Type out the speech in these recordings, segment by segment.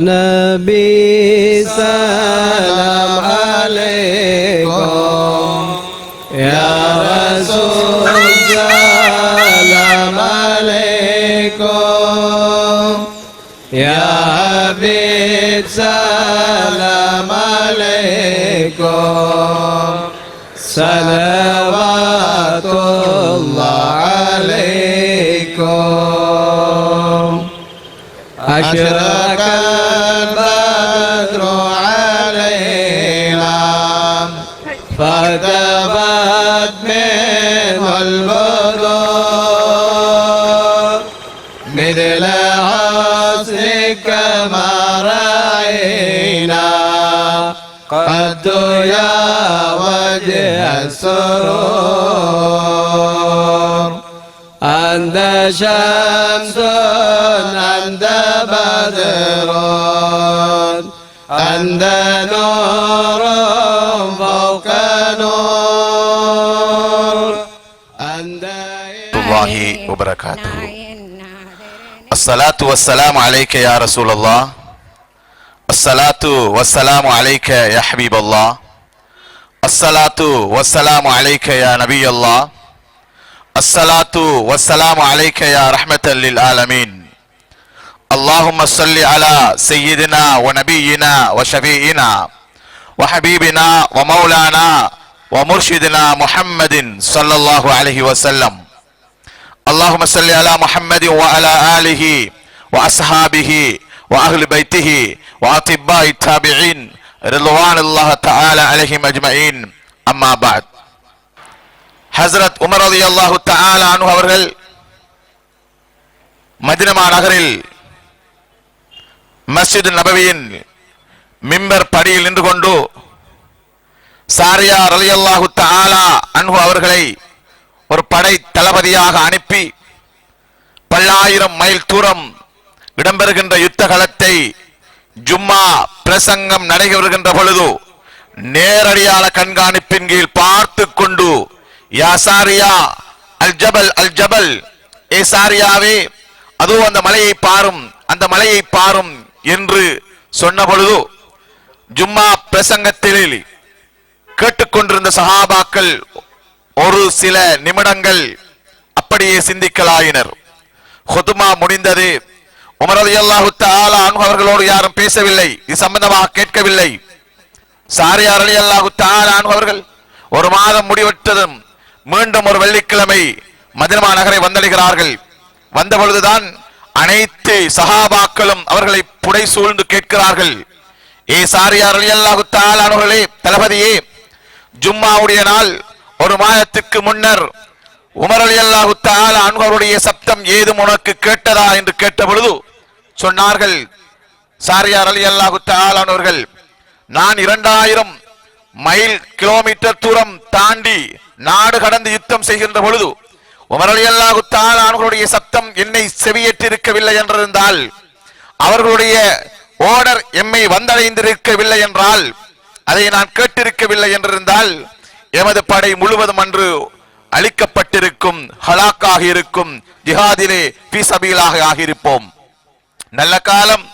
Nabi salam alaikum ya Rasul salam alaikum ya Habib salam alaikum salawatullah alaikum asyraka فاغتبت منه البدور مثل حسنك ما رأينا قد يا وجه السرور أنت شمس أنت بدر أنت نور فوق نور أنت الله وبركاته. الصلاة والسلام عليك يا رسول الله. الصلاة والسلام عليك يا حبيب الله. الصلاة والسلام عليك يا نبي الله. الصلاة والسلام عليك يا رحمة للعالمين. اللهم صل على سيدنا ونبينا وشفيعنا وحبيبنا ومولانا ومرشدنا محمد صلى الله عليه وسلم. اللهم صل على محمد وعلى آله وأصحابه وأهل بيته وأطباء التابعين رضوان الله تعالى عليهم أجمعين. أما بعد. Hazrat Umar ரலியல்லாஹு தஆலா அன்ஹு அவர்கள் Medina நகரில் மஸ்ஜித் நபவியின் மிம்பர் படியில் நின்று கொண்டு சாரியா ரலியல்லாஹு தஆலா அன்ஹு அவர்களை ஒரு படை தளபதியாக அனுப்பி பல்லாயிரம் மைல் தூரம் இடம்பெறுகின்ற யுத்த களத்தை ஜும்மா பிரசங்கம் நடைபெறுகின்ற பொழுது நேரடியான கண்காணிப்பின் கீழ் பார்த்து கொண்டு யா சாரியா அல் ஜபல் அல் ஜபல், ஏ சாரியாவே அதோ அந்த மலையை பாரும், அந்த மலையை பாரும் என்று சொன்ன பொழுது ஜும்மா பிரசங்கத்தில் கேட்டுக்கொண்டிருந்த சஹாபாக்கள் ஒரு சில நிமிடங்கள் அப்படியே சிந்திக்கலாயினர். ஹுதுமா முடிந்தது. உமர் ரலியல்லாஹு தஆலா அன்ஹு அவர்களோடு யாரும் பேசவில்லை, இது சம்பந்தமாக கேட்கவில்லை. சாரியா ரலியல்லாஹு தஆலா அன்ஹு அவர்கள் ஒரு மாதம் முடிவெட்டதும் மீண்டும் ஒரு வெள்ளிக்கிழமை மதீனா நகரை வந்தடைகிறார்கள். வந்த பொழுதுதான் அனைத்து சஹாபாக்களும் அவர்களை புடை சூழ்ந்து கேட்கிறார்கள், ஏ சாரியா ரலியல்லாஹு தஆலா அன்ஹுவே, தளபதியே, ஜும்மாவுடைய நாள் ஒரு மாதத்திற்கு முன்னர் உமர் ரலியல்லாஹு தஆலா அன்ஹு அவருடைய சப்தம் ஏதும் உனக்கு கேட்டதா என்று கேட்ட பொழுது சொன்னார்கள், சாரியா ரலியல்லாஹு தஆலா அவர்கள், நான் 2000 மைல் கிலோமீட்டர் தூரம் தாண்டி நாடு கடந்து யுத்தம் செய்கின்ற பொழுது உமர் ரலியல்லாஹு தஆலா அவர்களுடைய சத்தம் என்னை செவியேற்றிருக்கவில்லை என்றிருந்தால், அவர்களுடைய ஓர்டர் எம்மை வந்தடைந்திருக்கவில்லை என்றால், அதை நான் கேட்டிருக்கவில்லை என்றிருந்தால் எமது படை முழுவதும் அன்று அழிக்கப்பட்டிருக்கும், ஹலாக்காக இருக்கும், ஜிஹாதிலே ஃபீ சபீலாக ஆகியிருப்போம். நல்ல காலம்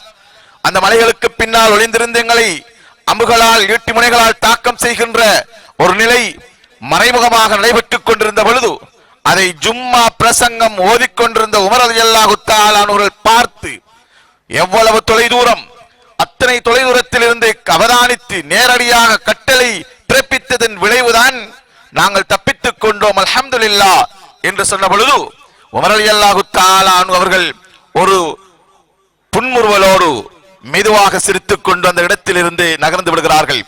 அந்த மலைகளுக்கு பின்னால் ஒளிந்திருந்த எங்களை அம்புகளால் ஈட்டி முனைகளால் தாக்கம் செய்கின்ற ஒரு நிலை மறைமுகமாக நடைபெற்றுக் கொண்டிருந்த பொழுது அதை ஜும்மா பிரசங்கம் ஓதிக்கொண்டிருந்த உமர் ரலியல்லாஹு தஆலா அவர்கள் பார்த்து எவ்வளவு தொலைதூரம், அத்தனை தொலைதூரத்தில் இருந்து அவதானித்து நேரடியாக கட்டளை பிறப்பித்ததன் விளைவுதான் நாங்கள் தப்பித்துக் கொண்டோம், அல்ஹம்துலில்லாஹ் என்று சொன்ன பொழுது உமர் ரலியல்லாஹு தஆலா அவர்கள் ஒரு புன்முறுவலோடு மெதுவாக சிரித்துக் கொண்டு அந்த இடத்தில் இருந்து நகர்ந்து விடுகிறார்கள்.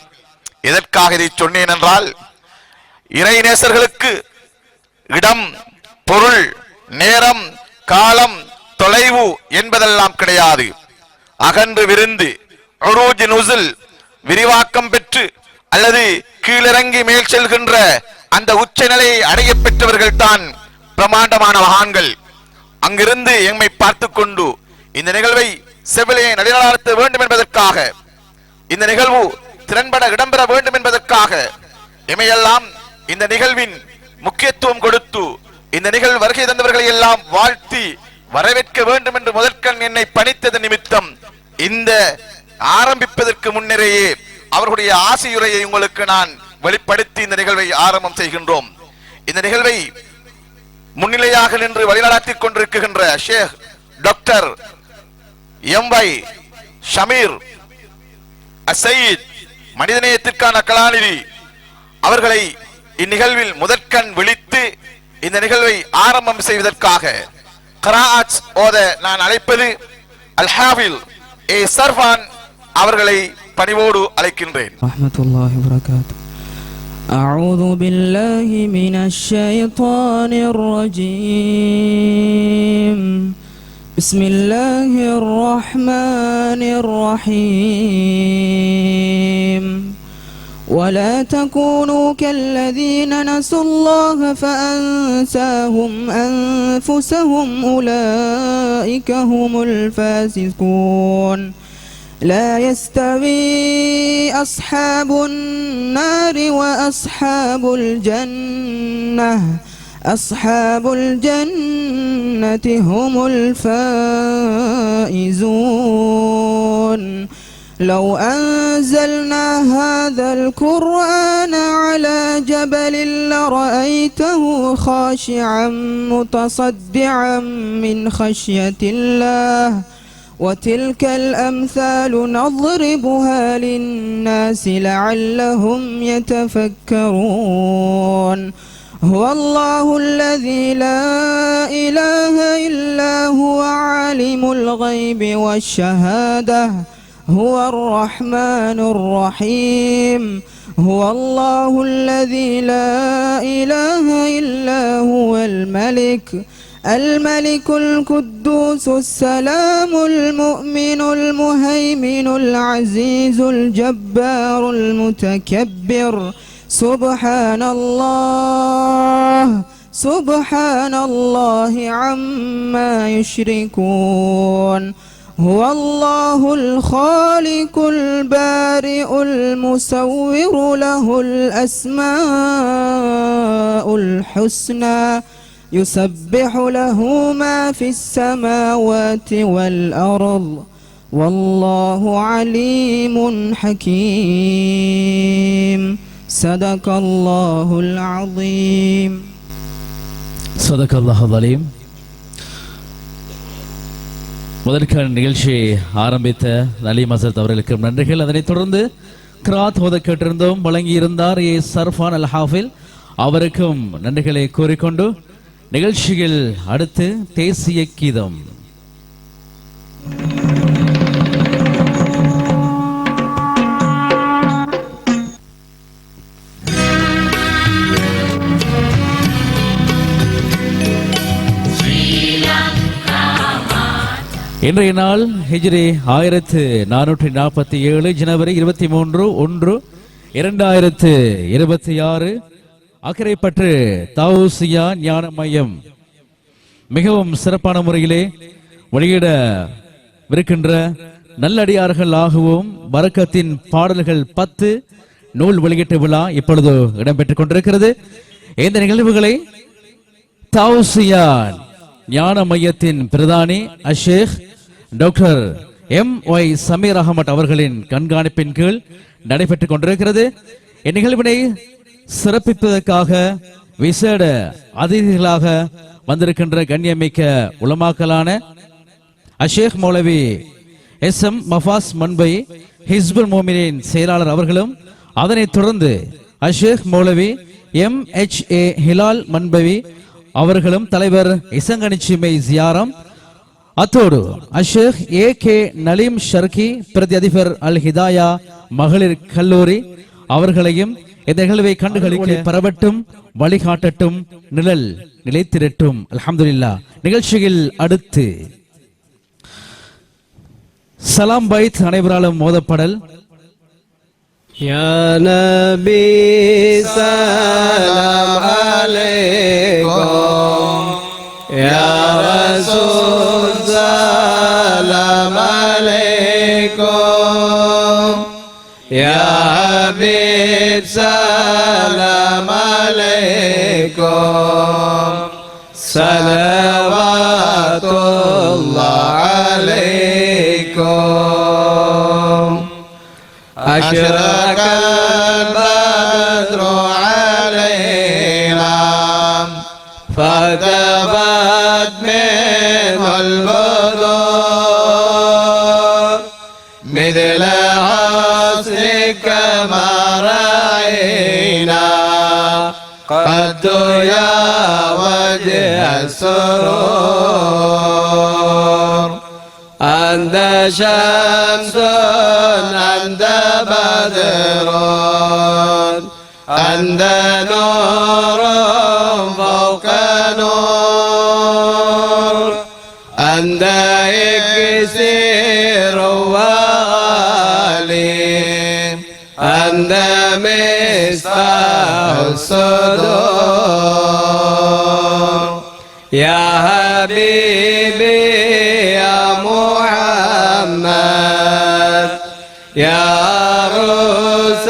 எதற்காக இதை சொன்னேன் என்றால், இறை நேசர்களுக்கு இடம், பொருள், நேரம், காலம், தொலைவு என்பதெல்லாம் கிடையாது. அகன்று விருந்து உரூஜ் நுஸுல் விரிவாக்கம் பெற்று அல்லது கீழிறங்கி மேல் செல்கின்ற அந்த உச்ச நிலையை அடைய பெற்றவர்கள் தான் பிரமாண்டமான மகான்கள். அங்கிருந்து எம்மை பார்த்து கொண்டு இந்த நிகழ்வை செவிலியை நடைநடத்த வேண்டும் என்பதற்காக, இந்த நிகழ்வு திறன்பட இடம்பெற வேண்டும் என்பதற்காக எமையெல்லாம் இந்த நிகழ்வின் முக்கியத்துவம் கொடுத்து இந்த நிகழ்வு வருகை தந்தவர்களை எல்லாம் வாழ்த்தி வரவேற்க வேண்டும் என்று முதற்கண் என்னை பணித்தது நிமித்தம் இந்த ஆரம்பிப்பதற்கு முன்னரேயே அவர்களுடைய ஆசியுரையை உங்களுக்கு நான் வெளிப்படுத்தி இந்த நிகழ்வை ஆரம்பம் செய்கின்றோம். இந்த நிகழ்வை முன்னிலையாக நின்று வழிநடத்திக் கொண்டிருக்கின்ற ஷேக் டாக்டர் எம்.வை. ஷமீர் அசையீத் மனிதநேயத்திற்கான கலாநிதி அவர்களை இந்நிகழ்வில் முதற்கண் விழித்து இந்த நிகழ்வை ஆரம்பம் செய்வதற்காக கிராஅத் ஓத நான் அழைப்பது அல்-ஹாஃபில் ஏ சர்ஃபான் அவர்களை பணிவோடு அழைக்கின்றேன். ரஹ்மத்துல்லாஹி வ பரகாத்துஹு. أعوذ بالله من الشيطان الرجيم. بسم الله الرحمن الرحيم. ولا تكونوا كالذين نسوا الله فأنساهم أنفسهم أولئك هم الفاسقون. لا يستوي أصحاب النار وأصحاب الجنة. أصحاب الجنة هم الفائزون. لو أنزلنا هذا القرآن على جبل لرأيته خاشعا متصدعا من خشية الله. وتلك الأمثال نضربها للناس لعلهم يتفكرون. هو الله الذي لا إله إلا هو عالم الغيب والشهادة. هو الرحمن الرحيم. هو الله الذي لا إله إلا هو الملك القدوس السلام المؤمن المهيمن العزيز الجبار المتكبر. سبحان الله عما يشركون. هو الله الخالق البارئ المصور له الأسماء الحسنى. يسبح له ما في السماوات والأرض. والله عليم حكيم. صدق الله العظيم. صدق الله العظيم. முதற்கான நிகழ்ச்சியை ஆரம்பித்த நலீம் ஹசரத் அவர்களுக்கு நன்றிகள். அதனைத் தொடர்ந்து கிராத் ஓத கேட்டிருந்தோம், வழங்கியிருந்தார் ஏ சர்ஃபான் அல் ஹாஃபில், அவருக்கும் நன்றிகளை கூறிக்கொண்டு நிகழ்ச்சியில் அடுத்து தேசிய கீதம். இன்றைய நாள் ஹிஜ்ரி 1447 ஜனவரி 23 1 2026 அக்கரைப்பற்று தாவூசியா ஞான மையம் மிகவும் சிறப்பான முறையிலே வெளியிடவிருக்கின்ற நல்லடியார்கள் ஆகவும் பரக்கத்தின் பாடல்கள் 10 நூல் வெளியீட்டு விழா இப்பொழுது இடம்பெற்றுக் கொண்டிருக்கிறது. இந்த நிகழ்வுகளை தாவூசியா ஞான மையத்தின் பிரதானி அஷேக் டாக்டர் எம்.வை. சமீர் அகமட் அவர்களின் கண்காணிப்பின் கீழ் நடைபெற்றுக் கொண்டிருக்கிறது. இந்நிகழ்வினை சிறப்பிப்பதற்காக விசேட அதிதிகளாக வந்திருக்கின்ற கண்ணியமிக்க உலமாக்களான அஷேக் மௌலவி எஸ்.எம். மஃபாஸ் மன்பை ஹிஸ்புல் மோமினின் செயலாளர் அவர்களும், அதனைத் தொடர்ந்து அஷேக் மௌலவி எம்.எச்.ஏ. ஹிலால் மன்பவி அவர்களும், தலைவர் இசங்கனிச்சிமை ஜியாரம், அத்தோடு அஷேக் ஏ.கே. நலீம் ஷர்கி பிரதி அதிபர் அல் ஹிதாயா மகளிர் கல்லூரி அவர்களையும் இந்த நிகழ்வை கண்டுகளிக்க பரவட்டும், வழிகாட்டட்டும், நிழல் நிலைத்திரட்டும். அல்ஹம்துலில்லாஹ். நிகழ்ச்சியில் அடுத்து சலாம் பைத் அனைவராலும் மோதப்படல். யா நபி சலாம் அலைக்கும், யா ரசூல் சலாம் அலைக்கும், யா ஹபீப் சலாம் அலைக்கும், ஸலவாத்துல்லாஹ் அலைக்கும். أشرق البدر علينا فاذهبت منه البدور مثل حسنك ما رأينا قد يا وجه السرور أنت شمس أنت بدر أنت نور فوق نور أنت إكسير وغالي أنت مصباح الصدور يا حبيبي يا محمد يا عروس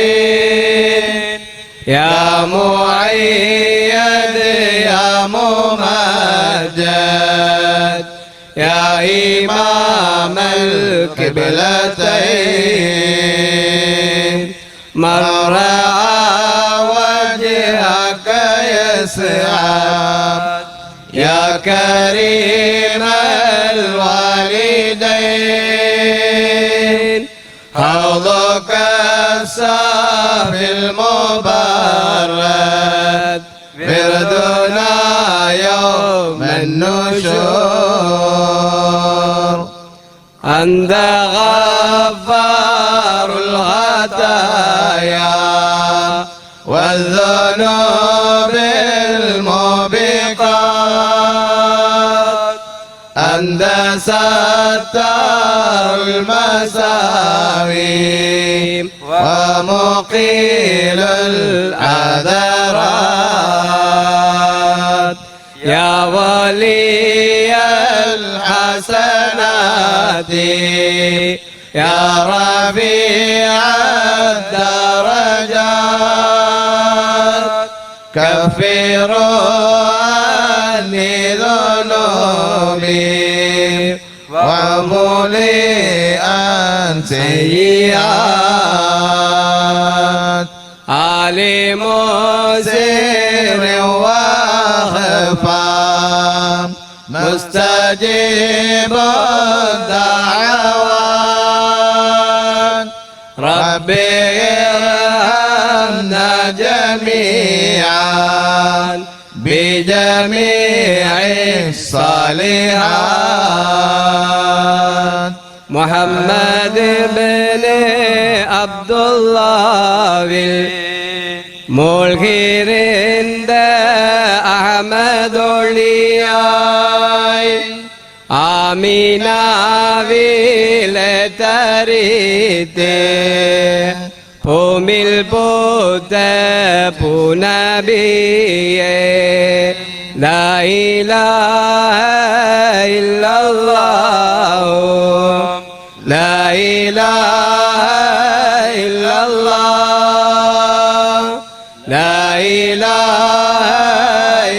الخافقين يا مؤيد يا ممجد يا إمام القبلتين من رأى وجهك يسعد يا كريم الوالدين حوضك الصافي المبرد بردنا يوم النشور أنت غفار الخطايا والذنوب الموبقات أنت ستار المساوي ومقيل العذرات يا ولي الحسنات يا رفيع الدرجات كفروا عني ذنوبي ومليئا سيئات عالم سر وخفى مستجيب الدعوات ربي ارحمنا جميعا بجميع الصالحات محمد بن عبد الله الملك عند أحمد الياي آمينا വിലതറിത്തെ ഭൂമിൽ പൂത്ത പുനബിയെ ലാ ഇലാഹ ഇല്ലല്ലാഹു ലാ ഇലാഹ ഇല്ലല്ലാഹ് ലാ ഇലാഹ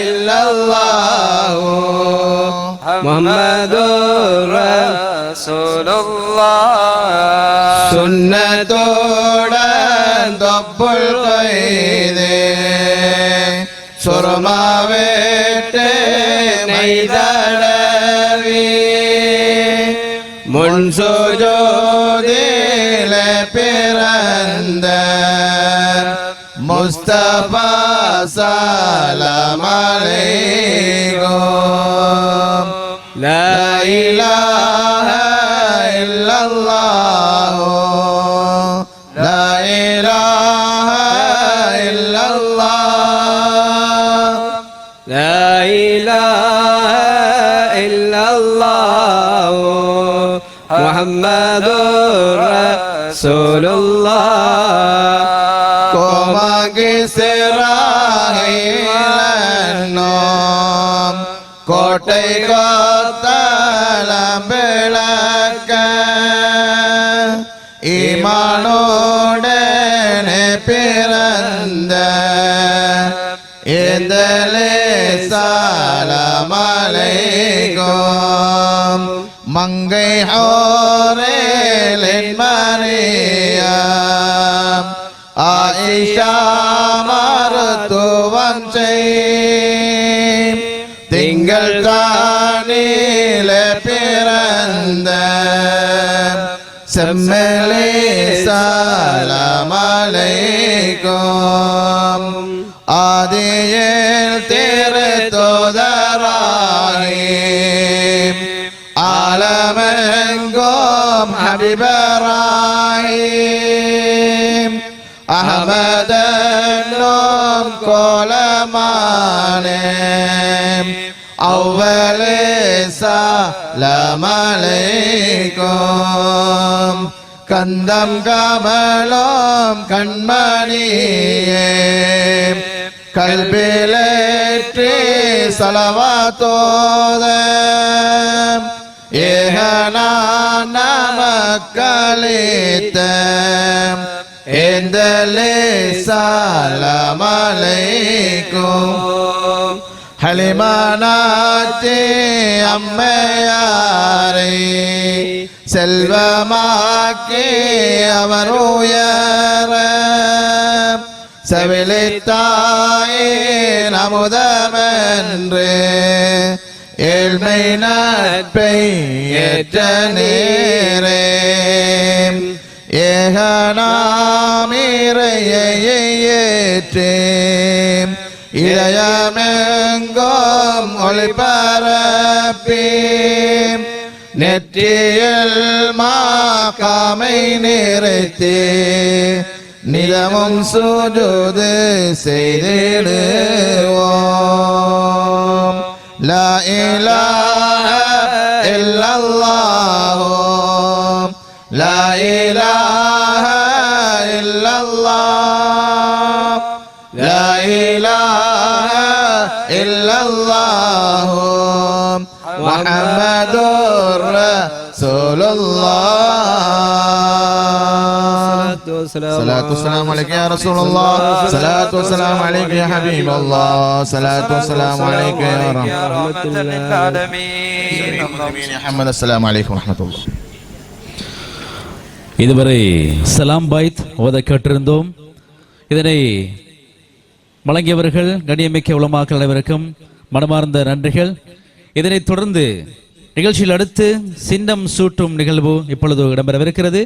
ഇല്ലല്ലാഹു മുഹമ്മദുർ റസൂലുള്ളാഹ് സുന്നത്തോടൻ തൊപ്പുൽ കൊയ്ത് സുർമാവേറ്റ് നെയ്തടവി മുൻസുജൂദിലെ പിറந்த മുസ്തഫ സലാം അലൈക്കും ലാ ഇലാഹ ഇല്ലല്ലാഹു ലാ ഇലാഹ ഇല്ലല്ലാഹ് ലാ ഇലാഹ ഇല്ലല്ലാഹു മുഹമ്മദുർ റസൂലുള്ളാഹ് கோட்டை கோத்தலம் விளக்க ஈமானோடனே பிறந்த இந்தலே சலாம் அலைக்கும் மங்கை ஹோரேலின் மரியாம் ஆயிஷா மருத்துவம் செய் திங்கள் தானில பிறந்த செம்மலே சலாம் அலைக்கும் ஆதியில் திரு தோதராகி ஆலமெங்கும் ஹபிபராஹிம் அஹமதன்னும் கோலமானே அவ்வளே சலாம் அலைக்கும் கந்தம் கமலம் கண்மணியே கல்பிலேற்றி சலவாத்தோதம் ஏகனான் நமக்களித்த ஏந்தலே சலாம் அலைக்கும் ஹலிமானாத்தே அம்மையாரை செல்வமாக்கே அவர் உயர செவிலித்தாயே நமுதமென்று ஏழ்மை நட்பை ஏற்ற நேரே ஏகனாமிரையை ஏற்றே இதயமெங்கும் ஒளிபரப்பி நெற்றியில் மாகாமை நிறைத்தே நிதமும் சுஜூது செய்திடுவோம் லா இலாஹ இல்லல்லாஹு லா இலாஹ இல்லல்லாஹ் லா இலாஹ இல்லல்லாஹு முஹம்மதுர் ரசூலுல்லாஹ் صلاة والسلام عليك يا رسول الله صلاة والسلام عليك يا حبيب الله صلاة والسلام عليك يا رحمة للعالمين يا محمد السلام عليكم ورحمة الله. இதுவரை சலாம் பைத் ஓத கேட்டிருந்தோம். இதனை வழங்கியவர்கள் கண்ணியமிக்க உலமாக்கள் அனைவருக்கும் மனமார்ந்த நன்றிகள். இதனைத் தொடர்ந்து நிகழ்ச்சியில் அடுத்து சின்னம் சூட்டும் நிகழ்வு இப்பொழுது இடம்பெறவிருக்கிறது.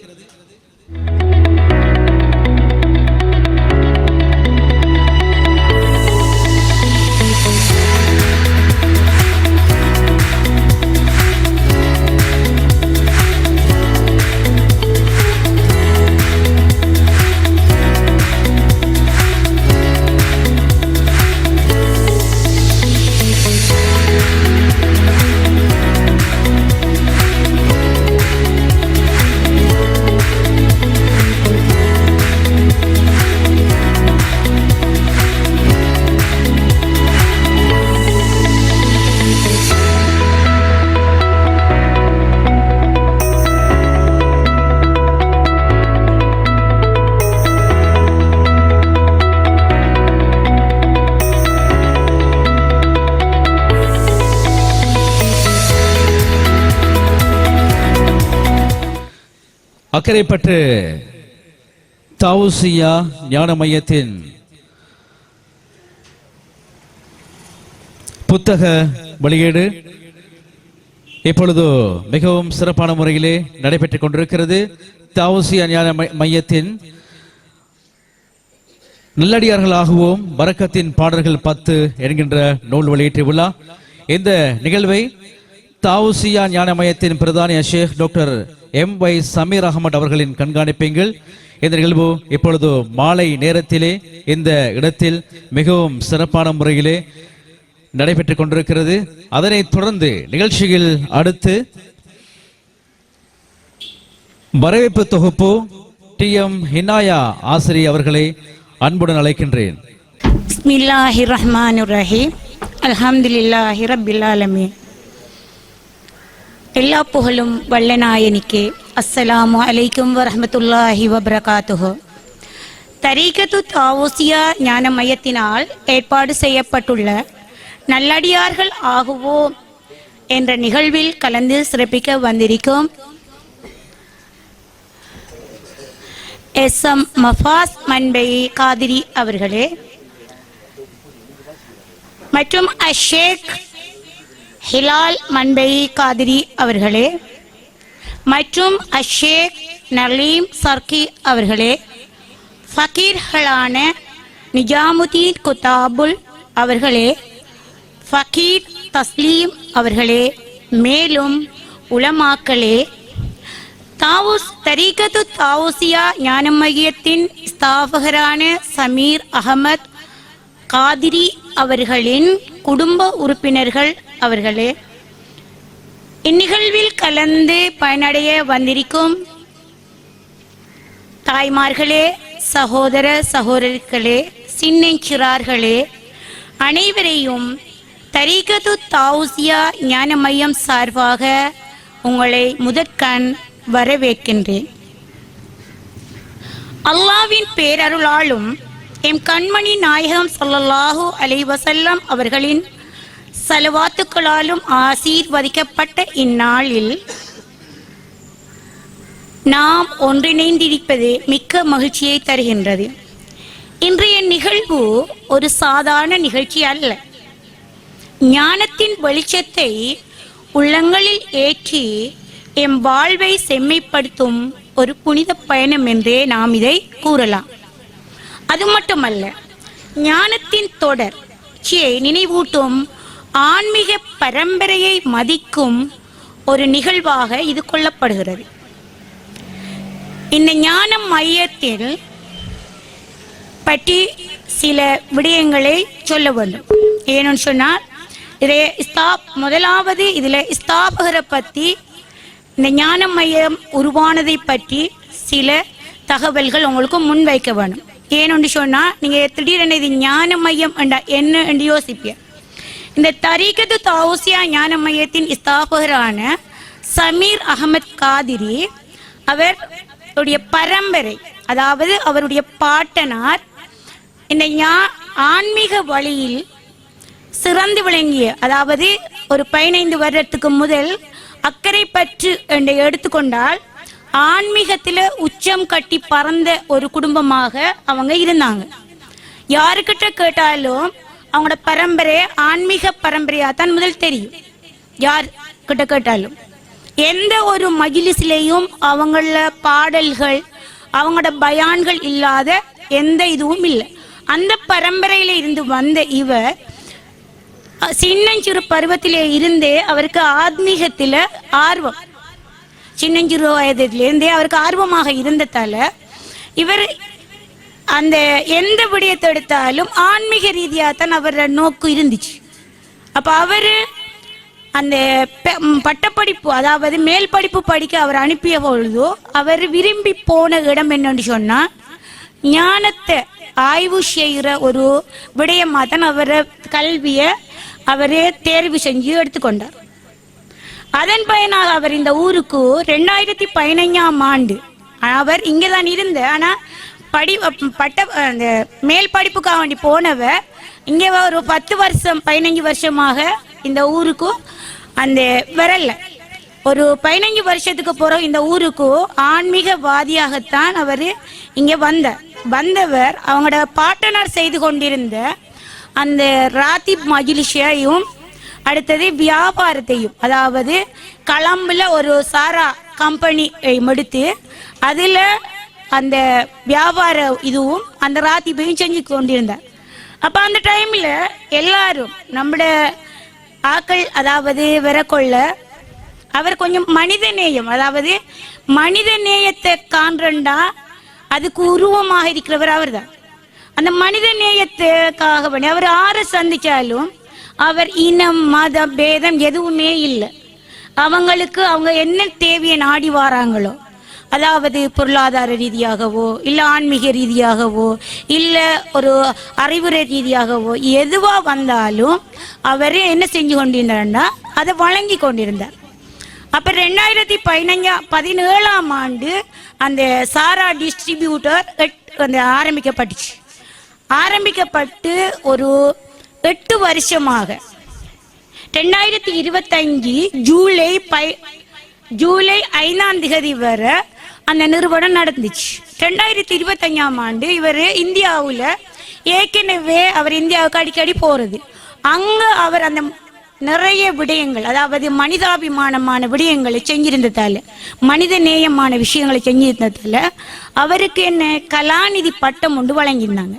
அக்கரைப்பற்று தாவூசியா ஞான மையத்தின் புத்தக வெளியீடு இப்பொழுது மிகவும் சிறப்பான முறையிலே நடைபெற்றுக் கொண்டிருக்கிறது. தாவூசியா ஞான மையத்தின் நல்லடியார்களாகவும் வரக்கத்தின் பாடல்கள் 10 என்கின்ற நூல் வெளியீட்டு விழா. இந்த நிகழ்வை தாவூசியா ஞான மையத்தின் பிரதான ஷேக் டாக்டர் M.Y. சமீர் அகமது அவர்களின் கண்காணிப்பீங்கள். இந்த நிகழ்வு இப்பொழுது மாலை நேரத்திலே இந்த இடத்தில் மிகவும் சிறப்பான முறையிலே நடைபெற்றுக் கொண்டிருக்கிறது. அதனைத் தொடர்ந்து நிகழ்ச்சியில் அடுத்து வரவேற்பு தொகுப்பு TM ஹினாயா ஆசிரியர் அவர்களை அன்புடன் அழைக்கின்றேன். பிஸ்மில்லாஹிர் ரஹ்மானிர் ரஹீம் அல்ஹம்துலில்லாஹி ரப்பில் ஆலமீன். எல்லா புகழும் வல்லநாயனிக்கே. அஸ்ஸலாமு அலைக்கும் வரஹ்மத்துல்லாஹி வபரகாத்துஹு. தரீகத்து தாவூசியா ஞான மையத்தினால் ஏற்பாடு செய்யப்பட்டுள்ள நல்லடியார்கள் ஆகுவோம் என்ற நிகழ்வில் கலந்து சிறப்பிக்க வந்திருக்கும் எஸ்எம் மஃபாஸ் மன்பை காதிரி அவர்களே மற்றும் அஷேக் ஹிலால் மன்பை காதிரி அவர்களே மற்றும் அஷேக் நலீம் சர்க்கி அவர்களே, ஃபக்கீர்களான நிஜாமுதீன் குத்தாபுல் அவர்களே, ஃபக்கீர் தஸ்லீம் அவர்களே, மேலும் உலமாக்களே, தரீகத்து தாவூசியா ஞான மையத்தின் ஸ்தாபகரான சமீர் அகமத் காதிரி அவர்களின் குடும்ப உறுப்பினர்கள் அவர்களே, இந்நிகழ்வில் கலந்து பயனடைய வந்திருக்கும் தாய்மார்களே, சகோதர சகோதரிகளே, சின்னஞ்சிறார்களே, அனைவரையும் தரீகத்து தாவூசியா ஞான மையம் சார்பாக உங்களை முதற்கண் வரவேற்கின்றேன். அல்லாஹ்வின் பேரருளாலும் எம் கண்மணி நாயகம் ஸல்லல்லாஹு அலைஹி வஸல்லம் அவர்களின் ஸலவாத்துக்களாலும் ஆசீர்வதிக்கப்பட்ட இந்நாளில் நாம் ஒன்றிணைந்திருப்பது மிக்க மகிழ்ச்சியை தருகின்றது. இன்றைய நிகழ்வு ஒரு சாதாரண நிகழ்ச்சி அல்ல. ஞானத்தின் வெளிச்சத்தை உள்ளங்களில் ஏற்றி எம் வாழ்வை செம்மைப்படுத்தும் ஒரு புனித பயணம் என்றே நாம் இதை கூறலாம். அது மட்டுமல்ல, ஞானத்தின் தொடர்ச்சியை நினைவூட்டும் ஆன்மீக பரம்பரையை மதிக்கும் ஒரு நிகழ்வாக இது கொள்ளப்படுகிறது. இந்த ஞான மையத்தில் பற்றி சில விடயங்களை சொல்ல வேண்டும். ஏன்னு சொன்னால், முதலாவது இதில் ஸ்தாபகரை பற்றி, இந்த ஞான மையம் உருவானதை பற்றி சில தகவல்கள் உங்களுக்கு முன்வைக்க வேணும். ஏன்னு சொன்னால், நீங்கள் திடீரென இது ஞான மையம் என்ன என்று யோசிப்பீங்க. இந்த தரீகத்து தாவூசியா ஞான மையத்தின் ஸ்தாபகரான சமீர் அகமத் காதிரி அவருடைய பரம்பரை, அதாவது அவருடைய பாட்டனார் இந்த ஆன்மீக வழியில் சிறந்து விளங்கிய, அதாவது ஒரு 15 வருடத்துக்கு முதல் அக்கறை பற்று என்று எடுத்துக்கொண்டால் ஆன்மீகத்தில் உச்சம் கட்டி பறந்த ஒரு குடும்பமாக அவங்க இருந்தாங்க. யாருக்கிட்ட கேட்டாலும் அவங்களோட பரம்பரை ஆன்மீக பரம்பரையாக தான் முதல் தெரியும். யார் கிட்ட கேட்டாலும் எந்த ஒரு மஜ்லிஸ்லேயும் அவங்கள பாடல்கள், அவங்களோட பயான்கள் இல்லாத எந்த இதுவும் இல்லை. அந்த பரம்பரையில இருந்து வந்த இவர் சின்னஞ்சிறு பருவத்திலே இருந்தே அவருக்கு ஆத்மீகத்தில் ஆர்வம், சின்னஞ்சிறு வயதிலிருந்தே அவருக்கு ஆர்வமாக இருந்ததால இவர் அந்த எந்த விடயத்தை எடுத்தாலும் ஆன்மீக ரீதியாக தான் அவரோட நோக்கு இருந்துச்சு. அப்போ அவர் அந்த பட்டப்படிப்பு, அதாவது மேல் படிப்பு படிக்க அவர் அனுப்பிய பொழுதோ அவர் விரும்பி போன இடம் என்னன்னு சொன்னால் ஞானத்தை ஆய்வு செய்கிற ஒரு விடயமாக தான் அவர் கல்வியை அவரே தேர்வு செஞ்சு எடுத்துக்கொண்டார். அதன் பயனாக அவர் இந்த ஊருக்கு 2015ஆம் ஆண்டு அவர் இங்கே தான் இருந்த, ஆனால் அந்த மேல் படிப்புக்காக வேண்டி போனவர் இங்கே ஒரு 10 வருஷம் 15 வருஷமாக இந்த ஊருக்கு அந்த வரல. ஒரு 15 வருஷத்துக்கு பிறகு இந்த ஊருக்கு ஆன்மீகவாதியாகத்தான் அவர் இங்கே வந்தவர் அவங்களோட பாட்டனார் செய்து கொண்டிருந்த அந்த ராத்திப் மஜ்லிஸையும் அடுத்தது வியாபாரத்தையும், அதாவது கலம்புல ஒரு சாரா கம்பெனி எடுத்து அதில் அந்த வியாபார இதுவும் அந்த ராத்திப்பையும் செஞ்சு கொண்டிருந்தார். அப்போ அந்த டைமில் எல்லாரும் நம்மளோட ஆக்கள், அதாவது விரக்கொள்ள அவர் கொஞ்சம் மனித நேயம், அதாவது மனித நேயத்தை காண்றண்டா அதுக்கு உருவமாக இருக்கிறவர் அவர் தான். அந்த மனித நேயத்துக்காக அவர் ஆற சந்திச்சாலும் அவர் இனம் மத பேதம் எதுவுமே இல்லை. அவங்களுக்கு அவங்க என்ன தேவையை நாடி வாராங்களோ, அதாவது பொருளாதார ரீதியாகவோ இல்லை ஆன்மீக ரீதியாகவோ இல்லை ஒரு அறிவுரை ரீதியாகவோ எதுவாக வந்தாலும் அவர் என்ன செஞ்சு கொண்டிருந்தார்னா அதை வழங்கி கொண்டிருந்தார். அப்போ 2017ஆம் ஆண்டு அந்த சாரா டிஸ்ட்ரிபியூட்டர் அந்த ஆரம்பிக்கப்பட்டு ஒரு 8 வருஷமாக 2025 ஜூலை 5ஆம் தேதி வரை அந்த நிறுவனம் நடந்துச்சு. 2025ஆம் ஆண்டு இவர் இந்தியாவில் ஏற்கனவே அவர் இந்தியாவுக்கு அடிக்கடி போறது. அங்க அவர் அந்த நிறைய விடயங்கள், அதாவது மனிதாபிமானமான விடயங்களை செஞ்சிருந்ததால, மனித நேயமான விஷயங்களை செஞ்சிருந்ததால அவருக்கு என்ன கலாநிதி பட்டம் ஒன்று வழங்கியிருந்தாங்க.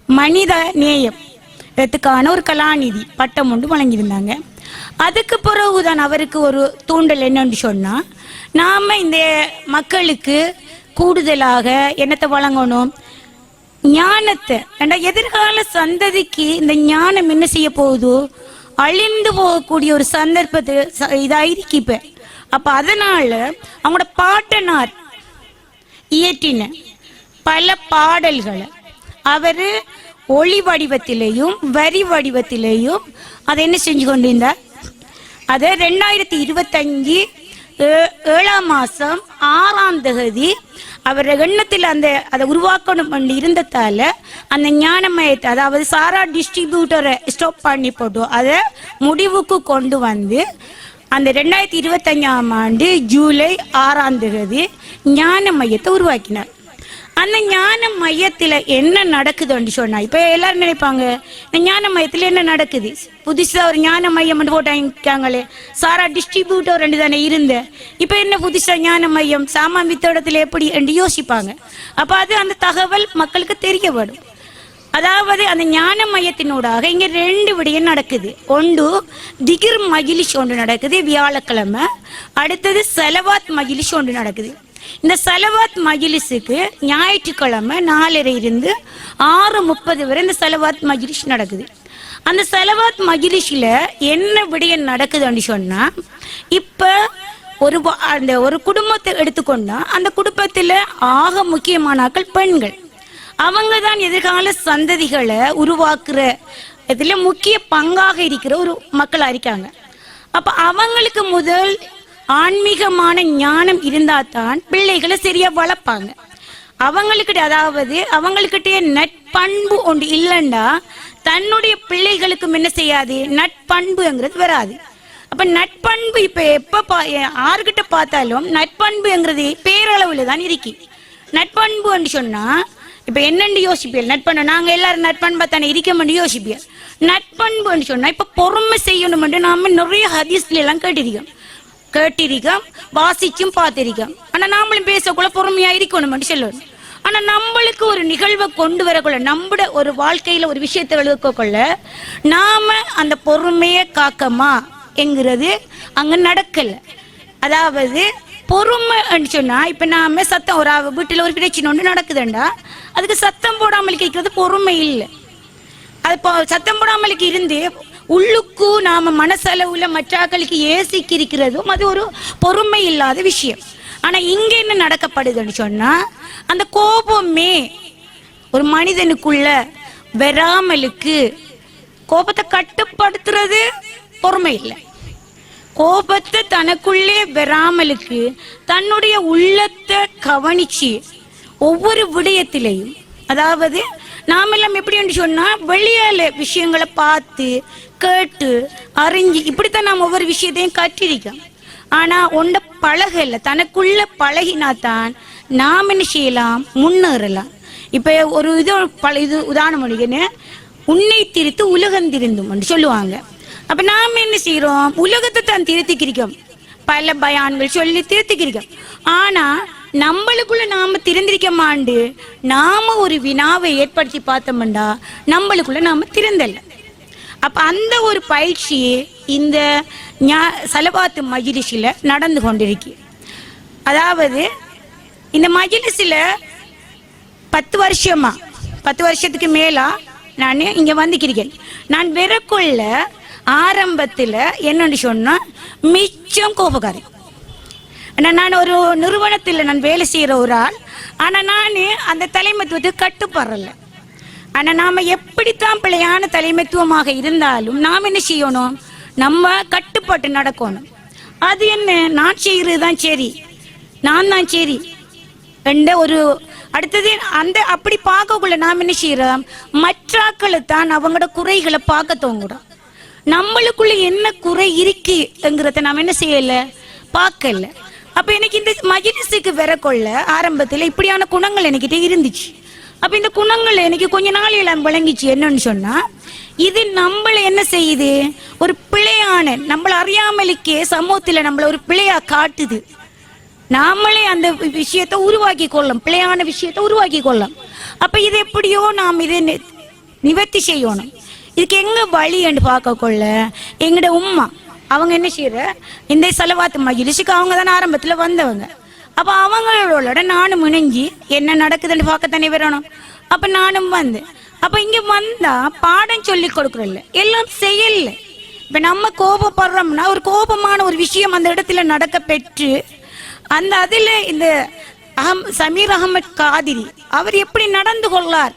மனித நேயத்துக்கான ஒரு கலாநிதி பட்டம் ஒன்று வழங்கியிருந்தாங்க. அதுக்கு பிறகுதான் அவருக்கு ஒரு தூண்டல் என்னன்னு சொன்னா, நாம இந்த மக்களுக்கு கூடுதலாக என்னத்தை வழங்கணும், ஞானத்தை. எதிர்கால சந்ததிக்கு இந்த ஞானம் என்ன செய்ய போகுதோ, அழிந்து போகக்கூடிய ஒரு சந்தர்ப்பத்தை இதாயிருக்கு இப்ப. அப்ப அதனால அவங்களோட பாட்டனார் இயற்றின பல பாடல்களை அவரு ஒளி வடிவத்திலேயும் வரி வடிவத்திலேயும் அதை என்ன செஞ்சு கொண்டிருந்தார். அதை 2025 7ஆம் மாதம் 6ஆம் தேதி அவர் எண்ணத்தில் அதை உருவாக்கணும் இருந்ததால அந்த ஞானமயத்தை, அதாவது சாரா டிஸ்ட்ரிபியூட்டரை ஸ்டாப் பண்ணி போட்டு அதை முடிவுக்கு கொண்டு வந்து அந்த 2025ஆம் ஆண்டு ஜூலை 6ஆம் தேதி ஞான மையத்தை உருவாக்கினார். அந்த ஞான மையத்தில் என்ன நடக்குதுன்னு சொன்னா, இப்போ எல்லாரும் நினைப்பாங்க ஞான மையத்தில் என்ன நடக்குது, புதுசாக ஒரு ஞான மையம் போட்டாங்களே, சாரா டிஸ்ட்ரிபியூட்டர் ரெண்டு தானே இருந்த, இப்போ என்ன புதுசாக ஞான மையம் சாமான் வித்த இடத்துல எப்படி என்று யோசிப்பாங்க. அப்போ அது அந்த தகவல் மக்களுக்கு தெரியப்படும். அதாவது அந்த ஞான மையத்தினூடாக இங்கே 2 விடயம் நடக்குது. ஒன்று திகிர் மஜ்லிஸ் ஒன்று நடக்குது வியாழக்கிழமை, அடுத்தது செலவாத் மஜ்லிஸ் ஒன்று நடக்குது. இந்த செலவாத் மஜ்லிஸுக்கு ஞாயிற்றுக்கிழமை 4:30 இருந்து 6:30 வரை இந்த செலவாத் மஜ்லிஸ் நடக்குது. அந்த செலவாத் மஜ்லிஸ்ல என்ன விடயம் நடக்குதுன்னு சொன்னா, இப்ப ஒரு குடும்பத்தை எடுத்துக்கொண்டா அந்த குடும்பத்துல ஆக முக்கியமானாக்கள் பெண்கள். அவங்க தான் எதிர்கால சந்ததிகளை உருவாக்குற இதுல முக்கிய பங்காக இருக்கிற ஒரு மக்களா இருக்காங்க. அப்ப அவங்களுக்கு முதல் ஆன்மீகமான ஞானம் இருந்தா தான் பிள்ளைகளை சரியா வளர்ப்பாங்க. அவங்களுக்கிட்ட, அதாவது அவங்களுக்கிட்டே நட்பண்பு ஒன்று இல்லைண்டா தன்னுடைய பிள்ளைகளுக்கும் என்ன செய்யாது, நட்பண்புங்கிறது வராது. அப்ப நட்பண்பு இப்ப யாருக்கிட்ட பார்த்தாலும் நட்பண்புங்கிறது பேரளவுல தான் இருக்கு. நட்பண்பு சொன்னா இப்ப என்னன்னு யோசிப்பியல், நட்பண்பு நாங்க எல்லாரும் நட்பண்பா தானே இருக்க யோசிப்பியல். நட்பண்புன்னு சொன்னா இப்ப பொறுமை செய்யணும், நாம நிறைய ஹதீஸ்ல எல்லாம் கேட்டிருக்கோம், வாசிச்சும் பார்த்திருக்கோம். ஆனா நாமளும் பேசக்குள்ள பொறுமையா இருக்கணும் சொல்லணும். ஆனா நம்மளுக்கு ஒரு நிகழ்வை கொண்டு வரக்குள்ள, நம்மட ஒரு வாழ்க்கையில ஒரு விஷயத்தை எழுதக்கொள்ள நாம அந்த பொறுமையை காக்கமா என்கிறது அங்க நடக்கல. அதாவது பொறுமை சொன்னா இப்ப நாம சத்தம், ஒரு வீட்டுல ஒரு பிரச்சனை ஒன்று நடக்குதுண்டா அதுக்கு சத்தம் போடாமல் கேட்கறது பொறுமை இல்லை. அது சத்தம் போடாமலுக்கு இருந்து உள்ளுக்கு நாம மனசளவுல மற்றாக்களுக்கு ஏசிக்கு இருக்கிறதும் அது ஒரு பொறுமை இல்லாத விஷயம். ஆனா இங்க என்ன நடக்கப்படுதுன்னு சொன்னா, அந்த கோபமே ஒரு மனிதனுக்குள்ள வராமலுக்கு, கோபத்தை கட்டுப்படுத்துறது பொறுமை இல்லை. கோபத்தை தனக்குள்ளே வராமலுக்கு தன்னுடைய உள்ளத்தை கவனிச்சு ஒவ்வொரு விடயத்திலையும், அதாவது நாமெல்லாம் எப்படி சொன்னா வெளியால விஷயங்களை பார்த்து கேட்டு அறிஞ்சு இப்படித்தான் நாம் ஒவ்வொரு விஷயத்தையும் கற்றிருக்கோம். ஆனா ஒன்றை பழகல, தனக்குள்ள பழகினாத்தான் நாம் என்ன செய்யலாம், முன்னேறலாம். இப்ப ஒரு இது உதாரணம் முடியுன்னு, உன்னை திரித்து உலகம் திருந்தும் சொல்லுவாங்க. அப்ப நாம என்ன செய்யறோம், உலகத்தை தான் திருத்திக்கிறோம், பல பயான்கள் சொல்லி திருத்திக்கிறோம். ஆனா நம்மளுக்குள்ள நாம திறந்திருக்கமாண்டு நாம ஒரு வினாவை ஏற்படுத்தி பார்த்தோம்டா நம்மளுக்குள்ள நாம திறந்தல்ல. அப்ப அந்த ஒரு பயிற்சி இந்த சலவாத்து மஜ்லிஸ்ல நடந்து கொண்டிருக்கு. அதாவது இந்த மஜ்லிஸ்ல 10 வருஷத்துக்கு மேலா நான் இங்க வந்துக்கிறேன். நான் வெறக்குள்ள ஆரம்பத்துல என்னன்னு சொன்னா மிச்சம் கோபக்காரி. நான் ஒரு நிறுவனத்தில் நான் வேலை செய்யற ஒரு ஆள். ஆனா நான் அந்த தலைமைத்துவத்துக்கு கட்டுப்படல. ஆனா நாம எப்படித்தான் பிழையான தலைமைத்துவமாக இருந்தாலும் நாம் என்ன செய்யணும், நம்ம கட்டுப்பட்டு நடக்கணும். அது என்ன, நான் செய்யறது தான் சரி, நான் தான் சரி என்ற ஒரு அடுத்தது அந்த அப்படி பார்க்கக்குள்ள நாம் என்ன செய்யறோம், மற்றாக்களை தான் அவங்களோட குறைகளை பார்க்க தோங்கூடும். நம்மளுக்குள்ள என்ன குறை இருக்குங்கிறத நாம் என்ன செய்யல, பார்க்கல. அப்ப எனக்கு இந்த மஜ்லிஸுக்கு வரக்கொள்ள ஆரம்பத்துல இப்படியான குணங்கள் என்கிட்ட இருந்துச்சு. அப்ப இந்த குணங்கள் எனக்கு கொஞ்ச நாள் எல்லாம் விளங்கிச்சு. என்னன்னு சொன்னா, இது நம்மள என்ன செய்யுது, ஒரு பிழையான நம்மள அறியாமலுக்கே சமூகத்துல நம்மள ஒரு பிழையா காட்டுது. நாமளே அந்த விஷயத்தை உருவாக்கி கொள்ளலாம், பிழையான விஷயத்தை உருவாக்கி கொள்ளலாம். அப்ப இது எப்படியோ நாம் இதை நிவர்த்தி செய்யணும். இதுக்கு எங்க வழி என்று பார்க்க கொள்ள எங்கட உம்மா அவங்க என்ன செய்யற, இந்த சலவாத்து மஜ்லிஸுக்கு அவங்க தானே ஆரம்பத்துல வந்தவங்க. அப்ப அவங்களோட நானும் இணைஞ்சி என்ன நடக்குதுன்னு பார்க்கத்தானே வரணும். அப்ப நானும் வந்தேன். அப்ப இங்க வந்தா பாடம் சொல்லி கொடுக்கறதில்ல, எல்லாம் செய்யல. இப்ப நம்ம கோபப்படுறோம்னா ஒரு கோபமான ஒரு விஷயம் அந்த இடத்துல நடக்க பெற்று அந்த அதுல இந்த சமீர் அகமது காதிரி அவர் எப்படி நடந்து கொள்ளார்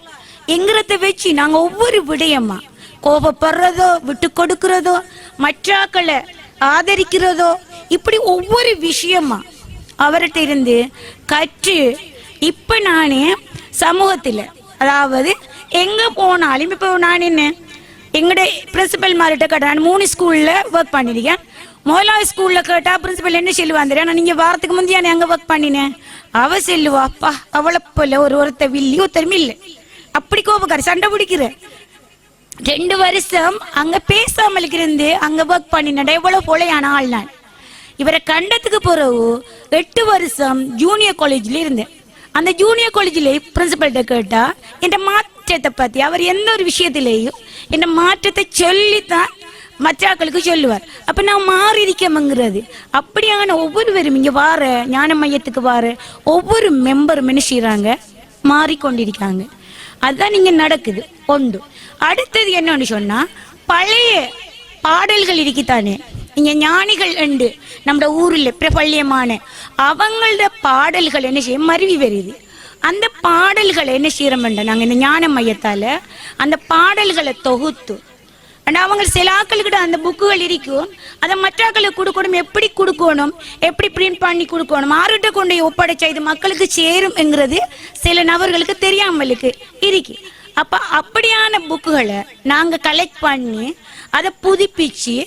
என்கிறத வச்சு நாங்க ஒவ்வொரு விடயமா கோபப்படுறதோ, விட்டு கொடுக்கிறதோ, மற்றாக்களை ஆதரிக்கிறதோ, இப்படி ஒவ்வொரு விஷயமா அவர்கிட்ட இருந்து கற்று இப்ப நானே சமூகத்துல, அதாவது எங்க போனாலும், இப்ப நான் என்ன எங்கட பிரின்சிபல் மார்கிட்ட கேட்டேன். நான் 3 ஸ்கூல்ல ஒர்க் பண்ணிருக்கேன். முதலாவது ஸ்கூல்ல கேட்டா பிரின்சிபல் என்ன சொல்லுவாங்க, நான் நீங்க வாரத்துக்கு முந்தைய அங்க ஒர்க் பண்ணினேன். அவ செல்லுவாப்பா அவளை போல ஒருத்த வில்லி ஒருத்தரும் இல்லை, அப்படி கோபக்கார சண்டை பிடிக்கிற. 2 வருஷம் அங்க பேசாமல் இருந்து அங்க ஒர்க் பண்ணினேன். எவ்வளவு போலையான ஆள் நான். இவரை கண்டத்துக்கு பிறகு 8 வருஷம் ஜூனியர் காலேஜ்ல இருந்தேன். அந்த ஜூனியர் காலேஜ்ல பிரின்சிபல்கிட்ட கேட்டா என் மாற்றத்தை பத்தி அவர் எந்த ஒரு விஷயத்திலேயும் என் மாற்றத்தை சொல்லித்தான் மற்றாக்களுக்கு சொல்லுவார். அப்ப நான் மாறி இருக்கேங்கிறது. அப்படியான ஒவ்வொருவரும் இங்க வார ஞான மையத்துக்கு வார ஒவ்வொரு மெம்பரும் என்ன செய்யறாங்க, மாறிக்கொண்டிருக்காங்க. அதுதான் நீங்க நடக்குது ஒன்று. அடுத்தது என்னன்னு சொன்னா, பழைய பாடல்கள் இருக்குத்தானே, இங்க ஞானிகள் உண்டு நம்ம ஊர்ல பிரபல்யமான அவங்களோட பாடல்கள் என்ன செய்ய மருவி வருது. அந்த பாடல்களை என்ன செய்யறோம், நாங்க இந்த ஞான மையத்தால அந்த பாடல்களை தொகுத்து அவங்க சில ஆக்களுக்கிட்ட அந்த புக்குகள் இருக்கும், அதை மற்றாக்களுக்கு கொடுக்கணும், எப்படி கொடுக்கணும், எப்படி பிரிண்ட் பண்ணி கொடுக்கணும், ஆறுகிட்ட கொண்டு ஒப்படைச்சா இது மக்களுக்கு சேரும்ங்கிறது சில நபர்களுக்கு தெரியாமலுக்கு இருக்கு. அப்ப அப்படியான புக்குகளை நாங்க கலெக்ட் பண்ணி அதை புதுப்பிச்சு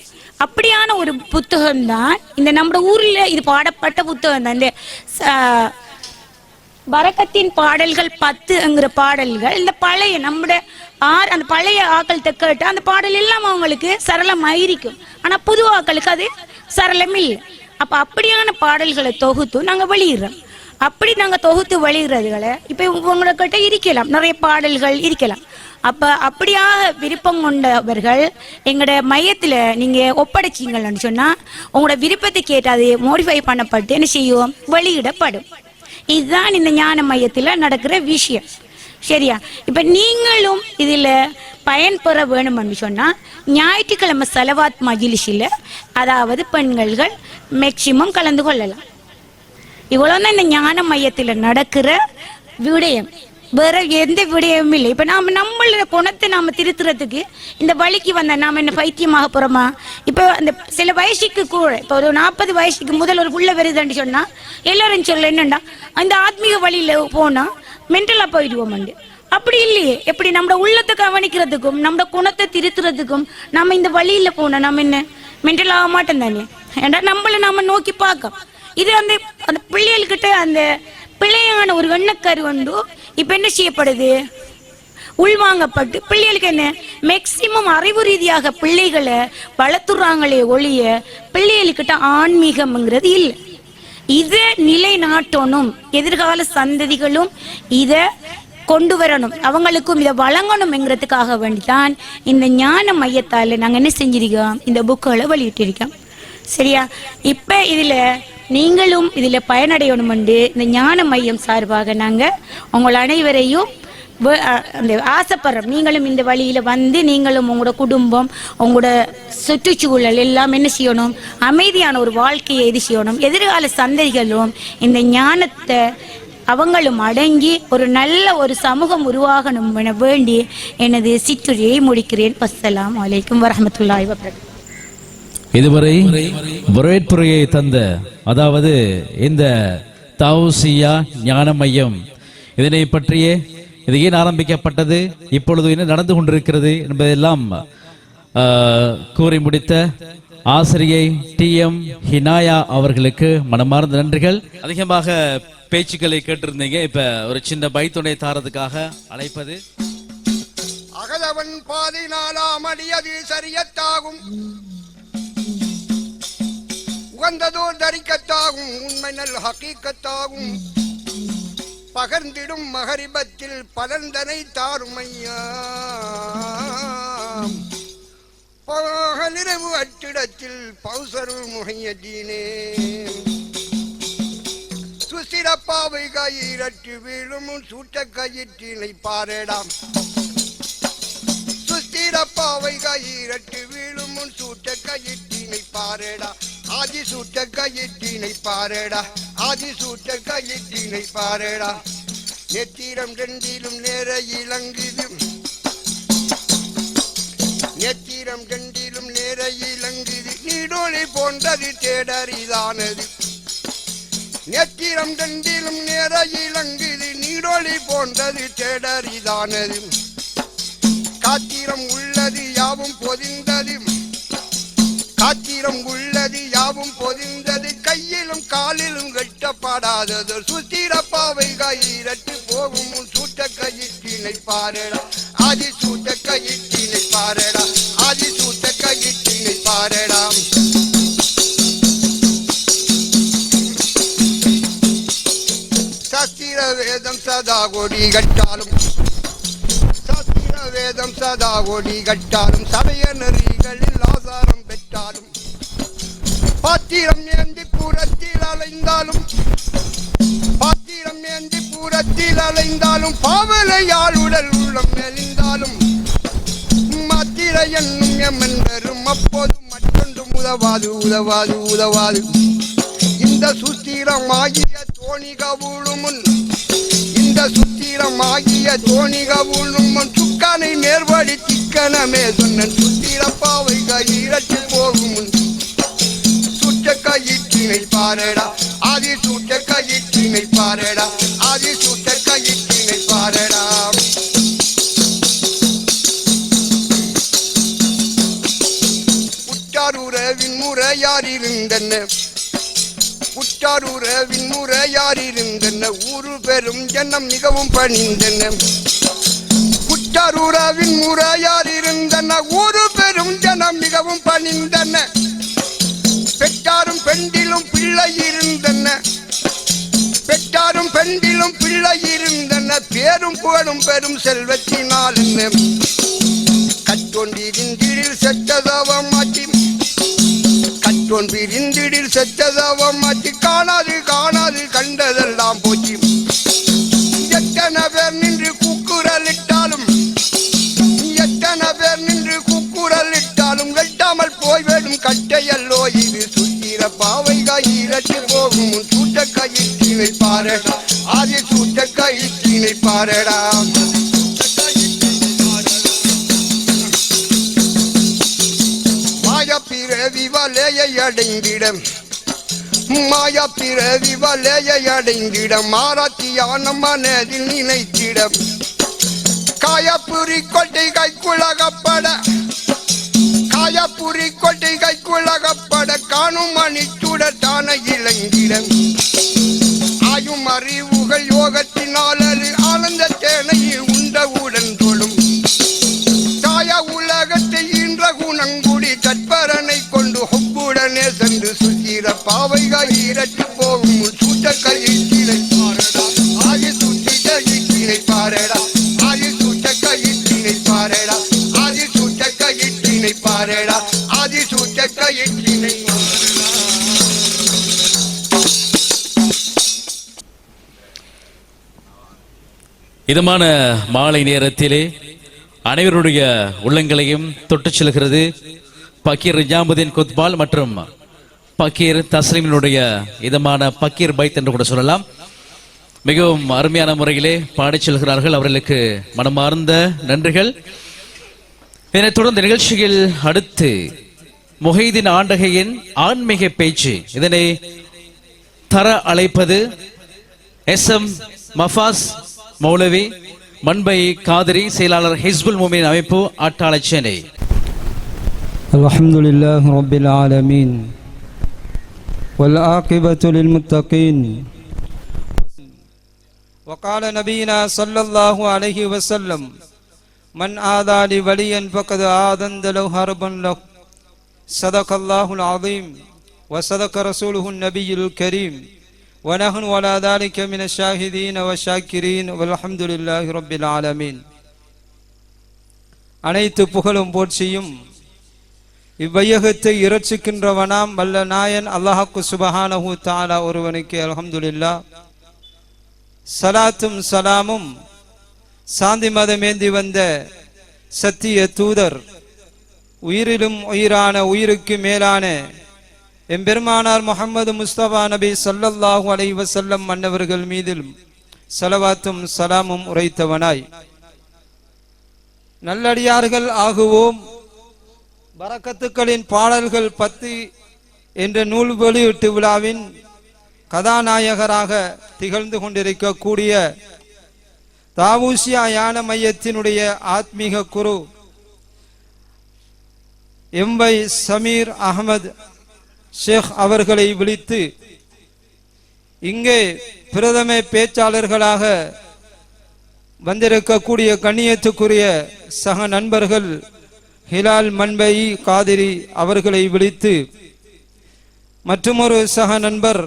அப்படியான ஒரு புத்தகம் தான் இந்த நம்ம ஊர்ல இது பாடப்பட்ட புத்தகம் தான். இந்த பரக்கத்தின் பாடல்கள் 10ங்கிற பாடல்கள் இந்த பழைய நம்முடைய அந்த பழைய ஆக்கள் கேட்டு அந்த பாடல் எல்லாம் அவங்களுக்கு சரளமாயிருக்கும். ஆனா புது ஆக்களுக்கு அது சரளம் இல்லை. அப்ப அப்படியான பாடல்களை தொகுத்து நாங்க வெளியிடுறோம். அப்படி நாங்க தொகுத்து வெளியிடுறதுகளை இப்ப உங்ககிட்ட இருக்கலாம், நிறைய பாடல்கள் இருக்கலாம். அப்ப அப்படியாக விருப்பம் கொண்டவர்கள் எங்களோட மையத்துல நீங்க ஒப்படைச்சிங்கன்னு சொன்னா உங்களோட விருப்பத்தை கேட்டு அது மோடிஃபை பண்ணப்பட்டு என்ன செய்யும், வெளியிடப்படும். இதுதான் இந்த ஞான மையத்துல நடக்கிற விஷயம். சரியா? இப்ப நீங்களும் இதுல பயன்பெற வேணும்னு சொன்னா ஞாயிற்றுக்கிழமை சலவாத் மஜ்லிஸில், அதாவது பெண்கள் மேக்சிமம் கலந்து கொள்ளலாம். இவ்வளவுதான் இந்த ஞான மையத்துல நடக்கிற விடயம். வேற எந்த விடயமும் இல்லை. இப்ப நம்மளோட குணத்தை நாம திருத்துறதுக்கு இந்த வழிக்கு வந்த நாம என்ன பைத்தியமாக போறோமா? இப்ப அந்த சில வயசுக்கு கூட இப்ப ஒரு 40 வயசுக்கு முதல் ஒரு புள்ள வருதுன்னு சொன்னா எல்லாரும் சொல்ல என்னண்டா அந்த ஆத்மீக வழியில போனா மென்டலா போயிடுவோம். அப்படி இல்லையே. எப்படி நம்ம உள்ளத்தை கவனிக்கிறதுக்கும் நம்ம குணத்தை திருத்துறதுக்கும் நம்ம இந்த வழியில போனா நம்ம என்ன மென்டல் ஆக மாட்டோம் தானே? ஏன்னா நம்மள நாம நோக்கி பார்க்க இது அந்த அந்த பிள்ளைகள்கிட்ட அந்த பிள்ளையான ஒரு எண்ணக்கரு வந்து இப்ப என்ன செய்யப்படுது, உள்வாங்கப்பட்டு பிள்ளைகளுக்கு என்ன மேக்சிமம் அறிவு ரீதியாக பிள்ளைகளை வளர்த்துறாங்களே ஒழிய பிள்ளைகளுக்கிட்ட ஆன்மீகம்ங்கிறது இல்லை. இதை நிலைநாட்டணும், எதிர்கால சந்ததிகளும் இதை கொண்டு வரணும், அவங்களுக்கும் இதை வழங்கணும்ங்கிறதுக்காக வேண்டிதான் இந்த ஞான மையத்தால நாங்க என்ன செஞ்சிருக்கோம், இந்த புக்குகளை வெளியிட்டிருக்கோம். சரியா? இப்ப இதுல நீங்களும் இதுல பயனடையணும் என்று இந்த ஞான மையம் சார்பாக நாங்க உங்கள் அனைவரையும் அந்த ஆசைப்படுறோம். நீங்களும் இந்த வழியில வந்து நீங்களும் உங்களோட குடும்பம் உங்களோட சுற்றுச்சூழல் எல்லாம் என்ன செய்யணும், அமைதியான ஒரு வாழ்க்கையை இது செய்யணும். எதிர்கால சந்ததிகளும் இந்த ஞானத்தை அவங்களும் அடங்கி ஒரு நல்ல ஒரு சமூகம் உருவாகணும் என வேண்டி எனது சிற்றுரையை முடிக்கிறேன். அஸ்ஸலாமு அலைக்கும் வரஹ்மத்துல்லாஹி வபரகாத்துஹு. இதுவரை வரவேற்புரையை தந்த, அதாவது இந்த தௌசியா ஞான மையம் இதனை பற்றிய, இது ஏன் ஆரம்பிக்கப்பட்டது, இப்பொழுது என்ன நடந்து கொண்டிருக்கிறது என்பதெல்லாம் கூறி முடித்த ஆசிரியை TM ஹினாயா அவர்களுக்கு மனமார்ந்த நன்றிகள். அதிகமாக பேச்சுக்களை கேட்டிருந்தீங்க, இப்ப ஒரு சின்ன பைத்துணை தாரதுக்காக அழைப்பது. அகலவன் பாதை 4ஆம் அடியது சரியத்தாகும், உகந்ததோர் தரிக்கத்தாகும், உண்மை நல் ஹகீக்கத்தாகும், பகர்ந்திடும் மகரிபத்தில் பலந்தனை தாருமையா, பகலிரவு அட்டிடத்தில் பௌசருள் முகையதீனே, சுசிரப்பாவை கயிறட்டு வீழும் சூட்ட கயிற்றினை பாரடாம், சுசிரப்பாவை கயிறட்டு வீழும் சூட்ட கயிற்றினை பாரடா, ஆதி சூட்ட கயிற்றினை பாரடா, ஆதி சூட்ட கயிற்றினை பாரடா, நெத்திரம் ரெண்டிலும் நேர இலங்குது, நெத்திரம் ரெண்டிலும் நேர இலங்குது, நீடொளி போன்றது தேடரிதானது, நெத்திரம் ரெண்டிலும் நேர இலங்குது, நீடொளி போன்றது தேடரிதானது, காத்திரம் உள்ளது யாவும் பொதிந்தது, காத்திரம் உள்ளது யாவும் பொதிந்தது, கையிலும் காலிலும் கட்டப்படாதது, சுத்திரப்பாவை கயிறட்டு போகும் சூட்ட கயிற்றினை பாரடா, ஆதி சூட்ட கயிற்றினை பாரடா, ஆதி சூட்ட கயிற்றினை பாரடா, சாஸ்திர வேதம் சதா கொடி கட்டாலும், சாஸ்திர வேதம் சதா கொடி கட்டாலும், சமய நெறிகளில் ஆசாரம் பெற்றாலும், பாத்திரம் ஏந்தி பூரத்தில் அலைந்தாலும், பாத்திரம் ஏந்தி பூரத்தில் அலைந்தாலும், பாவலையால் உடல் உள்ளம் மெலிந்தாலும், மாத்திர என்னும் எமன்னரும் அப்போது மற்றொன்று உதவாது உதவாது உதவாது, இந்த சுத்திரமாகிய தோணி கவுளும் முன், இந்த சுத்திரமாகிய தோணி கவுளும் முன், சுக்கானை நேர்வழி திக்கனமே சொன்னன், சுத்திரப்பாவை கயிறட்டு போகும் முன் சூட்ட கயிற்றினை பாரடா, ஆதி சூட்ட கயிற்றினை பாரடா, ஆதி சூட்ட கயிற்றினை பாரடா, உற்றாருறவின் முறையாரிருந்தன, உற்றாருறவின் முறையாரிருந்தன, ஊரு பெரும் ஜனம் மிகவும் பணிந்தன, உற்றாருறவின் முறையாரிருந்தன, ஊரு பெரும் ஜனம் மிகவும் பணிந்தன, பெற்றாரும் பெண்டிலும் பிள்ளை இருந்தன, பெற்றாரும் பெண்டிலும் பிள்ளை இருந்தன, பேரும் புகழும் பெரும் செல்வத்தினால் என்ன, கற்றோன் பிரிந்திடில் செத்ததவம் மாற்றி, கற்றோன் பிரிந்திடில் செத்ததவம் மாற்றி, காணாது காணாது கண்டதெல்லாம் போச்சு, எத்தனை பேர் நின்று கூக்குரலிட்டாலும், எத்தனை பேர் நின்று கூக்குரலிட்டாலும், வெட்டாமல் போய்விடும் கட்டையல்லோ இது, சுத்திரப்பாவை கயிறட்டு போகும் சூட்ட கயிற்றினை பாரடா, ஆதி சூட்ட கயிற்றினை பாரடா, மாய பிறவி வலையை அடைந்திடம், மாய பிறவி வலையை அடைந்திடம், மாறாத்தியான மனதில் நினைத்திடம், காயப்புரி கொட்டை கைக்குலகப்பட, காயப்புரி கொட்டை கைக்குலகப்பட, காணும் மணிச்சுடத்தான இளங்கிடம், ஆயும் அறிவுகள் யோகத்தினால் ஆனந்த தேனையில் உண்டவுடன் தொழும், தாய உலகத்தை ஈன்ற குணங்குடி தற்பரனை கொண்டு ஹொப்புடனே சென்று சுத்திரப்பாவை கயிறட்டு போகும் சூட்ட கயிற்றினை பாரடா, ஆதி சூட்ட கயிற்றினை பாரடா, ஆதி சூட்ட கயிற்றினை பாரடா, ஆதி சூட்ட கயிற்றினை பாரடா, ஆதி சூட்ட கயிற்றினை பாரடா. இதமான மாலை நேரத்திலே அனைவருடைய உள்ளங்களையும் தொட்டுச் செல்கிறது பக்கீர் நிஜாமுதீன் குத்பால் மற்றும் பக்கீர் தஸ்லீமினுடைய இதமான பக்கீர் பைத் என்று கூட சொல்லலாம். மிகவும் அருமையான முறையிலே பாடிச் செல்கிறார்கள், அவர்களுக்கு மனமார்ந்த நன்றிகள். இதனைத் தொடர்ந்து நிகழ்ச்சியில் அடுத்து முஹைதீன் ஆண்டகையின் ஆன்மீக பேச்சு, இதனை தர அழைப்பது SM மஃபாஸ் மௌலவி மண்பை காதிரி, செயலாளர் ஹிஸ்புல் முமின் அமைப்பு, ஆட்டாள சென்னை. الحمد لله رب العالمين والعاقبة للمتقين. وقال نبينا صلى الله عليه وسلم: من آذى لي وليا فقد آذنت له حربا له. صدق الله العظيم وصدق رسوله النبي الكريم ونحن على ذلك من الشاهدين والشاكرين والحمد لله رب العالمين. அனைத்து புகழும் போற்றியும் இவ்வையகத்தை இரட்சிக்கின்றவனாம் வல்ல நாயன் அல்லாஹ்வுக்கு சுப்ஹானஹு தஆலா ஒருவனுக்கு அல்ஹம்துலில்லாஹ். சலாத்தும் சலாமும் சாந்தி மதமேந்தி வந்த சத்திய தூதர், உயிரிலும் உயிரான உயிருக்கு மேலான எம்பெருமானார் முஹம்மது முஸ்தபா நபி ஸல்லல்லாஹு அலைஹி வஸல்லம் மன்னவர்கள் மீதிலும் ஸலவாத்தும் சலாமும் உரைத்தவனாய், நல்லடியார்கள் ஆகுவோம், பரக்கத்துக்களின் பாடல்கள் 10 என்ற நூல் வெளியீட்டு விழாவின் கதாநாயகராக திகழ்ந்து கொண்டிருக்கக்கூடிய தாவூசியா யான மையத்தினுடைய ஆத்மீக குரு எம்வை சமீர் அகமது ஷேக் அவர்களை விழித்து இங்கே பிரதம பேச்சாளர்களாக வந்திருக்கக்கூடிய கண்ணியத்துக்குரிய சக நண்பர்கள் ஹிலால் மன்பை காதிரி அவர்களை விழித்து மற்றுமொரு சக நண்பர்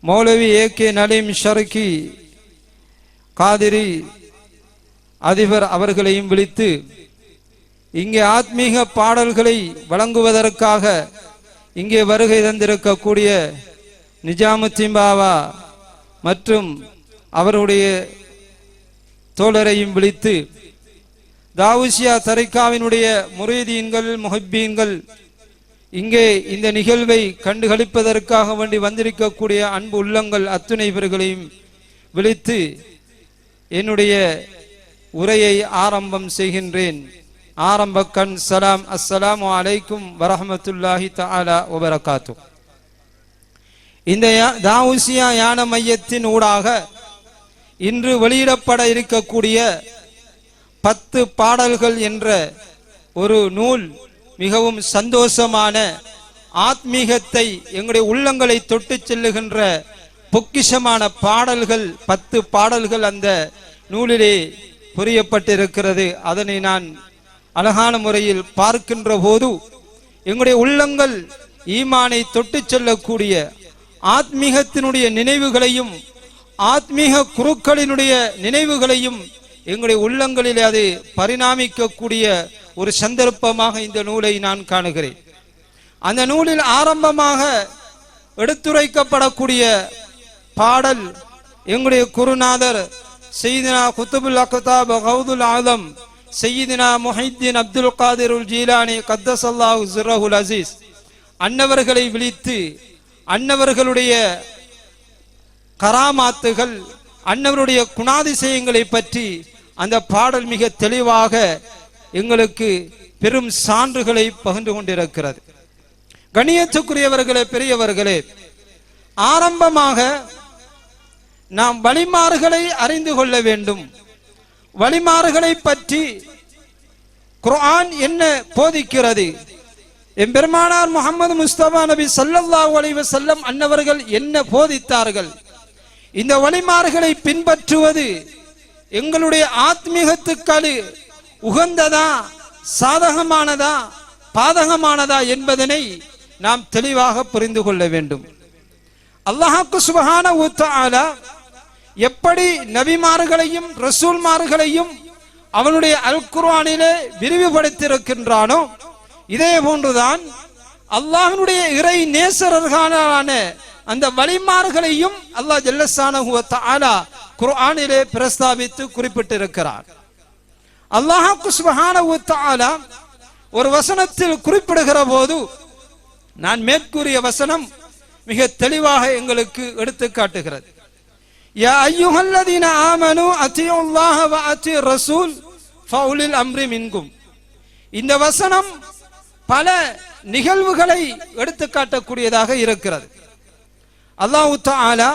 மௌலவி ஏகே நலீம் ஷர்கி காதிரி அதிபர் அவர்களையும் விழித்து இங்கே ஆத்மீக பாடல்களை வழங்குவதற்காக இங்கே வருகை தந்திருக்கக்கூடிய நிஜாமுத்தீன் பாவா மற்றும் அவருடைய தோழரையும் விழித்து தாவூசியா தரிகாவினுடைய முரீதீன்கள் முஹிப்பீன்கள் இங்கே இந்த நிகழ்வை கண்டுகளிப்பதற்காக வேண்டி வந்திருக்கக்கூடிய அன்பு உள்ளங்கள் அத்துணை பேர்களையும் விழித்து என்னுடைய உரையை ஆரம்பம் செய்கின்றேன். ஆரம்ப கண் சலாம். அஸ்ஸலாமு அலைக்கும் வரஹ்மத்துல்லாஹி தஆலா வபரகாத்து. இந்த தாவூசியா யான மையத்தின் ஊடாக இன்று வெளியிடப்பட இருக்கக்கூடிய 10 பாடல்கள் என்ற ஒரு நூல் மிகவும் சந்தோஷமான ஆத்மீகத்தை எங்களுடைய உள்ளங்களை தொட்டு செல்லுகின்ற பொக்கிஷமான பாடல்கள் 10 பாடல்கள் அந்த நூலிலே புரியப்பட்டிருக்கிறது. அதனை நான் அழகான முறையில் பார்க்கின்ற போது எங்களுடைய உள்ளங்கள் ஈமானை தொட்டு செல்லக்கூடிய ஆத்மீகத்தினுடைய நினைவுகளையும் ஆத்மீக குருக்களினுடைய நினைவுகளையும் எங்களுடைய உள்ளங்களிலே அது பரிணாமிக்கக்கூடிய ஒரு சந்தர்ப்பமாக இந்த நூலை நான் காணுகிறேன். அந்த நூலில் ஆரம்பமாக எடுத்துரைக்கப்படக்கூடிய பாடல் எங்களுடைய குருநாதர் சையீதுனா குத்துபுல் அக்தாப் கௌதுல் ஆலம் சையீதுனா முஹித்தீன் அப்துல் காதிருல் ஜீலானி கத்தஸல்லாஹு சிர்ரஹுல் அசீஸ் அன்னவர்களை விழித்து அன்னவர்களுடைய கராமாத்துகள் அன்னவருடைய குணாதிசயங்களை பற்றி அந்த பாடல் மிக தெளிவாக எங்களுக்கு பெரும் சான்றுகளை பகிர்ந்து கொண்டிருக்கிறது. கண்ணியத்துக்குரியவர்களே, பெரியவர்களே, ஆரம்பமாக நாம் வழிமாறுகளை அறிந்து கொள்ள வேண்டும். வழிமாறுகளை பற்றி குர்ஆன் என்ன போதிக்கிறது, எம்பெருமானார் முஹம்மது முஸ்தபா நபி ஸல்லல்லாஹு அலைஹி வஸல்லம் அன்னவர்கள் என்ன போதித்தார்கள், இந்த வழிமாறுகளை பின்பற்றுவது எங்களுடைய ஆத்மீகத்துக்கு உகந்ததா, சாதகமானதா, பாதகமானதா என்பதனை நாம் தெளிவாக புரிந்து கொள்ள வேண்டும். அல்லாஹ்வுக்கு சுப்ஹானஹு வ தஆலா எப்படி நபிமார்களையும் ரசூல்மார்களையும் அவனுடைய அல் குர்ஆனிலே விரிவுபடுத்தியிருக்கின்றானோ, இதே போன்றுதான் அல்லாஹ்வுடைய இறை நேசர்களான அந்த வழிமார்களையும் அல்லாஹ் ஜல்லஷானஹு வ தஆலா குர்ஆனிலே பிரஸ்தாபித்து குறிப்பிட்டிருக்கிறார். அல்லாஹ்வுக்கு சுப்ஹானஹு வ தஆலா ஒரு வசனத்தில் குறிப்பிடுகிற போது, நான் மேற்கூறிய வசனம் மிக தெளிவாக எங்களுக்கு எடுத்து காட்டுகிறது. யா அய்யுஹல்லதீன ஆமனு அத்தியுல்லாஹ வ அத்திர் ரசூல் ஃபஉலில் அம்ரி மின்கும். இந்த வசனம் பல நிகழ்வுகளை எடுத்து காட்டக்கூடியதாக இருக்கிறது. அல்லாஹ் தஆலா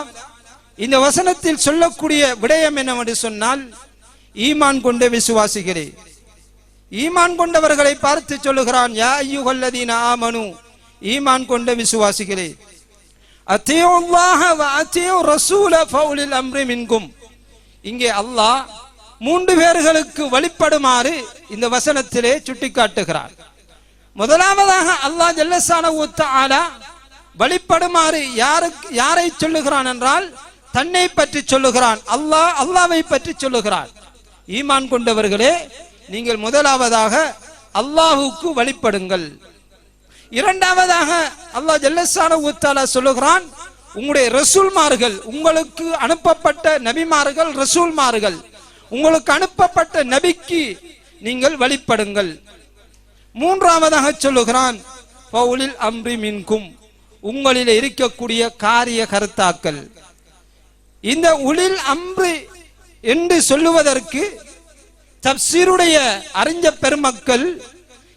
இந்த வசனத்தில் சொல்லக்கூடிய விடயம் என்னவென்று சொன்னால், ஈமான் கொண்ட விசுவாசிகளே, ஈமான் கொண்டவர்களை பார்த்து சொல்லுகிறான், யா அய்யுஹல்லதீன ஆமனு, ஈமான் கொண்ட விசுவாசிகளே, அத்தியுல்லாஹ வ அத்தியு ரசூல ஃபஉலில் அம்ரி மின்கும். இங்கே அல்லாஹ் 3 பேர்களுக்கு வழிபடுமாறு இந்த வசனத்திலே சுட்டிக்காட்டுகிறார். முதலாவதாக அல்லாஹ் ஜல்லஷானஹு வ தஆலா வழிபடுமாறு யாரை சொல்லுகிறான் என்றால் தன்னை பற்றி சொல்லுகிறான். அல்லாஹ்வை பற்றி சொல்லுகிறான். ஈமான் கொண்டவர்களே, நீங்கள் முதலாவதாக அல்லாஹ்வுக்கு வழிபடுங்கள். இரண்டாவதாக அல்லாஹ் ஜல்லஷானஹு வ தஆலா சொல்லுகிறான், உங்களுடைய ரசூல்மார்கள், உங்களுக்கு அனுப்பப்பட்ட நபிமார்கள், ரசூல்மார்கள், உங்களுக்கு அனுப்பப்பட்ட நபிக்கு நீங்கள் வழிபடுங்கள். மூன்றாவதாக சொல்லுகிறான், ஃபௌலில் அம்ரி மின்கும், உங்களில் இருக்கக்கூடிய காரிய கர்த்தாக்கள். இந்த உலில் அம்ரி என்று சொல்லுவதற்கு தப்சீருடைய அறிஞ பெருமக்கள்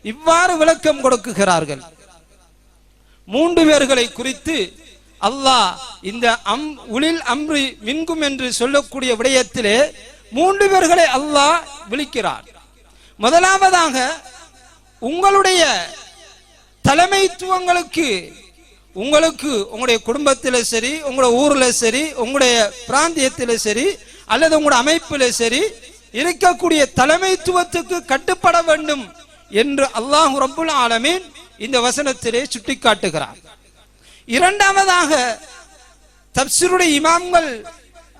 இவ்வாறு விளக்கம் கொடுக்குகிறார்கள். 3 பேர்களை குறித்து அல்லாஹ் இந்த உலில் அம்ரி மின்கும் என்று சொல்லக்கூடிய விடயத்திலே 3 பேர்களை அல்லாஹ் விളിக்கிறார். முதலாவதாக உங்களுடைய தலைமைத்துவங்களுக்கு, உங்களுக்கு உங்களுடைய குடும்பத்திலே சரி, உங்களுடைய ஊர்ல சரி, உங்களுடைய பிராந்தியத்திலே சரி, அல்லது உங்களுடைய அமைப்பிலே சரி இருக்கக்கூடிய தலைமைத்துவத்துக்கு கட்டுப்பட வேண்டும் என்று அல்லாஹ் ரப்புல் ஆலமீன் இந்த வசனத்திலே சுட்டிக்காட்டுகிறார். இரண்டாவதாக தப்சீருடைய இமாம்கள்,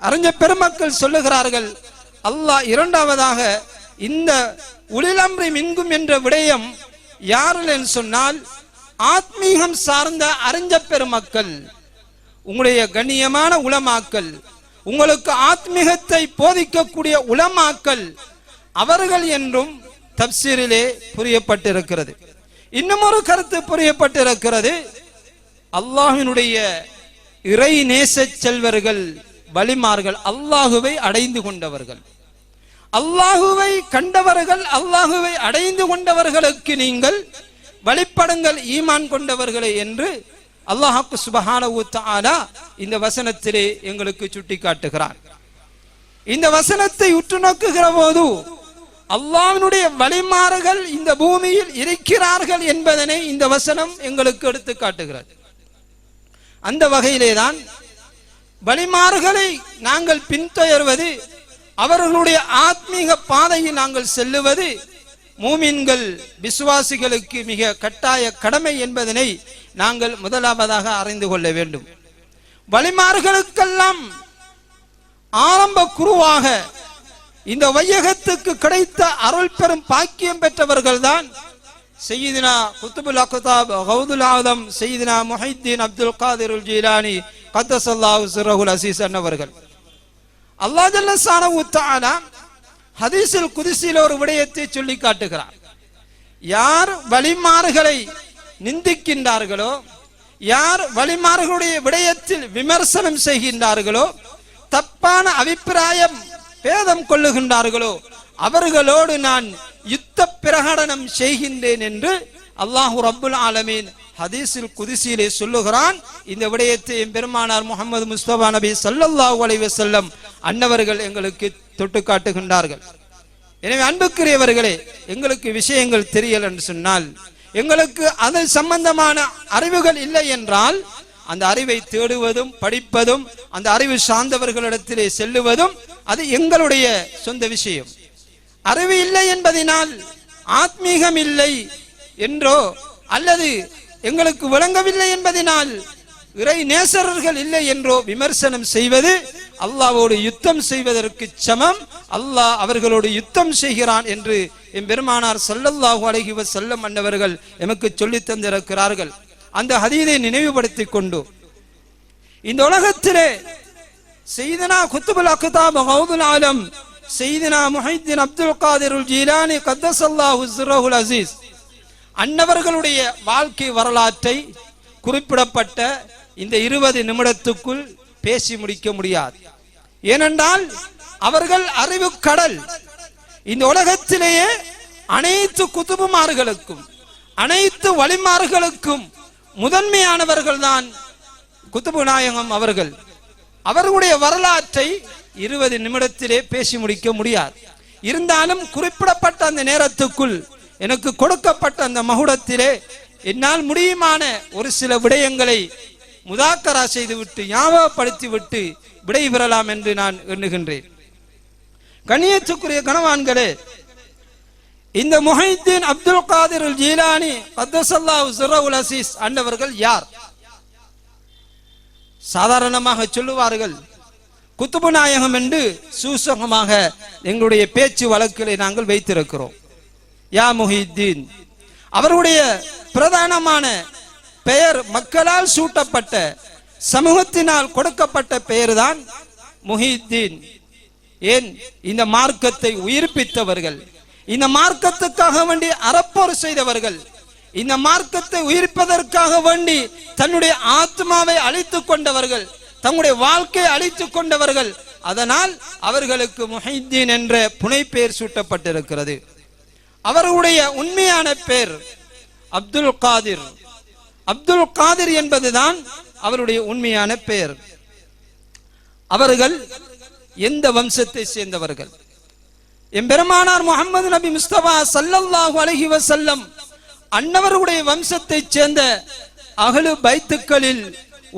அறிஞ பெருமக்கள் சொல்லுகிறார்கள், அல்லாஹ் இரண்டாவதாக இந்த உலில் அம்ரி மின்கும் என்ற விடயம் யாரில் என்று சொன்னால் ஆத்மீகம் சார்ந்த அறிஞ பெருமக்கள், உங்களுடைய கண்ணியமான உலமாக்கள், உங்களுக்கு ஆத்மீகத்தை போதிக்கக்கூடிய உலமாக்கள், அவர்கள் என்றும் தப்சீரிலே புரியப்பட்டிருக்கிறது. இன்னும் ஒரு கருத்து புரியப்பட்டிருக்கிறது, அல்லாஹ்வினுடைய இறை நேச செல்வர்கள், வலிமார்கள், அல்லாஹுவை அடைந்து கொண்டவர்கள், அல்லாஹுவை கண்டவர்கள், அல்லாஹுவை அடைந்து கொண்டவர்களுக்கு நீங்கள் வழிபடுங்கள் ஈமான் கொண்டவர்களே என்று அல்லாஹ் சுப்ஹானஹு வ தஆலா இந்த வசனத்திலே எங்களுக்கு சுட்டிக்காட்டுகிறார். இந்த வசனத்தை உற்று நோக்குகிற போது அல்லாஹ்வினுடைய வழிமாறுகள் இந்த பூமியில் இருக்கிறார்கள் என்பதனை இந்த வசனம் எங்களுக்கு எடுத்து காட்டுகிறது. அந்த வகையிலே தான் வழிமாறுகளை நாங்கள் பின்தொடர்வது, அவர்களுடைய ஆத்மீக பாதையில் நாங்கள் செல்லுவது மூமின்கள் விசுவாசிகளுக்கு மிக கட்டாய கடமை என்பதனை நாங்கள் முதலாவதாக அறிந்து கொள்ள வேண்டும். வழிமாறுகளுக்கெல்லாம் ஆரம்ப குருவாக இந்த வையகத்துக்கு கிடைத்த அருள் பெரும் பாக்கியம் பெற்றவர்கள் தான் சையீதுனா குத்துபுல் அக்தாப் கௌதுல் ஆதம் சையீதுனா முஹைத்தீன் அப்துல் காதிருல் ஜீலானி கத்தஸல்லாஹு சிர்ரஹுல் அஸீஸ் அவர்கள். அல்லாஹ் ஜல்லஷானஹு வ தஆலா ஹதீஸில் குதுஸில் ஒரு விடயத்தை சொல்லி காட்டுகிறார். யார் வழிமாறுகளை நிந்திக்கின்றார்களோ, யார் வழிமாறுகளுடைய விடயத்தில் விமர்சனம் செய்கின்றார்களோ, தப்பான அபிப்பிராயம் பேதம் கொள்ளுகின்றார்களோ, அவர்களோடு நான் யுத்த பிரகடனம் செய்கின்றேன் என்று அல்லாஹ் ரப்புல் ஆலமீன் ஹதீஸில் குதுஸிலே சொல்லுகிறான். இந்த விடயத்தை பெருமானார் முஹம்மது முஸ்தபா நபி ஸல்லல்லாஹு அலைஹி வஸல்லம் அன்னவர்கள் எங்களுக்கு தொட்டு காட்டுகின்றார்கள். எனவே அன்புக்குரியவர்களே, எங்களுக்கு விஷயங்கள் தெரியல என்று சொன்னால், எங்களுக்கு அது சம்பந்தமான அறிவுகள் இல்லை என்றால், அந்த அறிவை தேடுவதும் படிப்பதும் அந்த அறிவு சார்ந்தவர்களிடத்திலே செல்லுவதும் அது எங்களுடைய சொந்த விஷயம். அறிவு இல்லை என்பதனால் ஆத்மீகம் இல்லை என்றோ, அல்லது எங்களுக்கு விளங்கவில்லை என்பதனால் இறை நேசர்கள் இல்லை என்றோ விமர்சனம் செய்வது அல்லாஹ்வோடு யுத்தம் செய்வதற்கு சமம். அல்லாஹ் அவர்களோடு யுத்தம் செய்கிறான் என்று எம்பெருமானார் ஸல்லல்லாஹு அலைஹி வஸல்லம் அன்னவர்கள் எமக்கு சொல்லி தந்திருக்கிறார்கள். அந்த ஹதீஸை நினைவுபடுத்திக் கொண்டு இந்த உலகத்திலே சையீதுனா குத்துபுல் அக்தாப் கௌதுல் ஆலம் சையீதுனா முஹைத்தீன் அப்துல் காதிருல் ஜீலானி கத்தஸல்லாஹு சிர்ரஹுல் அஸீஸ் அன்னவர்களுடைய வாழ்க்கை வரலாற்றை குறிப்பிடப்பட்ட இந்த 20 நிமிடத்துக்குள் பேசி முடிக்க முடியாது. ஏனென்றால் அவர்கள் அறிவு கடல். இந்த உலகத்திலேயே அனைத்து குதுபுமார்களுக்கும் அனைத்து வழிமாறுகளுக்கும் முதன்மையானவர்கள் தான் குதுபு நாயகம் அவர்கள். அவர்களுடைய வரலாற்றை 20 நிமிடத்திலே பேசி முடிக்க முடியாது. இருந்தாலும் குறிப்பிடப்பட்ட அந்த நேரத்துக்குள் எனக்கு கொடுக்கப்பட்ட அந்த மகுடத்திலே என்னால் முடியுமான ஒரு சில விடயங்களை முதாக்கரா செய்துவிட்டு ஞாபகப்படுத்தி விட்டு விடைபெறலாம் என்று நான் எண்ணுகின்றேன். கண்ணியத்துக்குரிய கணவான்களே, இந்த முஹைத்தீன் அப்துல் காதிர் ஜீலானி கத்தஸல்லாஹு சிர்ரஹுல் அஸீஸ் அன்னவர்கள் யார்? சாதாரணமாக சொல்லுவார்கள் குத்துபு நாயகம் என்று சூசகமாக எங்களுடைய பேச்சு வழக்கிலே நாங்கள் வைத்திருக்கிறோம். யா முஹைத்தீன், அவருடைய பிரதானமான பெயர் மக்களால் சூட்டப்பட்ட சமூகத்தினால் கொடுக்கப்பட்ட பெயர்தான் முஹைத்தீன். ஏன்? இந்த மார்க்கத்தை உயிர்ப்பித்தவர்கள், இந்த மார்க்கத்துக்காக வேண்டி அறப்போர் செய்தவர்கள், இந்த மார்க்கத்தை உயிர்ப்பதற்காக வேண்டி தன்னுடைய ஆத்மாவை அழித்துக் கொண்டவர்கள், தங்களுடைய வாழ்க்கையை அழித்துக் கொண்டவர்கள். அதனால் அவர்களுக்கு முஹைத்தீன் என்ற புனைப்பெயர் சூட்டப்பட்டிருக்கிறது. அவர்களுடைய உண்மையான பெயர் அப்துல் காதிர். அப்துல் காதிர் என்பதுதான் அவருடைய உண்மையான பெயர். அவர்கள் எந்த வம்சத்தை சேர்ந்தவர்கள்? எம்பெருமானார் முஹம்மது நபி முஸ்தபா ஸல்லல்லாஹு அலைஹி வஸல்லம் அன்னவருடைய வம்சத்தை சேர்ந்த அஹ்லு பைத்துக்களில்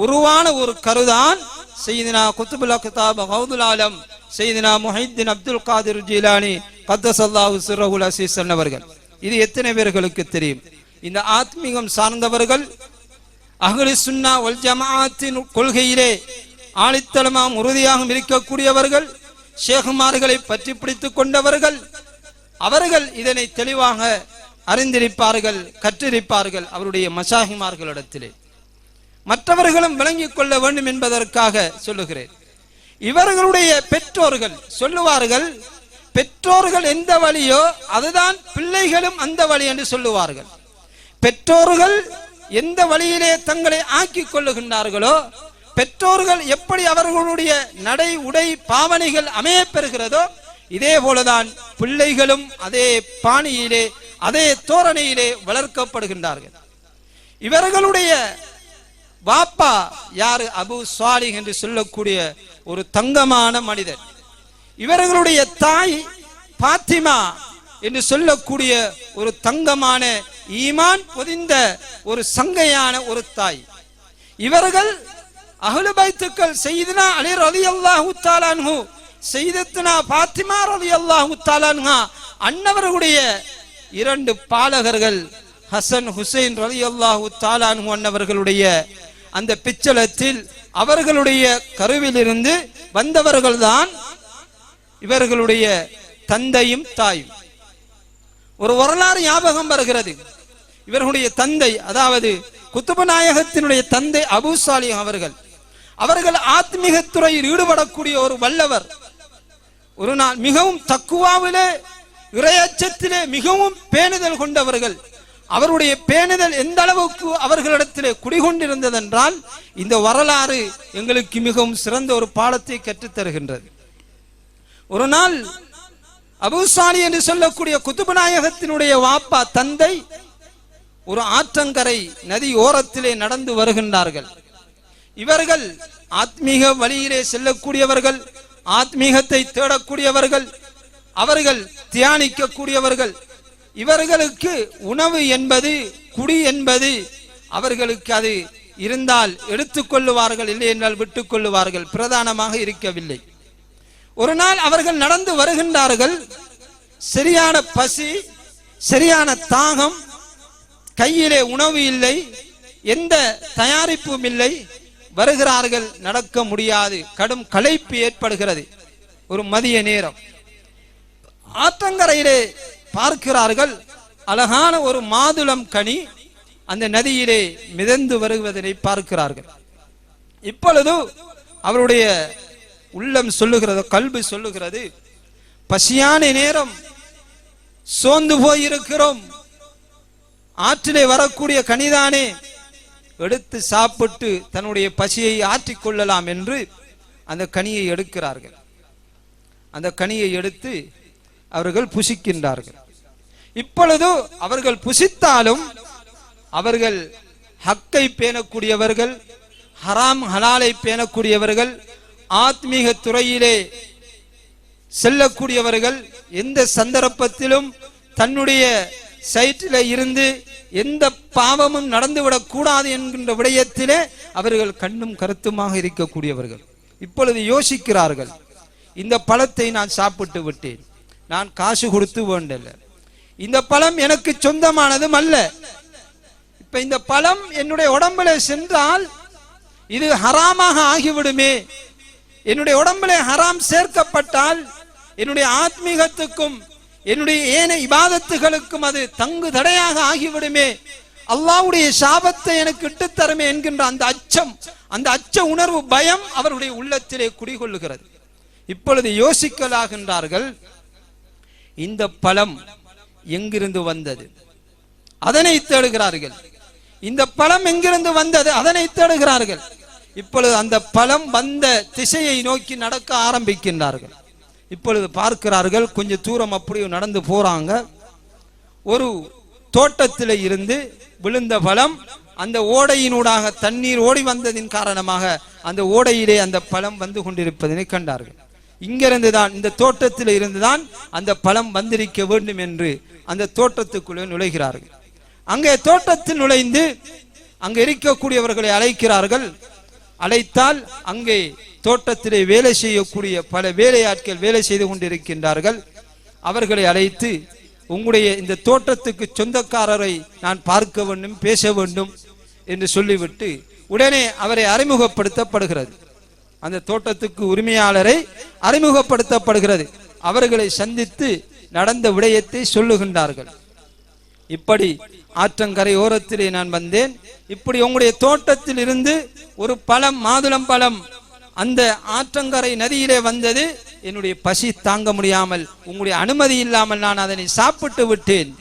உருவான ஒரு கருதான் சையதுனா குத்புல் அக்தாப் கௌதுல் ஆலம் சையதுனா முஹைத்தீன் அப்துல் காதிர் ஜீலானி கத்தஸல்லாஹு சிர்ரஹுல் அஸீஸ் அன்னவர்கள். இது எத்தனை பேர்களுக்கு தெரியும்? இந்த ஆத்மீகம் சார்ந்தவர்கள், அஹ்லு சுன்னா வல் ஜமாஅத்தின் கொள்கையிலே ஆணித்தளமாம் உறுதியாக இருக்கக்கூடியவர்கள், ஷேகுமார்களை பற்றி பிடித்துக் கொண்டவர்கள், அவர்கள் இதனை தெளிவாக அறிந்திருப்பார்கள், கற்றிருப்பார்கள் அவருடைய மஷாஹிமார்களிடத்திலே. மற்றவர்களும் விளங்கிக் கொள்ள வேண்டும் என்பதற்காக சொல்லுகிறேன். இவர்களுடைய பெற்றோர்கள் சொல்லுவார்கள், பெற்றோர்கள் எந்த வழியோ அதுதான் பிள்ளைகளும் அந்த வழி என்று சொல்லுவார்கள். பெற்றோர்கள் எந்த வழியிலே தங்களை ஆக்கிக் கொள்ளுகின்றார்களோ, பெற்றோர்கள் எப்படி அவர்களுடைய நடை உடை பாவனைகள் அமைய பெறுகிறதோ, இதே போலதான் பிள்ளைகளும் அதே பாணியிலே அதே தோரணையிலே வளர்க்கப்படுகின்றார்கள். இவர்களுடைய வாப்பா யாரு? அபு சாலிஹ் என்று சொல்லக்கூடிய ஒரு தங்கமான மனிதர். இவர்களுடைய தாய் பாத்திமா என்று சொல்லக்கூடிய ஒரு தங்கமான ஈமான் பொதிந்த ஒரு சங்கையான ஒரு தாய். இவர்கள் அஹ்லு பைத்துக்கள் சையதுனா அலி ரலியல்லாஹு தஆலா அன்ஹு, சையதத்துனா பாத்திமா ரலியல்லாஹு தஆலா அன்ஹா அன்னவர்களுடைய இரண்டு பாலகர்கள் ஹசன் ஹுசைன் ரலியல்லாஹு தஆலா அன்ஹு அன்னவர்களுடைய அந்த பிச்சலத்தில் அவர்களுடைய கருவிலிருந்து வந்தவர்கள்தான் இவர்களுடைய தந்தையும் தாயும். ஒரு வரலாறு ஞாபகம் வருகிறது. இவர்களுடைய தந்தை, அதாவது குத்துபு நாயகத்தினுடைய தந்தை அபு சாலிஹ் அவர்கள் ஆத்மீக துறையில் ஈடுபடக்கூடிய ஒரு வல்லவர். ஒரு நாள் மிகவும் தக்குவாவிலே இறையச்சத்திலே மிகவும் பேணுதல் கொண்டவர்கள். அவருடைய பேணுதல் எந்த அளவுக்கு அவர்களிடத்திலே குடிகொண்டிருந்தது என்றால், இந்த வரலாறு எங்களுக்கு மிகவும் சிறந்த ஒரு பாடத்தை கற்றுத்தருகின்றது. ஒரு நாள் அபு சாலிஹ் என்று சொல்லக்கூடிய குத்துபு நாயகத்தினுடைய வாப்பா தந்தை ஒரு ஆற்றங்கரை நதி ஓரத்திலே நடந்து வருகின்றார்கள். இவர்கள் ஆத்மீக வழியிலே செல்லக்கூடியவர்கள், ஆத்மீகத்தை தேடக்கூடியவர்கள், அவர்கள் தியானிக்கக்கூடியவர்கள். இவர்களுக்கு உணவு என்பது, குடி என்பது அவர்களுக்கு அது இருந்தால் எடுத்துக்கொள்ளுவார்கள், இல்லை என்றால் விட்டுக் கொள்ளுவார்கள், பிரதானமாக இருக்கவில்லை. ஒரு நாள் அவர்கள் நடந்து வருகின்றார்கள். சரியான பசி, சரியான தாகம், கையிலே உணவு இல்லை, எந்த தயாரிப்பும் இல்லை. வருகிறார்கள், நடக்க முடியாது, கடும் களைப்பு ஏற்படுகிறது. ஒரு மதிய நேரம் ஆற்றங்கரையிலே பார்க்கிறார்கள், அழகான ஒரு மாதுளம் கனி அந்த நதியிலே மிதந்து வருவதனை பார்க்கிறார்கள். இப்பொழுது அவருடைய உள்ளம் சொல்லுகிறது, கல்பு சொல்லுகிறது, பசியான நேரம், சோர்ந்து போயிருக்கிறோம், ஆற்றிலே வரக்கூடிய கனிதானே, எடுத்து சாப்பிட்டு தன்னுடைய பசியை ஆற்றிக் கொள்ளலாம் என்று அந்த கனியை எடுக்கிறார்கள். அந்த கனியை எடுத்து அவர்கள் புசிக்கின்றார்கள். இப்பொழுது அவர்கள் புசித்தாலும் அவர்கள் ஹக்கை பேணக்கூடியவர்கள், ஹராம் ஹலாலை பேணக்கூடியவர்கள், ஆத்மீக துறையிலே செல்லக்கூடியவர்கள் எந்த சந்தர்ப்பத்திலும் தன்னுடைய சைட்டில் இருந்து எந்த பாவமும் நடந்துவிடக் கூடாது என்கின்ற விடயத்திலே அவர்கள் கண்ணும் கருத்துமாக இருக்கக்கூடியவர்கள். இப்பொழுது யோசிக்கிறார்கள், இந்த பழத்தை நான் சாப்பிட்டு விட்டேன், நான் காசு கொடுத்து வேண்டல, இந்த பழம் எனக்கு சொந்தமானதும் அல்ல. இப்ப இந்த பழம் என்னுடைய உடம்புல சென்றால் இது ஹராமாக ஆகிவிடுமே, என்னுடைய உடம்புல ஹராம் சேர்க்கப்பட்டால் என்னுடைய ஆத்மீகத்துக்கும் என்னுடைய ஏன இபாதத்துகளுக்கும் அது தங்கு தடையாக ஆகிவிடுமே, அல்லாஹ்வுடைய சாபத்தை எனக்கு இட்டுத்தருமே என்கின்ற அந்த அச்சம், அந்த அச்ச உணர்வு, பயம் அவருடைய உள்ளத்திலே குடிகொள்ளுகிறது. இப்பொழுது யோசிக்கலாகின்றார்கள், இந்த பழம் எங்கிருந்து வந்தது, அதனை தேடுகிறார்கள். இந்த பழம் எங்கிருந்து வந்தது, அதனை தேடுகிறார்கள். இப்பொழுது அந்த பழம் வந்த திசையை நோக்கி நடக்க ஆரம்பிக்கின்றார்கள். இப்பொழுது பார்க்கிறார்கள், கொஞ்சம் தூரம் அப்படியே நடந்து போறாங்க. ஒரு தோட்டத்திலே இருந்து விழுந்த பழம் அந்த ஓடையினூடாக தண்ணீர் ஓடி வந்ததின் காரணமாக அந்த ஓடையிலே அந்த பழம் வந்து கொண்டிருப்பதனை கண்டார்கள். இங்கிருந்து தான், இந்த தோட்டத்தில் இருந்துதான் அந்த பழம் வந்திருக்க வேண்டும் என்று அந்த தோட்டத்துக்குள்ளே நுழைகிறார்கள். அங்கே தோட்டத்தில் நுழைந்து அங்கே இருக்கக்கூடியவர்களை அழைக்கிறார்கள். அழைத்தால் அங்கே தோட்டத்திலே வேலை செய்யக்கூடிய பல வேலையாட்கள் வேலை செய்து கொண்டிருக்கின்றார்கள். அவர்களை அழைத்து, உங்களுடைய இந்த தோட்டத்துக்கு சொந்தக்காரரை நான் பார்க்க வேண்டும், பேச வேண்டும் என்று சொல்லிவிட்டு உடனே அவரை அறிமுகப்படுத்தப்படுகிறது. அந்த தோட்டத்துக்கு உரிமையாளரை அறிமுகப்படுத்தப்படுகிறது. அவர்களை சந்தித்து நடந்த விடயத்தை சொல்லுகின்றார்கள். இப்படி ஆற்றங்கரை ஓரத்திலே நான் வந்தேன், இப்படி உங்களுடைய தோட்டத்தில் இருந்து ஒரு பழம், மாதுளம் பழம் அந்த ஆற்றங்கரை நதியிலே வந்தது, என்னுடைய பசி தாங்க முடியாமல் உங்களுடைய அனுமதி இல்லாமல் நான் அதனை சாப்பிட்டு விட்டேன்,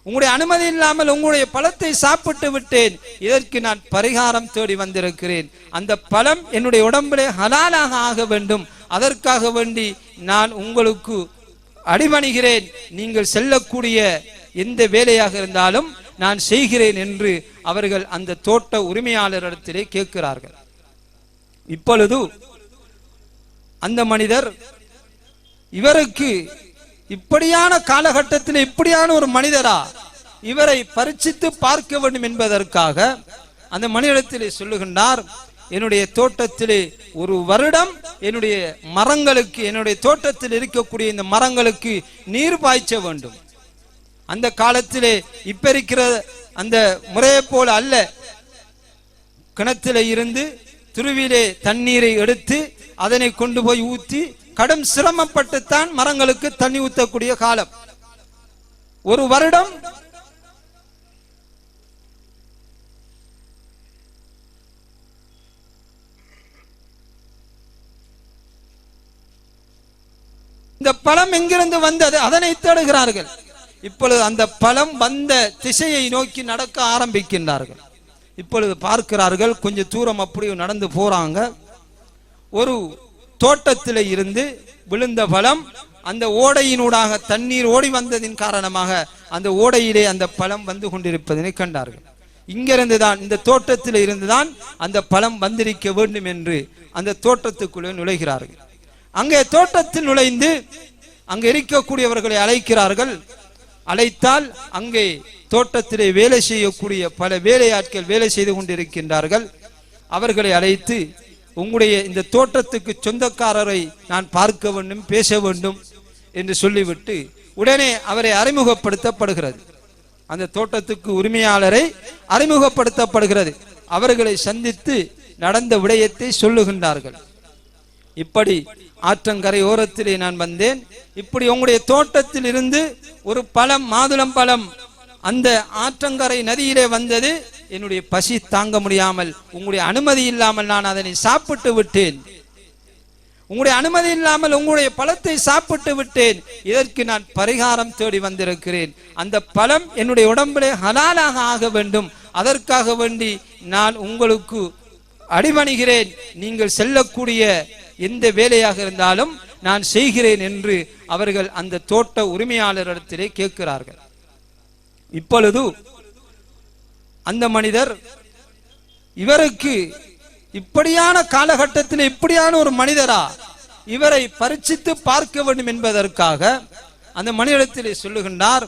உங்களுடைய அனுமதி இல்லாமல் உங்களுடைய பழத்தை சாப்பிட்டு விட்டேன், இதற்கு நான் பரிகாரம் தேடி வந்திருக்கிறேன். அந்த பழம் என்னுடைய உடம்பிலே ஹலாலாக ஆக வேண்டும், அதற்காக வேண்டி நான் உங்களுக்கு அடிபணிகிறேன், நீங்கள் செல்லக்கூடிய எந்த வேலையாக இருந்தாலும் நான் செய்கிறேன் என்று அவர்கள் அந்த தோட்ட உரிமையாளரிடத்திலே கேட்கிறார்கள். இப்பொழுது அந்த மனிதர், இவருக்கு இப்படியான காலகட்டத்தில் இப்படியான ஒரு மனிதரா, இவரை பரீட்சித்து பார்க்க வேண்டும் என்பதற்காக அந்த மனிதத்திலே சொல்லுகின்றார், என்னுடைய தோட்டத்திலே ஒரு வருடம் என்னுடைய மரங்களுக்கு, என்னுடைய தோட்டத்தில் இருக்கக்கூடிய இந்த மரங்களுக்கு நீர் பாய்ச்ச வேண்டும். அந்த காலத்திலே இப்ப இருக்கிற அந்த முறையை போல அல்ல, கிணத்திலே இருந்து துருவிலே தண்ணீரை எடுத்து அதனை கொண்டு போய் ஊற்றி கடும் சிரமப்பட்டுத்தான் மரங்களுக்கு தண்ணி ஊற்றக்கூடிய காலம். ஒரு வருடம் இந்த பழம் எங்கிருந்து வந்தது, அதனை தேடுகிறார்கள். இப்பொழுது அந்த பழம் வந்த திசையை நோக்கி நடக்க ஆரம்பிக்கின்றார்கள். இப்பொழுது பார்க்கிறார்கள், கொஞ்சம் தூரம் அப்படியே நடந்து போறாங்க. ஒரு தோட்டத்திலே இருந்து விழுந்த பழம் அந்த ஓடையினூடாக தண்ணீர் ஓடி வந்ததின் காரணமாக அந்த ஓடையிலே அந்த பழம் வந்து கொண்டிருப்பதனை கண்டார்கள். இங்கிருந்து தான், இந்த தோட்டத்தில் இருந்துதான் அந்த பழம் வந்திருக்க வேண்டும் என்று அந்த தோட்டத்துக்குள்ளே நுழைகிறார்கள். அங்கே தோட்டத்தில் நுழைந்து அங்கே இருக்கக்கூடியவர்களை அழைக்கிறார்கள். அழைத்தால் அங்கே தோட்டத்திலே வேலை செய்யக்கூடிய பல வேலையாட்கள் வேலை செய்து கொண்டிருக்கின்றார்கள். அவர்களை அழைத்து, உங்களுடைய இந்த தோட்டத்துக்கு சொந்தக்காரரை நான் பார்க்க வேண்டும், பேச வேண்டும் என்று சொல்லிவிட்டு உடனே அவரை அறிமுகப்படுத்தப்படுகிறது. அந்த தோட்டத்துக்கு உரிமையாளரை அறிமுகப்படுத்தப்படுகிறது. அவர்களை சந்தித்து நடந்த விடயத்தை சொல்லுகின்றார்கள். இப்படி ஆற்றங்கரை ஓரத்திலே நான் வந்தேன், இப்படி உங்களுடைய தோட்டத்தில் இருந்து ஒரு பழம், மாதுளம் பழம் அந்த ஆற்றங்கரை நதியிலே வந்தது, என்னுடைய பசி தாங்க முடியாமல் உங்களுடைய அனுமதி இல்லாமல் நான் அதனை சாப்பிட்டு விட்டேன், உங்களுடைய அனுமதி இல்லாமல் உங்களுடைய பழத்தை சாப்பிட்டு விட்டேன், இதற்கு நான் பரிகாரம் தேடி வந்திருக்கிறேன். அந்த பழம் என்னுடைய உடம்பிலே ஹலாலாக ஆக வேண்டும், அதற்காக வேண்டி நான் உங்களுக்கு அடிபணிகிறேன், நீங்கள் செல்லக்கூடிய எந்த வேலையாக இருந்தாலும் நான் செய்கிறேன் என்று அவர்கள் அந்த தோட்ட உரிமையாளரிடத்திலே கேட்கிறார்கள். இப்பொழுது அந்த மனிதர், இவருக்கு இப்படியான காலகட்டத்தில் இப்படியான ஒரு மனிதரா, இவரை பரீட்சித்து பார்க்க வேண்டும் என்பதற்காக அந்த மனிதத்திலே சொல்லுகின்றார்,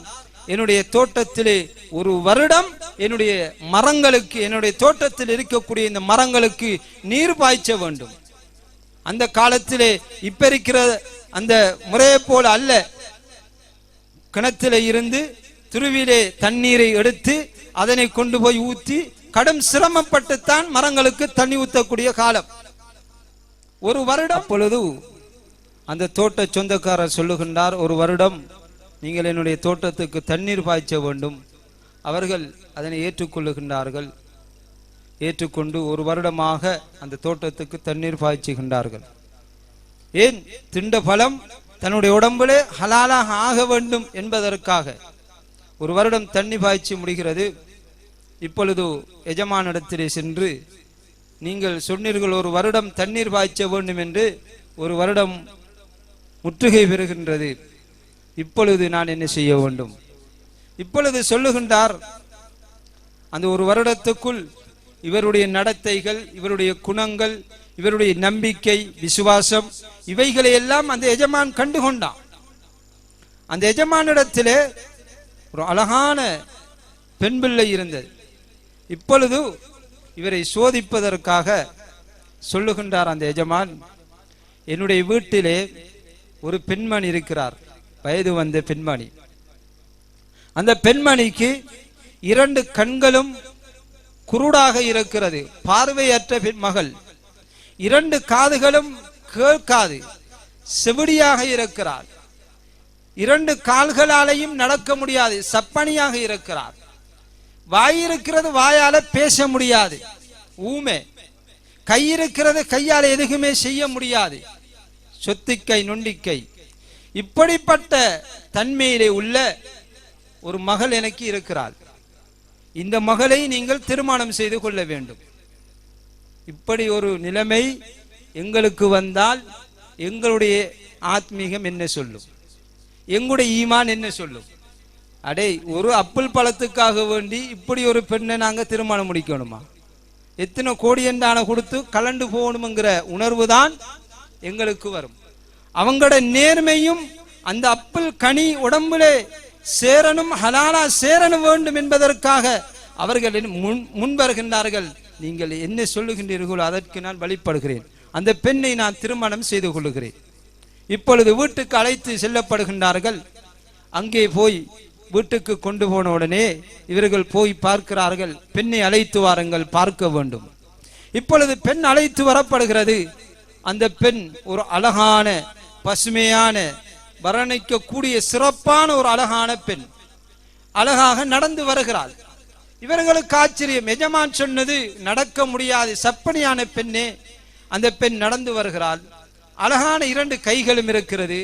என்னுடைய தோட்டத்திலே ஒரு வருடம் என்னுடைய மரங்களுக்கு, என்னுடைய தோட்டத்தில் இருக்கக்கூடிய இந்த மரங்களுக்கு நீர் பாய்ச்ச வேண்டும். அந்த காலத்திலே இப்ப இருக்கிற அந்த முறையை போல அல்ல. கிணத்திலே இருந்து துருவிலே தண்ணீரை எடுத்து அதனை கொண்டு போய் ஊற்றி கடும் சிரமப்பட்டுத்தான் மரங்களுக்கு தண்ணி ஊற்றக்கூடிய காலம். ஒரு வருடம். அப்பொழுது அந்த தோட்ட சொந்தக்காரர் சொல்லுகின்றார், ஒரு வருடம் நீங்கள் என்னுடைய தோட்டத்துக்கு தண்ணீர் பாய்ச்ச வேண்டும். அவர்கள் அதனை ஏற்றுக்கொள்ளுகின்றார்கள். ஏற்றுக்கொண்டு ஒரு வருடமாக அந்த தோட்டத்துக்கு தண்ணீர் பாய்ச்சுகின்றார்கள். ஏன்? திண்ட பலம் தன்னுடைய உடம்பிலே ஹலாலாக ஆக வேண்டும் என்பதற்காக. ஒரு வருடம் தண்ணி பாய்ச்சி முடிகிறது. இப்பொழுது எஜமானிடத்திலே சென்று, நீங்கள் சொன்னீர்கள் ஒரு வருடம் தண்ணீர் பாய்ச்ச வேண்டும் என்று, ஒரு வருடம் முற்றுகை பெறுகின்றது, இப்பொழுது நான் என்ன செய்ய வேண்டும்? இப்பொழுது சொல்லுகின்றார், அந்த ஒரு வருடத்துக்குள் இவருடைய நடத்தைகள், இவருடைய குணங்கள், இவருடைய நம்பிக்கை, விசுவாசம், இவைகளை எல்லாம் அந்த எஜமான் கண்டுகொண்டான். அந்த எஜமானிடத்திலே ஒரு அழகான பெண் பிள்ளை இருந்தது. இப்பொழுது இவரை சோதிப்பதற்காக சொல்லுகின்றார் அந்த எஜமான், என்னுடைய வீட்டிலே ஒரு பெண்மணி இருக்கிறார், வயது வந்த பெண்மணி. அந்த பெண்மணிக்கு 2 கண்களும் குருடாக இருக்கிறது, பார்வையற்ற மகள். 2 காதுகளும் கேட்காது, செவிடியாக இருக்கிறார். 2 கால்களாலையும் நடக்க முடியாது, சப்பனியாக இருக்கிறார். வாய் இருக்கிறது, வாயால பேச முடியாது, ஊமே. கை இருக்கிறது, கையால எதுவுமே செய்ய முடியாது, சொத்திக்கை நொண்டிக்கை. இப்படிப்பட்ட தன்மையிலே உள்ள ஒரு மகள் எனக்கு இருக்கிறாள். இந்த மகளை நீங்கள் திருமணம் செய்து கொள்ள வேண்டும். இப்படி ஒரு நிலைமை எங்களுக்கு வந்தால் எங்களுடைய ஆத்மீகம் என்ன சொல்லும்? எங்களுடைய ஈமான் என்ன சொல்லும்? அடே, ஒரு அப்பிள் பழத்துக்காக வேண்டி இப்படி ஒரு பெண்ணை நாங்க திருமணம் முடிக்கணுமா? எத்தனை கோடியண்டான கொடுத்து கலண்டு போகணுங்கிற உணர்வு தான் எங்களுக்கு வரும். அவங்களோட நேர்மையும் அந்த அப்பிள் கனி உடம்புலே சேரணும், ஹலாலா சேரணும் வேண்டும் என்பதற்காக அவர்கள் முன் வருகின்றார்கள். நீங்கள் என்ன சொல்லுகின்றீர்களோ அதற்கு நான் வழிபடுகிறேன், அந்த பெண்ணை நான் திருமணம் செய்து கொள்ளுகிறேன். இப்பொழுது வீட்டுக்கு அழைத்து செல்லப்படுகின்றார்கள். அங்கே போய் வீட்டுக்கு கொண்டு போன உடனே இவர்கள் போய் பார்க்கிறார்கள், பெண்ணை அழைத்து வாருங்கள், பார்க்க வேண்டும். இப்பொழுது பெண் அழைத்து வரப்படுகிறது. அந்த பெண் ஒரு அழகான, பசுமையான, வர்ணிக்க கூடிய சிறப்பான ஒரு அழகான பெண், அழகாக நடந்து வருகிறாள். இவர்களுக்கு ஆச்சரியம். எஜமான் சொன்னது நடக்க முடியாது, சப்பனியான பெண்ணே. அந்த பெண் நடந்து வருகிறாள். அழகான 2 கைகளும் இருக்கிறது,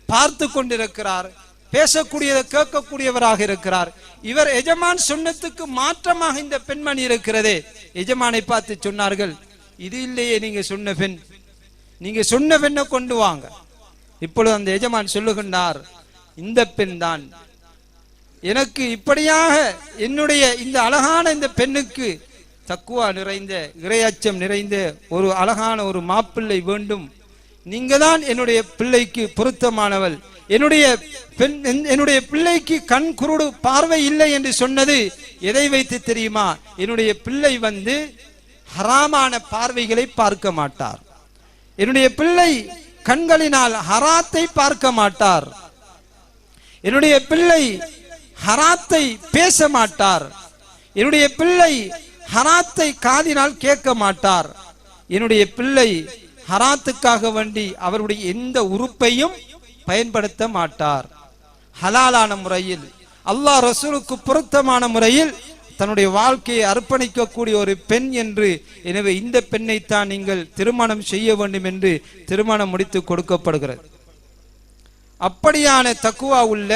பார்த்து கொண்டிருக்கிறார், பேசக்கூடியதை கேட்கக்கூடியவராக இருக்கிறார். இவர் எஜமான் சொன்னதுக்கு மாற்றமாக இந்த பெண்மணி இருக்கிறதே. எஜமானை பார்த்து சொன்னார்கள், இது இல்லையே நீங்க சொன்ன பெண், நீங்க சொன்ன பெண்ணை கொண்டு வாங்க. இப்பொழுது அந்த எஜமான் சொல்லுகின்றார், இந்த பெண் தான் எனக்கு இப்படியாக என்னுடைய இந்த அழகான இந்த பெண்ணுக்கு தக்குவா நிறைந்த, இறையச்சம் நிறைந்த ஒரு அழகான ஒரு மாப்பிள்ளை வேண்டும். நீங்க தான் என்னுடைய பிள்ளைக்கு பொருத்தமானவள். என்னுடைய பிள்ளைக்கு கண் குருடு, பார்வை இல்லை என்று சொன்னது எதை வைத்து தெரியுமா? என்னுடைய பிள்ளை ஹராமான பார்வைகளை பார்க்க மாட்டார். என்னுடைய பிள்ளை கண்களினால் ஹராத்தை பார்க்க மாட்டார். என்னுடைய பிள்ளை ஹராத்தை பேச மாட்டார். என்னுடைய பிள்ளை ஹராத்தை காதினால் கேட்க மாட்டார். என்னுடைய பிள்ளை ஹராத்துக்காக வேண்டி அவருடைய எந்த உறுப்பையும் பயன்படுத்த மாட்டார். ஹலாலான முறையில், அல்லாஹ் ரசூலுக்கு பொருத்தமான முறையில் தன்னுடைய வாழ்க்கையை அர்ப்பணிக்கக்கூடிய ஒரு பெண் என்று. எனவே இந்த பெண்ணைத்தான் நீங்கள் திருமணம் செய்ய வேண்டும் என்று திருமணம் முடித்து கொடுக்கப்படுகிறது. அப்படியான தக்குவா உள்ள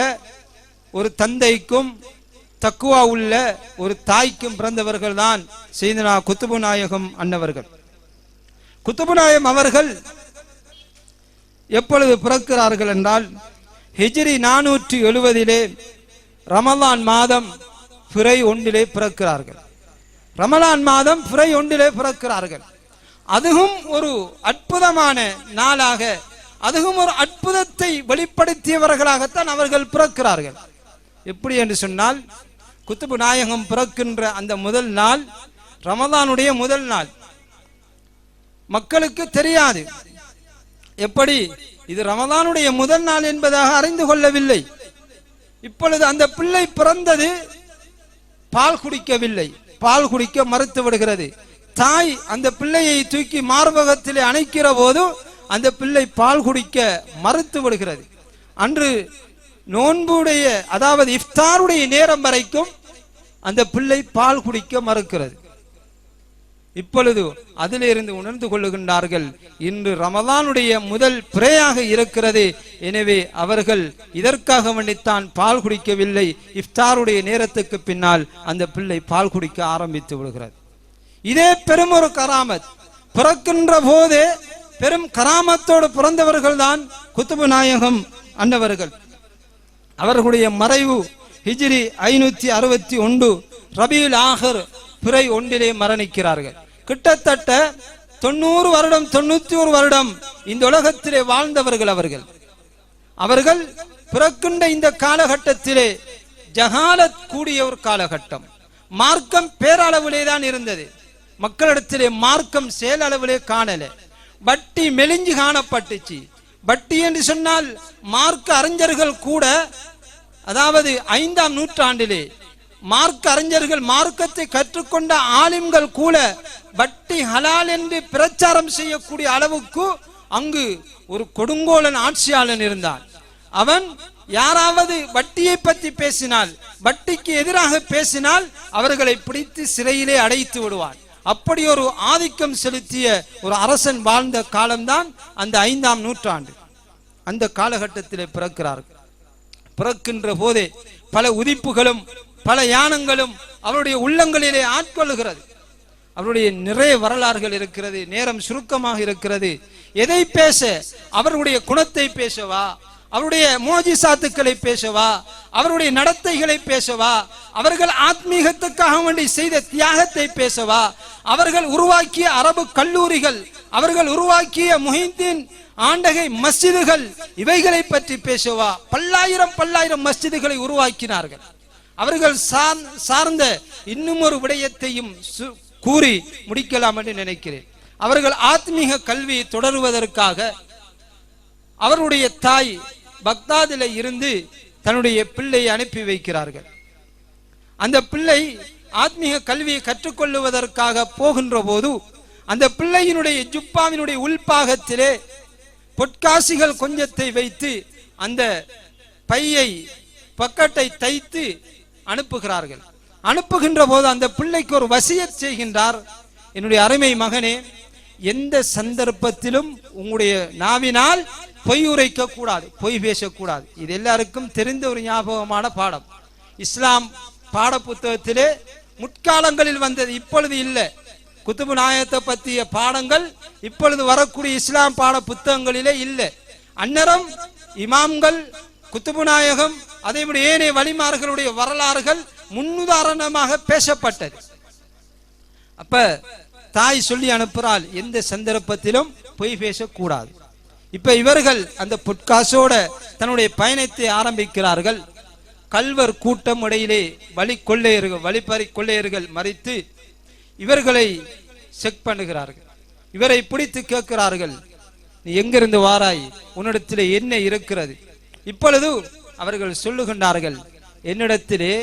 ஒரு தந்தைக்கும் தக்குவா உள்ள ஒரு தாய்க்கும் பிறந்தவர்கள் தான் சையதுனா குத்துபு நாயகம் அன்னவர்கள். குத்துபு நாயகம் அவர்கள் எப்பொழுது பிறக்கிறார்கள் என்றால், ஹிஜ்ரி 470 ரமலான் மாதம் பிறை 1 பிறக்கிறார்கள். ரமலான் மாதம் பிறை 1 பிறக்கிறார்கள். அதுவும் ஒரு அற்புதமான நாளாக அதுவும் ஒரு அற்புதத்தை வெளிப்படுத்தியவர்களாகத்தான் அவர்கள் பிறக்கிறார்கள். எப்படி என்று சொன்னால், குத்துபு நாயகம் பிறக்கின்ற அந்த முதல் நாள் ரமதானுடைய முதல் நாள். மக்களுக்கு தெரியாது. எப்படி இது ரமதானுடைய முதல் நாள் என்பதாக அறிந்து கொள்ளவில்லை. இப்பொழுது அந்த பிள்ளை பிறந்தது, பால் குடிக்கவில்லை, பால் குடிக்க மறுத்து விடுகிறது. தாய் அந்த பிள்ளையை தூக்கி மார்பகத்திலே அணைக்கிற போது அந்த பிள்ளை பால் குடிக்க மறுத்து விடுகிறது. அன்று நோன்புடைய அதாவது இஃப்தாருடைய நேரம் வரைக்கும் அந்த பிள்ளை பால் குடிக்க மறுக்கிறது. இப்பொழுது அதிலிருந்து உணர்ந்து கொள்ளுகின்றார்கள், இன்று ரமதானுடைய முதல் பிறையாக இருக்கிறது. எனவே அவர்கள் இதற்காக வேண்டித்தான் பால் குடிக்கவில்லை. இஃப்தாருடைய நேரத்துக்கு பின்னால் அந்த பிள்ளை பால் குடிக்க ஆரம்பித்து விடுகிறது. இதே பெரும் ஒரு கராமத். பிறக்கின்ற போதே பெரும் கராமத்தோடு பிறந்தவர்கள் தான் குத்துபு நாயகம் அன்னவர்கள். அவர்களுடைய மறைவு ஹிஜ்ரி 561 ரபியுல் ஆஹிர் பிறை 1 மரணிக்கிறார்கள். கிட்டத்தட்ட 90 வருடம் 91 வருடம் இந்த உலகத்திலே வாழ்ந்தவர்கள் அவர்கள். அவர்கள் பிறக்கின்ற இந்த காலகட்டத்திலே ஜஹாலத் கூடிய ஒரு காலகட்டம். மார்க்கம் பேரளவிலே தான் இருந்தது. மக்களிடத்திலே மார்க்கம் செயலளவிலே காணல. வட்டி மெலிஞ்சு காணப்பட்டுச்சு. வட்டி என்று சொன்னால் மார்க்க அறிஞர்கள் கூட, அதாவது 5ஆம் நூற்றாண்டிலே மார்க்க அறிஞர்கள், மார்க்கத்தை கற்றுக்கொண்ட ஆலிம்கள் கூட வட்டி ஹலால் என்று பிரச்சாரம் செய்யக்கூடிய அளவுக்கு அங்கு ஒரு கொடுங்கோலன் ஆட்சியாளன் இருந்தான். அவன் யாராவது வட்டியை பற்றி பேசினால், வட்டிக்கு எதிராக பேசினால் அவர்களை பிடித்து சிறையிலே அடைத்து விடுவான். அப்படி ஒரு ஆதிக்கம் செலுத்திய ஒரு அரசன் வாழ்ந்த காலம்தான் அந்த 5ஆம் நூற்றாண்டு. அந்த காலகட்டத்திலே பிறக்கிறார்கள். பிறக்கின்ற போதே பல உதிப்புகளும் பல யானங்களும் அவருடைய உள்ளங்களிலே ஆட்கொள்ளுகிறது. அவருடைய நிறைய வரலாறுகள் இருக்கிறது. நேரம் சுருக்கமாக இருக்கிறது. எதை பேச? அவருடைய குணத்தை பேசவா, அவருடைய மோஜிசாத்துக்களை பேசவா, அவருடைய நடத்தைகளை பேசவா, அவர்கள் ஆத்மீகத்துக்காக வேண்டி செய்த தியாகத்தை பேசவா, அவர்கள் உருவாக்கிய அரபு கல்லூரிகள், அவர்கள் உருவாக்கிய முஹித்தீன் ஆண்டகை மஸ்ஜிதுகள், இவைகளை பற்றி பேசவா? பல்லாயிரம் மஸ்ஜிதுகளை உருவாக்கினார்கள். அவர்கள் சார்ந்த இன்னும் ஒரு விடயத்தையும் கூறி முடிக்கலாம் என்று நினைக்கிறேன். அவர்கள் ஆத்மீக கல்வியை தொடருவதற்காக அவருடைய தாய் பக்தாதில இருந்து தன்னுடைய பிள்ளையை அனுப்பி வைக்கிறார்கள். அந்த பிள்ளை ஆத்மீக கல்வியை கற்றுக்கொள்ளுவதற்காக போகின்ற போது அந்த பிள்ளையினுடைய ஜுப்பாவினுடைய உள்பாகத்திலே பொற்காசிகள் கொஞ்சத்தை வைத்து அந்த பையை பக்கெட்டை தைத்து அனுப்புகிறார்கள். அனுப்புகின்ற போது அந்த பிள்ளைக்கு ஒரு வசியத் செய்கின்றார். என்னுடைய அருமை மகனே, எந்த சந்தர்ப்பத்திலும் உங்களுடைய நாவினால் பொய் உரைக்க கூடாது, பொய் பேசக்கூடாது. இது எல்லாருக்கும் தெரிந்த ஒரு ஞாபகமான பாடம். இஸ்லாம் பாட புத்தகத்திலே முற்காலங்களில் வந்தது, இப்பொழுது இல்லை. குத்துபு நாயகத்தை பற்றிய பாடங்கள் இப்பொழுது வரக்கூடிய இஸ்லாம் பாட புத்தகங்களிலே இல்லை. அந்நேரம் இமாம்கள், குத்துபு நாயகம், அதே போல ஏனைய வழிமார்களுடைய வரலாறுகள் முன்னுதாரணமாக பேசப்பட்டது. அப்ப தாய் சொல்லி அனுப்புறாள், எந்த சந்தர்ப்பத்திலும் பொய் பேசக்கூடாது. இப்ப இவர்கள் அந்த பொற்காசோட தன்னுடைய பயணத்தை ஆரம்பிக்கிறார்கள். கல்வர் கூட்டம் இடையிலே வழிப்பறி கொள்ளையர்கள் மறித்து இவர்களை செக் பண்ணுகிறார்கள். இவரை பிடித்து கேட்கிறார்கள், நீ எங்கிருந்து வாராய், உன்னிடத்திலே என்ன இருக்கிறது? இப்பொழுது அவர்கள் சொல்லுகின்றார்கள், என்னிடத்திலே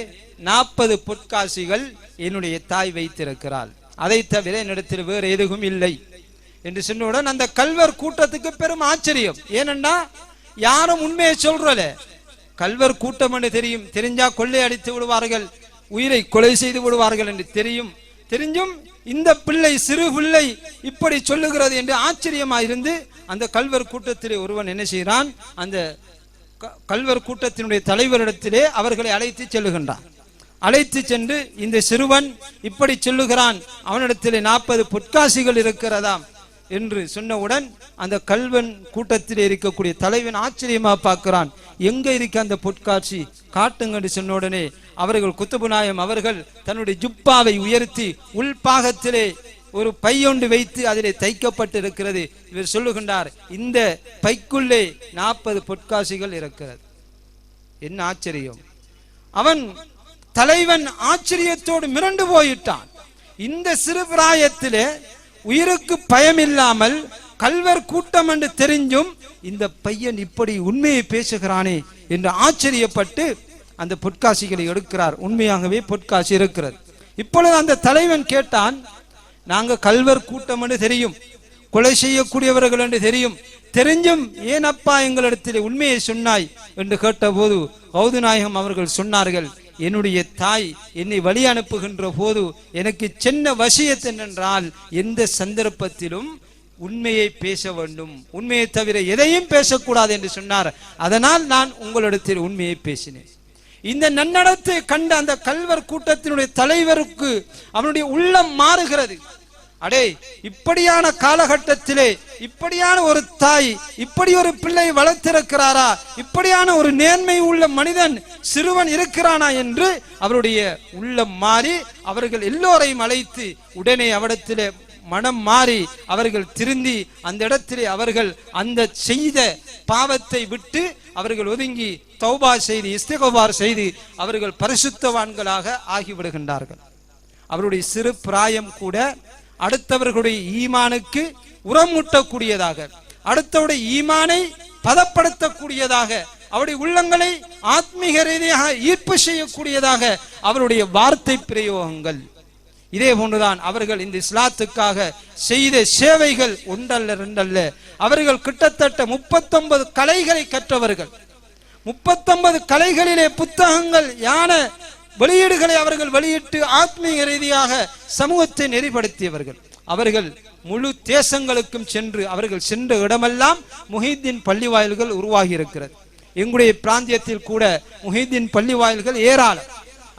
40 பொற்காசிகள் என்னுடைய தாய் வைத்திருக்கிறாள், அதை தவிர என்னிடத்தில் வேறு எதுவும் இல்லை என்று சொன்னவுடன் அந்த கல்வர் கூட்டத்துக்கு பெரும் ஆச்சரியம். ஏனென்றா யாரும் உண்மையை சொல்றல. கல்வர் கூட்டம் என்று தெரியும், தெரிஞ்சா கொள்ளை அடித்து விடுவார்கள், உயிரை கொலை செய்து விடுவார்கள் என்று தெரிஞ்சும் இந்த பிள்ளை, சிறு பிள்ளை இப்படி சொல்லுகிறது என்று ஆச்சரியமாயிருந்து அந்த கல்வர் கூட்டத்திலே ஒருவன் என்ன செய்கிறான், அந்த கல்வர் கூட்டத்தினுடைய தலைவரிடத்திலே அவர்களை அழைத்து செல்லுகின்றான். அழைத்து சென்று இந்த சிறுவன் இப்படி சொல்லுகிறான், அவனிடத்திலே 40 பொற்காசிகள் இருக்கிறதாம் என்று சொன்னவுடன் அந்த கல்வன் கூட்டத்திலே இருக்கக்கூடிய தலைவன் ஆச்சரியமா பார்க்கிறான். எங்க இருக்க அந்த பொற்காட்சி, காட்டுங்க என்று சொன்ன உடனே அவர்கள் குத்துபு நாயகம் அவர்கள் தன்னுடைய ஜுப்பாவை உயர்த்தி உள்பாகத்திலே ஒரு பையொன்று வைத்து அதிலே தைக்கப்பட்டு இருக்கிறது. இவர் சொல்லுகின்றார், இந்த பைக்குள்ளே 40 பொற்காசிகள் இருக்கிறது. என்ன ஆச்சரியம்! அவன் தலைவன் ஆச்சரியத்தோடு மிரண்டு போயிட்டான். இந்த சிறு பிராயத்திலே உயிருக்கு பயமில்லாமல் கல்வர் கூட்டம் என்று தெரிஞ்சும் இந்த பையன் இப்படி உண்மையை பேசுகிறானே என்று ஆச்சரியப்பட்டு அந்த பொற்காசிகளை எடுக்கிறார். உண்மையாகவே பொற்காசி இருக்கிறது. இப்பொழுது அந்த தலைவன் கேட்டான், நாங்க கல்வர் கூட்டம் என்று தெரியும், கொலை செய்யக்கூடியவர்கள் என்று தெரிஞ்சும் ஏனப்பா எங்களிடத்தில் உண்மையை சொன்னாய் என்று கேட்டபோது கௌது நாயகம் அவர்கள் சொன்னார்கள், என்னுடைய தாய் என்னை வழி அனுப்புகின்ற போது எனக்கு சின்ன வசியத் என்னென்றால் எந்த சந்தர்ப்பத்திலும் உண்மையை பேச வேண்டும், உண்மையை தவிர எதையும் பேசக்கூடாது என்று சொன்னார். அதனால் நான் உங்களிடத்தில் உண்மையை பேசினேன். இந்த நன்னடத்தை கண்ட அந்த கல்வர் கூட்டத்தினுடைய தலைவருக்கு அவனுடைய உள்ளம் மாறுகிறது. அடே, இப்படியான காலகட்டத்திலே இப்படியான ஒரு தாய் இப்படி ஒரு பிள்ளை வளர்த்திருக்கிறாரா, இப்படியான ஒரு நேர்மை உள்ள மனிதன் சிறுவன் இருக்கிறானா என்று அவருடைய உள்ளம் மாறி அவர்கள் எல்லோரையும் அழைத்து உடனே அவரிடத்திலே மனம் மாறி அவர்கள் திருந்தி அந்த இடத்திலே அவர்கள் அந்த செய்த பாவத்தை விட்டு அவர்கள் ஒதுங்கி தௌபா செய்து இஸ்திக்ஃபார் செய்து அவர்கள் பரிசுத்தவான்களாக ஆகிவிடுகின்றார்கள். அவருடைய சிறு பிராயம் கூட அடுத்தவர்களுடைய ஈமானுக்கு உரமூட்டக்கூடியதாக, அடுத்தவருடைய ஈமானை பதப்படுத்தக்கூடியதாக, அவருடைய உள்ளங்களை ஆத்மீக ரீதியாக ஈர்ப்பு செய்யக்கூடியதாக அவருடைய வார்த்தை பிரயோகங்கள். இதே போன்றுதான் அவர்கள் இந்த இஸ்லாத்துக்காக செய்த சேவைகள் ஒன்றல்ல ரெண்டல்ல. அவர்கள் கிட்டத்தட்ட 39 கலைகளை கற்றவர்கள். 39 கலைகளிலே புத்தகங்கள் யான வெளியீடுகளை அவர்கள் வெளியிட்டு ஆத்மீக ரீதியாக சமூகத்தை நெறிப்படுத்தியவர்கள். அவர்கள் முழு தேசங்களுக்கும் சென்று அவர்கள் சென்ற இடமெல்லாம் முஹிதீன் பள்ளி வாயில்கள் உருவாகி இருக்கிறது. எங்களுடைய பிராந்தியத்தில் கூட முஹிதீன் பள்ளி வாயில்கள் ஏராளம்.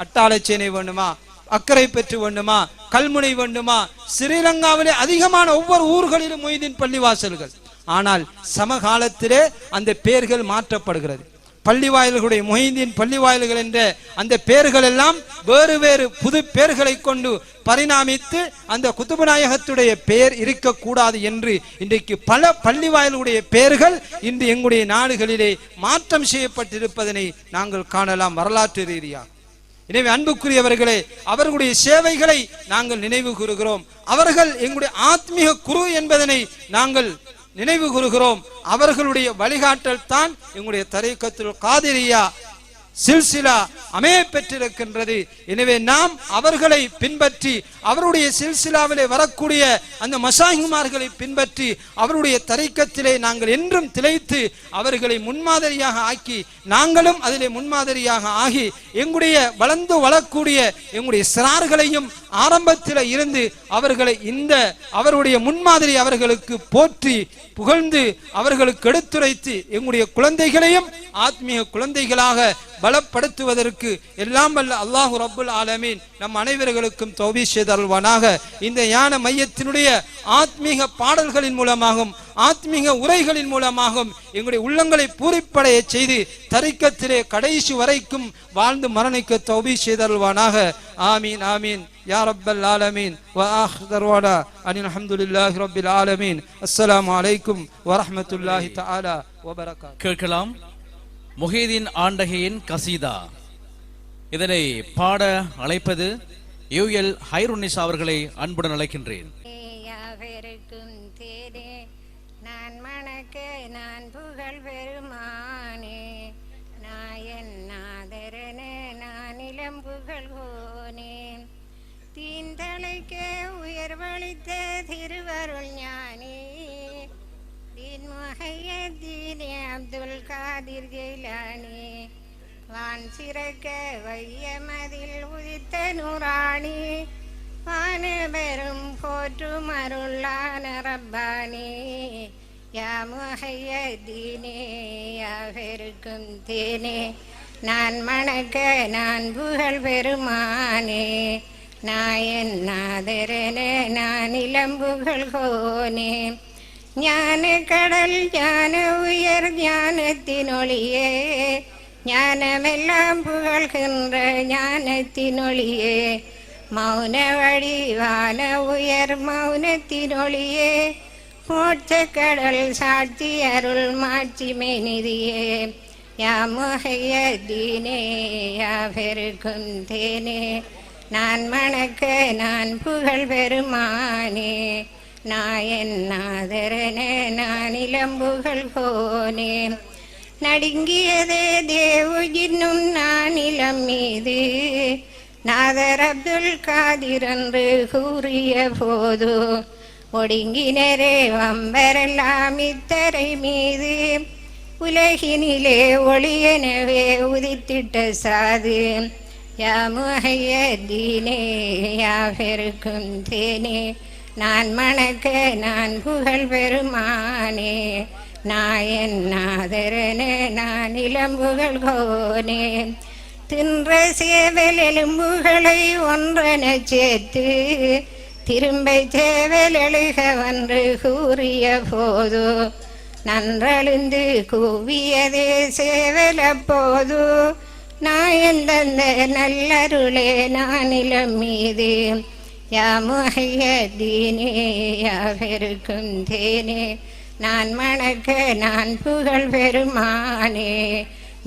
அட்டாளச்சேனை வேண்டுமா, அக்கரை பெற்று வேண்டுமா, கல்முனை வேண்டுமா, ஸ்ரீலங்காவிலே அதிகமான ஒவ்வொரு ஊர்களிலும் முஹிதீன் பள்ளிவாசல்கள். ஆனால் சமகாலத்திலே அந்த பெயர்கள் மாற்றப்படுகிறது. பள்ளிவாயில்களுடைய முஹிதீன் பள்ளிவாயில்கள் என்ற அந்த பெயர்கள் எல்லாம் வேறு வேறு புது பெயர்களை கொண்டு பரிணாமித்து அந்த குத்துபு நாயகத்துடைய பெயர் இருக்கக்கூடாது என்று இன்றைக்கு பல பள்ளிவாயிலுடைய பெயர்கள் இன்று எங்களுடைய நாடுகளிலே மாற்றம் செய்யப்பட்டிருப்பதனை நாங்கள் காணலாம் வரலாற்று ரீதியாக. எனவே அன்புக்குரியவர்களே, அவர்களுடைய சேவைகளை நாங்கள் நினைவு கூறுகிறோம். அவர்கள் எங்களுடைய ஆத்மீக குரு என்பதனை நாங்கள் நினைவு கூறுகிறோம். அவர்களுடைய வழிகாட்டல் தான் எங்களுடைய தரீக்கத்துல் காதிரியா சில்சிலா அமைய பெற்றிருக்கின்றது. எனவே நாம் அவர்களை பின்பற்றி அவருடைய சில்சிலாவிலே வரக்கூடிய அந்த மசாஹிமார்களை பின்பற்றி அவருடைய தரீக்கத்திலே நாங்கள் என்றும் திளைத்து அவர்களை முன்மாதிரியாக ஆக்கி நாங்களும் அதிலே முன்மாதிரியாக ஆகி எங்களுடைய வளர்ந்து வளரக்கூடிய எங்களுடைய சிறார்களையும் ஆரம்பத்தில் இருந்து அவர்களை இந்த அவருடைய முன்மாதிரி அவர்களுக்கு போற்றி புகழ்ந்து அவர்களுக்கு எடுத்துரைத்து எங்களுடைய குழந்தைகளையும் ஆத்மீக குழந்தைகளாக பலப்படுத்துவதற்கு எல்லாம் வல்ல அல்லாஹு ரப்புல் ஆலமீன் நம் அனைவர்களுக்கும் தௌபீக் செய்தருள்வானாக. இந்த ஞான மையத்தினுடைய ஆத்மீக பாடல்களின் மூலமாகவும் ஆத்மீக உரைகளின் மூலமாகவும் எங்களுடைய உள்ளங்களை பூரிப்படைய செய்து தரிக்கத்திலே கடைசி வரைக்கும் வாழ்ந்து மரணிக்க தௌபீக் செய்தருள்வானாக. ஆமீன் ஆமீன் யா ரப்பல் ஆலமீன். வ ஆখির தஅவானா அனில் ஹம்துலில்லாஹி ரப்பில் ஆலமீன். அஸ்ஸலாமு அலைக்கும் வ ரஹ்மத்துல்லாஹி தஆலா வ பரகாத்துஹு. கேட்கலாம் முஹிதீன் ஆண்டகையின் கசீதா. இதனை பாட அழைப்பது யூஎல் ஹைருன்னிசா அவர்களை அன்புடன் அழைக்கின்றேன். நான் மணக்க நான் புகழ் பெருமானே, நாயன் நாதரனே நான் இளம் புகழ் கோனே, தீந்தளைக்க உயர்வளித்த திருவருள் ஞானே, தீன் முஹையத்தீனே அப்துல் காதிர் ஜைலானி, வான் சிறக்க வையமதில் உதித்த நூராணி, வான பெரும் போற்றும் அருளான ரப்பானி, யா முஹையத்தீனே யா பெருக்கும் தேனே, நான் மணக்க நான் புகழ் பெருமானே, நாயன் நாதரனே நான் இளம் புகழ் கோனே, ஞான கடல் ஞான உயர் ஞானத்தினொளியே, ஞானமெல்லாம் புகழ்கின்ற ஞானத்தினொளியே, மௌன வடிவான உயர் மௌனத்தினொளியே மோட்சக்கடல் சாட்சி அருள் மாட்சிமை நிதியே யா முஹையதீனே யா பெருக்கும் தேனே நான் மணக்க நான் புகழ் பெருமானே நாயன் நாதரனே நான் இளம்புகழ் போனே நடுங்கியதே தேவுஜின்னும் நான் இளம் மீது நாதர் அப்துல் காதிர் என்று கூறிய போது ஒடுங்கினரே வம்பரெல்லாம் இத்தரை மீது உலகினிலே ஒளியெனவே உதித்திட்ட சாது யா முஹையதீனே யா பெருக்கும் தேனே நான் மணக்க நான் புகழ் பெருமானே நாயன் நாதரனே நான் இளம்புகழ் கோனே தின்ற சேவல் எலும்புகளை ஒன்றென சேர்த்து திரும்ப சேவல் எழுக வந்து கூறிய போது நன்றழுந்து கூவியதே சேவல் அப்போது நாயன் தந்த நல்லருளே நான் இளம் மீது யா முஹையதீனே யா பெருக்கும் தேனே நான் மணக்க நான் புகழ் பெருமானே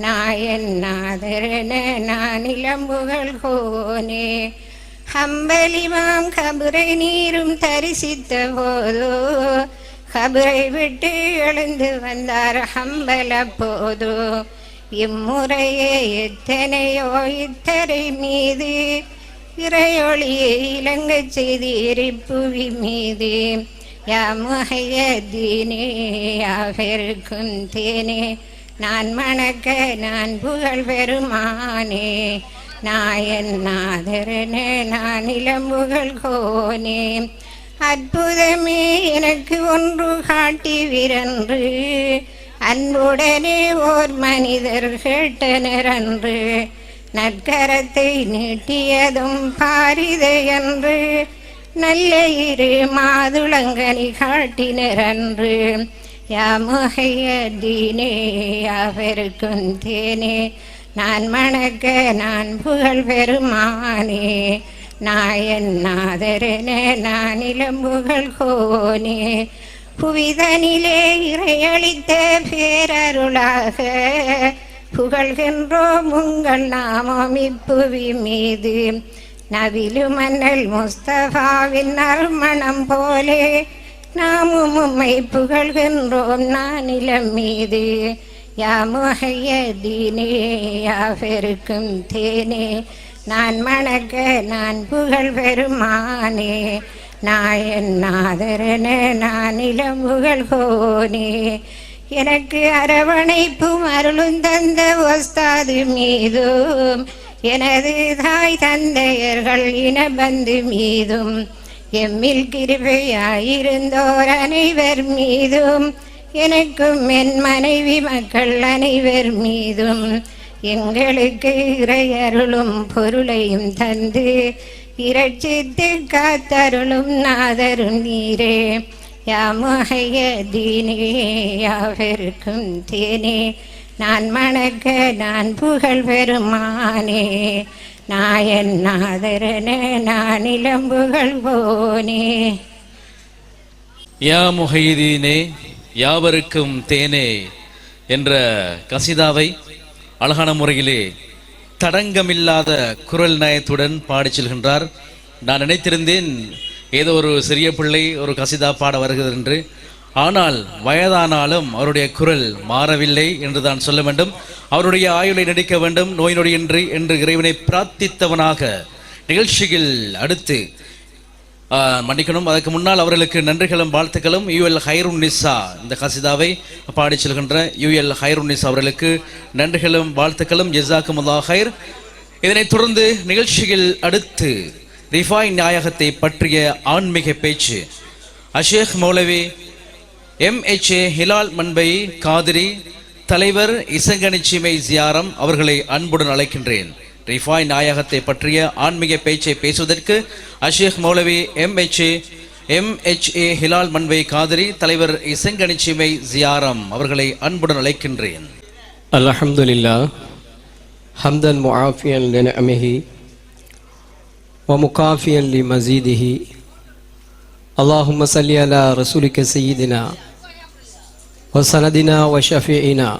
நாயன் நாதரன நான் இளம்புகழ் கோனே ஹம்பலிமாம் கபரை நீரும் தரிசித்த போதோ கபரை விட்டு எழுந்து வந்தார் ஹம்பல போதோ இம்முறையே எத்தனையோ இத்தரை மீது இறையொளியை இலங்கச் செய்தீர் புவி மீது யா முஹையதீனே யா பெருக்கும் தேனே நான் மணக்க நான் புகழ் பெருமானே நாயன் நாதரனே நான் இளம்புகழ் கோனே அற்புதமே எனக்கு ஒன்று காட்டி விரன்று அன்புடனே ஓர் மனிதர் கேட்டனர் அன்று நற்கரத்தை நீட்டியதும் பாரிதை என்று நல்ல இரு மாதுளங்கனி காட்டினர் அன்று யா முஹையதீனே யா பெருக்கும் தேனே நான் மணக்க நான் புகழ் பெருமானே நாயன் நாதரனே நான் இளம்புகழ் கோனே புவிதனிலே இறையளித்த பேரருளாக புகழ்கின்றோம் உங்கள் நாமம் இப்புவி மீது நபிலு மன்னல் முஸ்தபாவின் நறுமணம் போலே நாமும் உம்மை புகழ்கின்றோம் நான் இளம் மீது யா முஹையதீனே யா பெருக்கும் தேனே நான் மணக்க நான் புகழ் பெருமானே நாயன் நாதரனே நான் இளம்புகழ் கோனே எனக்கு அரவணைப்பும் அருளும் தந்த ஒஸ்தாது மீதும் எனது தாய் தந்தையர்கள் இனபந்து மீதும் எம்மில் கிருபையாயிருந்தோர் அனைவர் மீதும் எனக்கும் என் மனைவி மக்கள் அனைவர் மீதும் எங்களுக்கு இறையருளும் பொருளையும் தந்து இரட்சித்து காத்தருளும் நாதரும் நீரே யா முஹையதீனே யா பெருக்கும் தேனே நான் மணக்க நான் புகழ் பெருமானே நாயன் நாதரனே நான் இளம்புகழ் போனே யா முஹையதீனே யாவருக்கும் தேனே என்ற கசிதாவை அழகான முறையிலே தடங்கமில்லாத குரல் நயத்துடன் பாடிச் செல்கின்றார். நான் நினைத்திருந்தேன் ஏதோ ஒரு சிறிய பிள்ளை ஒரு கசிதா பாட வருகிறது என்று. ஆனால் வயதானாலும் அவருடைய குரல் மாறவில்லை என்று தான் சொல்ல வேண்டும். அவருடைய ஆயுளை நடிக்க வேண்டும், நோய் நொடியின்றி என்று இறைவனை பிரார்த்தித்தவனாக நிகழ்ச்சியில் அடுத்து மன்னிக்கணும், அதற்கு முன்னால் அவர்களுக்கு நன்றிகளும் வாழ்த்துக்களும் UL ஹைருன் நிசா இந்த கசிதாவை பாடி செல்கின்ற UL ஹைருன் நிசா அவர்களுக்கு நன்றிகளும் வாழ்த்துக்களும் ஜஸாக்குமுல்லாஹ் ஹைர். இதனைத் தொடர்ந்து நிகழ்ச்சியில் அடுத்து ரிஃபாய் நாயகத்தை பற்றிய ஆன்மீக பேச்சு அஷேக் மௌலவி MHA ஹிலால் மன்பை காதிரி தலைவர் இசங்கனிச்சிமை ஜியாரம் அவர்களை அன்புடன் அழைக்கின்றேன். ரிஃபாய் நாயகத்தை பற்றிய ஆன்மீக பேச்சை பேசுவதற்கு அஷேக் மௌலவி MHA ஹிலால் மன்பை காதிரி தலைவர் இசங்கனிச்சிமை ஜியாரம் அவர்களை அன்புடன் அழைக்கின்றேன். அல்ஹம்துலில்லாஹ் ஹம்தன் முஆஃபியன் லினஅமிஹி ومكافئا لمزيده اللهم صل على رسولك سيدنا وسندنا وشفيعنا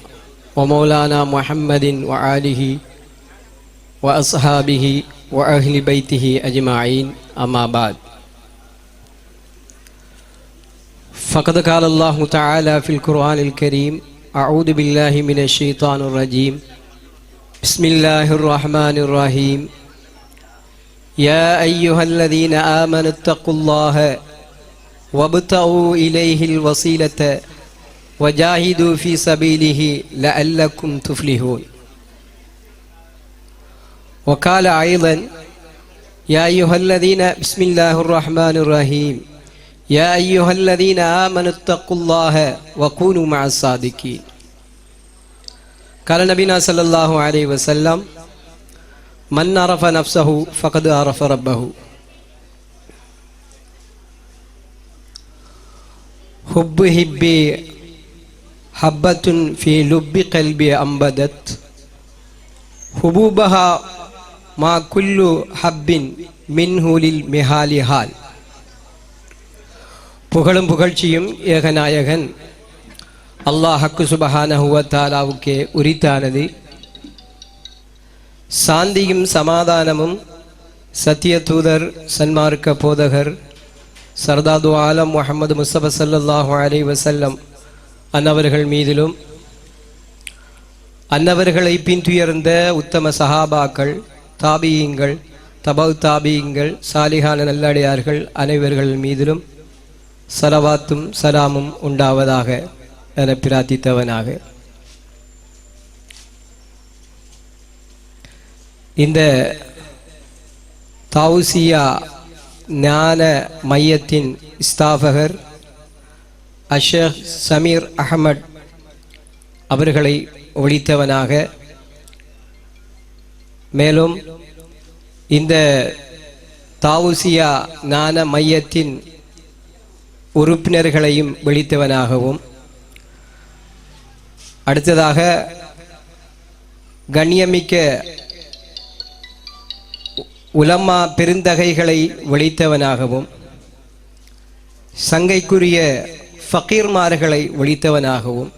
ومولانا محمد وآله وأصحابه وأهل بيته أجمعين أما بعد فقد قال الله تعالى في القرآن الكريم أعوذ بالله من الشيطان الرجيم بسم الله الرحمن الرحيم يا أيها الذين آمنوا اتقوا الله وابتغوا إليه الوسيلة وجاهدوا في سبيله لعلكم تفلحون وقال أيضا يا أيها الذين بسم الله الرحمن الرحيم يا أيها الذين آمنوا اتقوا الله وكونوا مع الصادقين قال نبينا صلى الله عليه وسلم من عرف نفسه فقد عرف ربه حب حبي حبة في لب قلبي أنبدت حبوبها ما كل حب منه للمهال حال புகழும் புகழ்ச்சியும் ஏகநாயகன் அல்லாஹ்க்கு சுப்ஹானஹு வ தஆலாவுக்கே உரித்தானது. சாந்தியும் சமாதானமும் சத்திய தூதர் சன்மார்க்க போதகர் சர்தாது ஆலம் முஹம்மது முஸ்தபா ஸல்லல்லாஹு அலைஹி வஸல்லம் அன்னவர்கள் மீதிலும் அன்னவர்களை பின்துயர்ந்த உத்தம சஹாபாக்கள் தாபியீங்கள் தபவு தாபியீங்கள் சாலிஹான நல்லடியார்கள் அனைவர்கள் மீதிலும் சலவாத்தும் சலாமும் உண்டாவதாக என பிரார்த்தித்தவனாக இந்த தாவுசியா ஞான மையத்தின் ஸ்தாபகர் அஷேக் சமீர் அஹமட் அவர்களை ஒழித்தவனாக மேலும் இந்த தாவுசியா ஞான மையத்தின் உறுப்பினர்களையும் விழித்தவனாகவும் அடுத்ததாக கண்ணியமிக்க உலமா பெருந்தகைகளை விழித்தவனாகவும் சங்கைக்குரிய ஃபகீர்மார்களை விழித்தவனாகவும்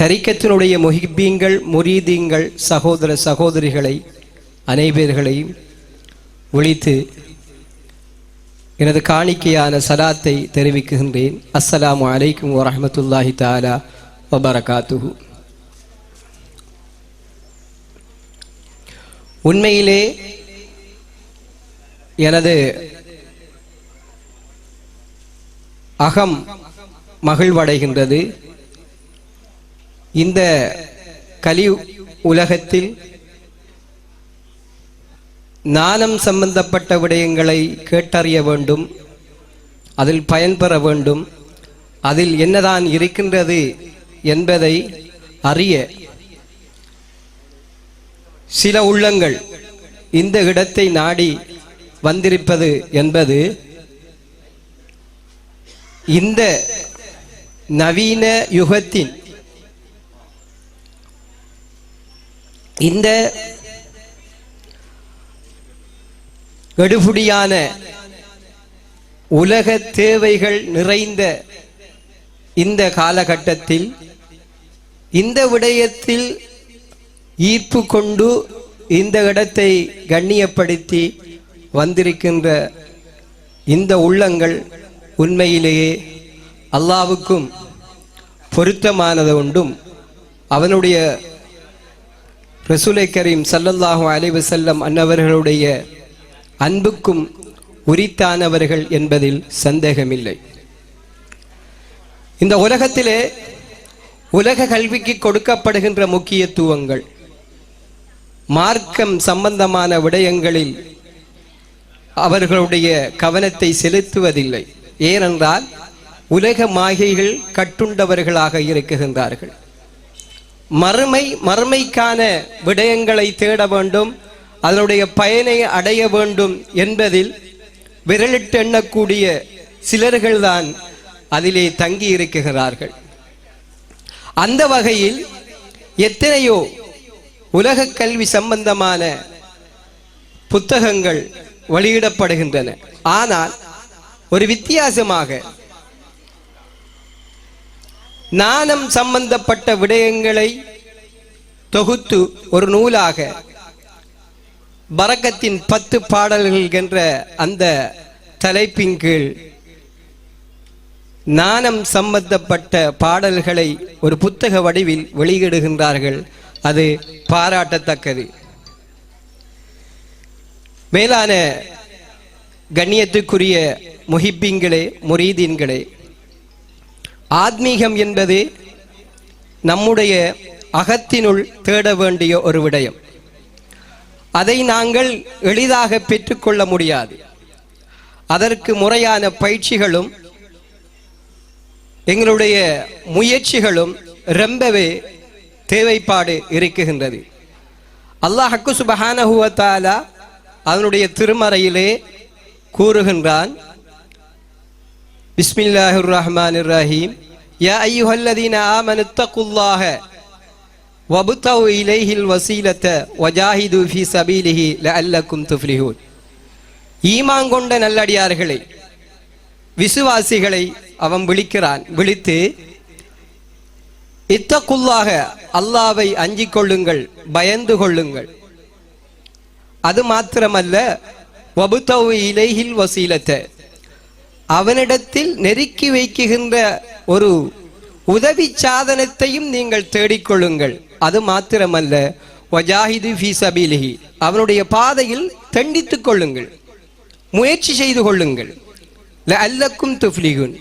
தரிக்கத்தினுடைய முஹிப்பீங்கள் முரீதீங்கள் சகோதர சகோதரிகளை அனைவர்களையும் விழித்து எனது காணிக்கையான சலாத்தை தெரிவிக்கின்றேன். அஸ்ஸலாமு அலைக்கும் வரஹ்மத்துல்லாஹி தஆலா வபரகாத்துஹு. உண்மையிலே எனது அகம் மகிழ்வடைகின்றது. இந்த கலி உலகத்தில் ஞானம் சம்பந்தப்பட்ட விடயங்களை கேட்டறிய வேண்டும், அதில் பயன்பெற வேண்டும், அதில் என்னதான் இருக்கின்றது என்பதை அறிய சில உள்ளங்கள் இந்த இடத்தை நாடி வந்திருப்பது என்பது இந்த நவீன யுகத்தின் இந்த கடுபுடியான உலக தேவைகள் நிறைந்த இந்த காலகட்டத்தில் இந்த விடயத்தில் ஈர்ப்பு கொண்டு இந்த இடத்தை கண்ணியப்படுத்தி வந்திருக்கின்ற இந்த உள்ளங்கள் உண்மையிலேயே அல்லாஹ்வுக்கும் பொருத்தமானது உண்டும் அவனுடைய ரசூலை கரீம் ஸல்லல்லாஹு அலைஹி வஸல்லம் அன்னவர்களுடைய அன்புக்கும் உரித்தானவர்கள் என்பதில் சந்தேகமில்லை. இந்த உலகத்திலே உலக கல்விக்கு கொடுக்கப்படுகின்ற முக்கியத்துவங்கள் மார்க்கம் சம்பந்தமான விடயங்களில் அவர்களுடைய கவனத்தை செலுத்துவதில்லை. ஏனென்றால் உலக மாயைகள் கட்டுண்டவர்களாக இருக்குகின்றார்கள். மறுமைக்கான விடயங்களை தேட வேண்டும், அதனுடைய பயனை அடைய வேண்டும் என்பதில் விரலிட்டு எண்ணக்கூடிய சிலர்கள்தான் அதிலே தங்கி இருக்குகிறார்கள். அந்த வகையில் எத்தனையோ உலக கல்வி சம்பந்தமான புத்தகங்கள் வெளியிடப்படுகின்றன. ஆனால் ஒரு வித்தியாசமாக நாணம் சம்பந்தப்பட்ட விடயங்களை தொகுத்து ஒரு நூலாக பரக்கத்தின் 10 பாடல்கள் என்ற அந்த தலைப்பின் கீழ் நாணம் சம்பந்தப்பட்ட பாடல்களை ஒரு புத்தக வடிவில் வெளியிடுகின்றார்கள். அது பாராட்டத்தக்கது. மேலான கண்ணியத்துக்குரிய முஹிப்பீன்களே, முரீதீன்களே, ஆத்மீகம் என்பது நம்முடைய அகத்தினுள் தேட வேண்டிய ஒரு விடயம். அதை நாங்கள் எளிதாக பெற்றுக்கொள்ள முடியாது. அதற்கு முறையான பயிற்சிகளும் எங்களுடைய முயற்சிகளும் ரொம்பவே தேவைப்பாடு இருக்குகின்றது. அல்லாஹ் சுப்ஹானஹு வ தஆலா அதனுடைய திருமறையிலே கூறுகின்றான், பிஸ்மில்லாஹிர் ரஹ்மானிர் ரஹீம், யா அய்யுஹல்லதீன ஆமனு தக்குல்லாஹ வபுதவு இலைஹில் வசீலத வஜாஹிது ஃபீ சபீலிஹி லஅல்லக்கும் துஃப்லிஹூன். ஈமான் கொண்ட நல்லடியார்களை, விசுவாசிகளை அவன் விழித்து இத்தக்குல்லாஹ, அல்லாவை அஞ்சிக் கொள்ளுங்கள், பயந்து கொள்ளுங்கள். அது மாத்திரமல்ல, வபுதவு இலைஹில் வசீலத, அவனிடத்தில் நெருக்கி வைக்குகின்ற ஒரு உதவி சாதனத்தையும் நீங்கள் தேடிக்கொள்ளுங்கள். அது மாத்திரமல்ல, வஜாஹிது ஃபீ சபீலிஹி, அவனுடைய பாதையில் தண்டித்துக் கொள்ளுங்கள், முயற்சி செய்து கொள்ளுங்கள். லஅல்லக்கும் துஃப்லிஹூன்.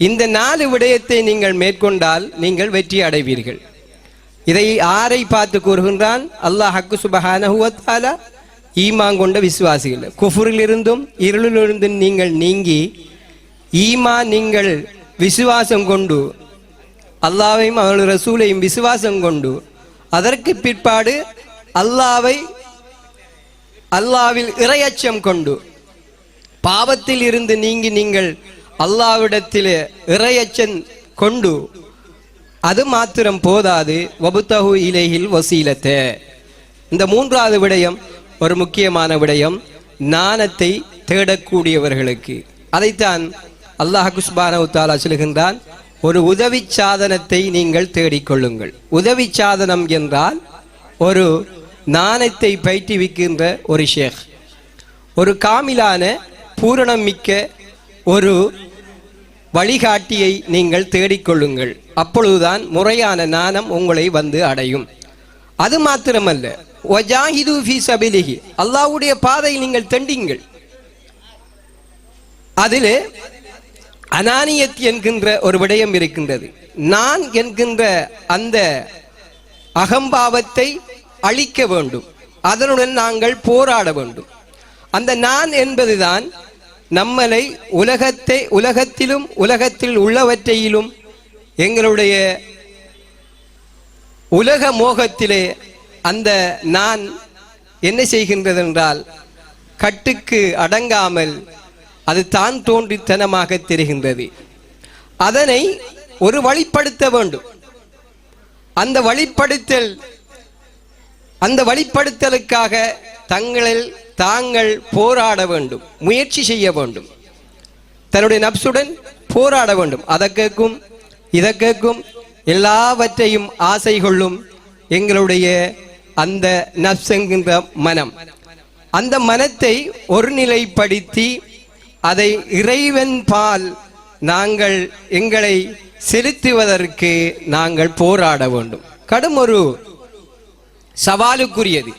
இந்த 4 விடயத்தை நீங்கள் மேற்கொண்டால் நீங்கள் வெற்றி அடைவீர்கள். இதை யாரை பார்த்து கூறுகின்றான்? அல்லாஹ் சுப்ஹானஹு வ தஆலா ஈமான் கொண்ட விசுவாசிகள். குஃபுரிலிருந்தும் இருளிலிருந்தும் நீங்கள் நீங்கி ஈமான், நீங்கள் விசுவாசம் கொண்டு அல்லாஹ்வையும் அவருடைய ரசூலையும் விசுவாசம் கொண்டு அதற்கு பிற்பாடு அல்லாஹ்வில் இறையச்சம் கொண்டு பாவத்தில் இருந்து நீங்கி நீங்கள் அல்லாஹ்விடத்தில் இறையச்சம் கொண்டு, அது மாத்திரம் போதாது, வபுதஹு இலைஹில் வசீலத. இந்த 3வது விடயம் ஒரு முக்கியமான விடயம், நாணத்தை தேடக்கூடியவர்களுக்கு. அதைத்தான் அல்லாஹ் சுப்ஹானஹு வ தஆலா சொல்கின்றான், ஒரு உதவி சாதனத்தை நீங்கள் தேடிக்கொள்ளுங்கள். உதவி சாதனம் என்றால் ஒரு நாணத்தை பயிற்றுவிக்கின்ற ஒரு ஷேக், ஒரு காமிலான பூரணம் மிக்க ஒரு வழிகாட்டியை நீங்கள் தேடிக்கொள்ளுங்கள். அப்பொழுதுதான் முறையான நாணம் உங்களை வந்து அடையும். அது மாத்திரமல்ல, வஜாஹிது ஃபீ சபீலிஹி, அல்லாஹ்வுடைய பாதையில் நீங்கள் தண்டிங்கள். அதிலே அனானியத் என்கின்ற ஒரு விடயம் இருக்கின்றது. நான் என்கின்ற அந்த அகம்பாவத்தை அழிக்க வேண்டும், அதனுடன் நாங்கள் போராட வேண்டும். அந்த நான் என்பதுதான் நம்மளை உலகத்திலும் உலகத்தில் உள்ளவற்றையிலும் எங்களுடைய உலக மோகத்திலே அந்த நான் என்ன செய்கின்றது என்றால் கட்டுக்கு அடங்காமல் அது தான் தோன்றித்தனமாக தெரிகின்றது. அதனை ஒரு வழிப்படுத்த வேண்டும். அந்த வழிப்படுத்தலுக்காக தாங்கள் போராட வேண்டும், முயற்சி செய்ய வேண்டும், தன்னுடைய நப்சுடன் போராட வேண்டும். அதற்கும் இதற்கும் எல்லாவற்றையும் ஆசை கொள்ளும் எங்களுடைய அந்த நப்ஸ் என்கின்ற மனம். அந்த மனத்தை ஒருநிலைப்படுத்தி அதை இறைவன் பால் நாங்கள் எங்களை செலுத்துவதற்கு நாங்கள் போராட வேண்டும். கடும் ஒரு சவாலுக்குரியது.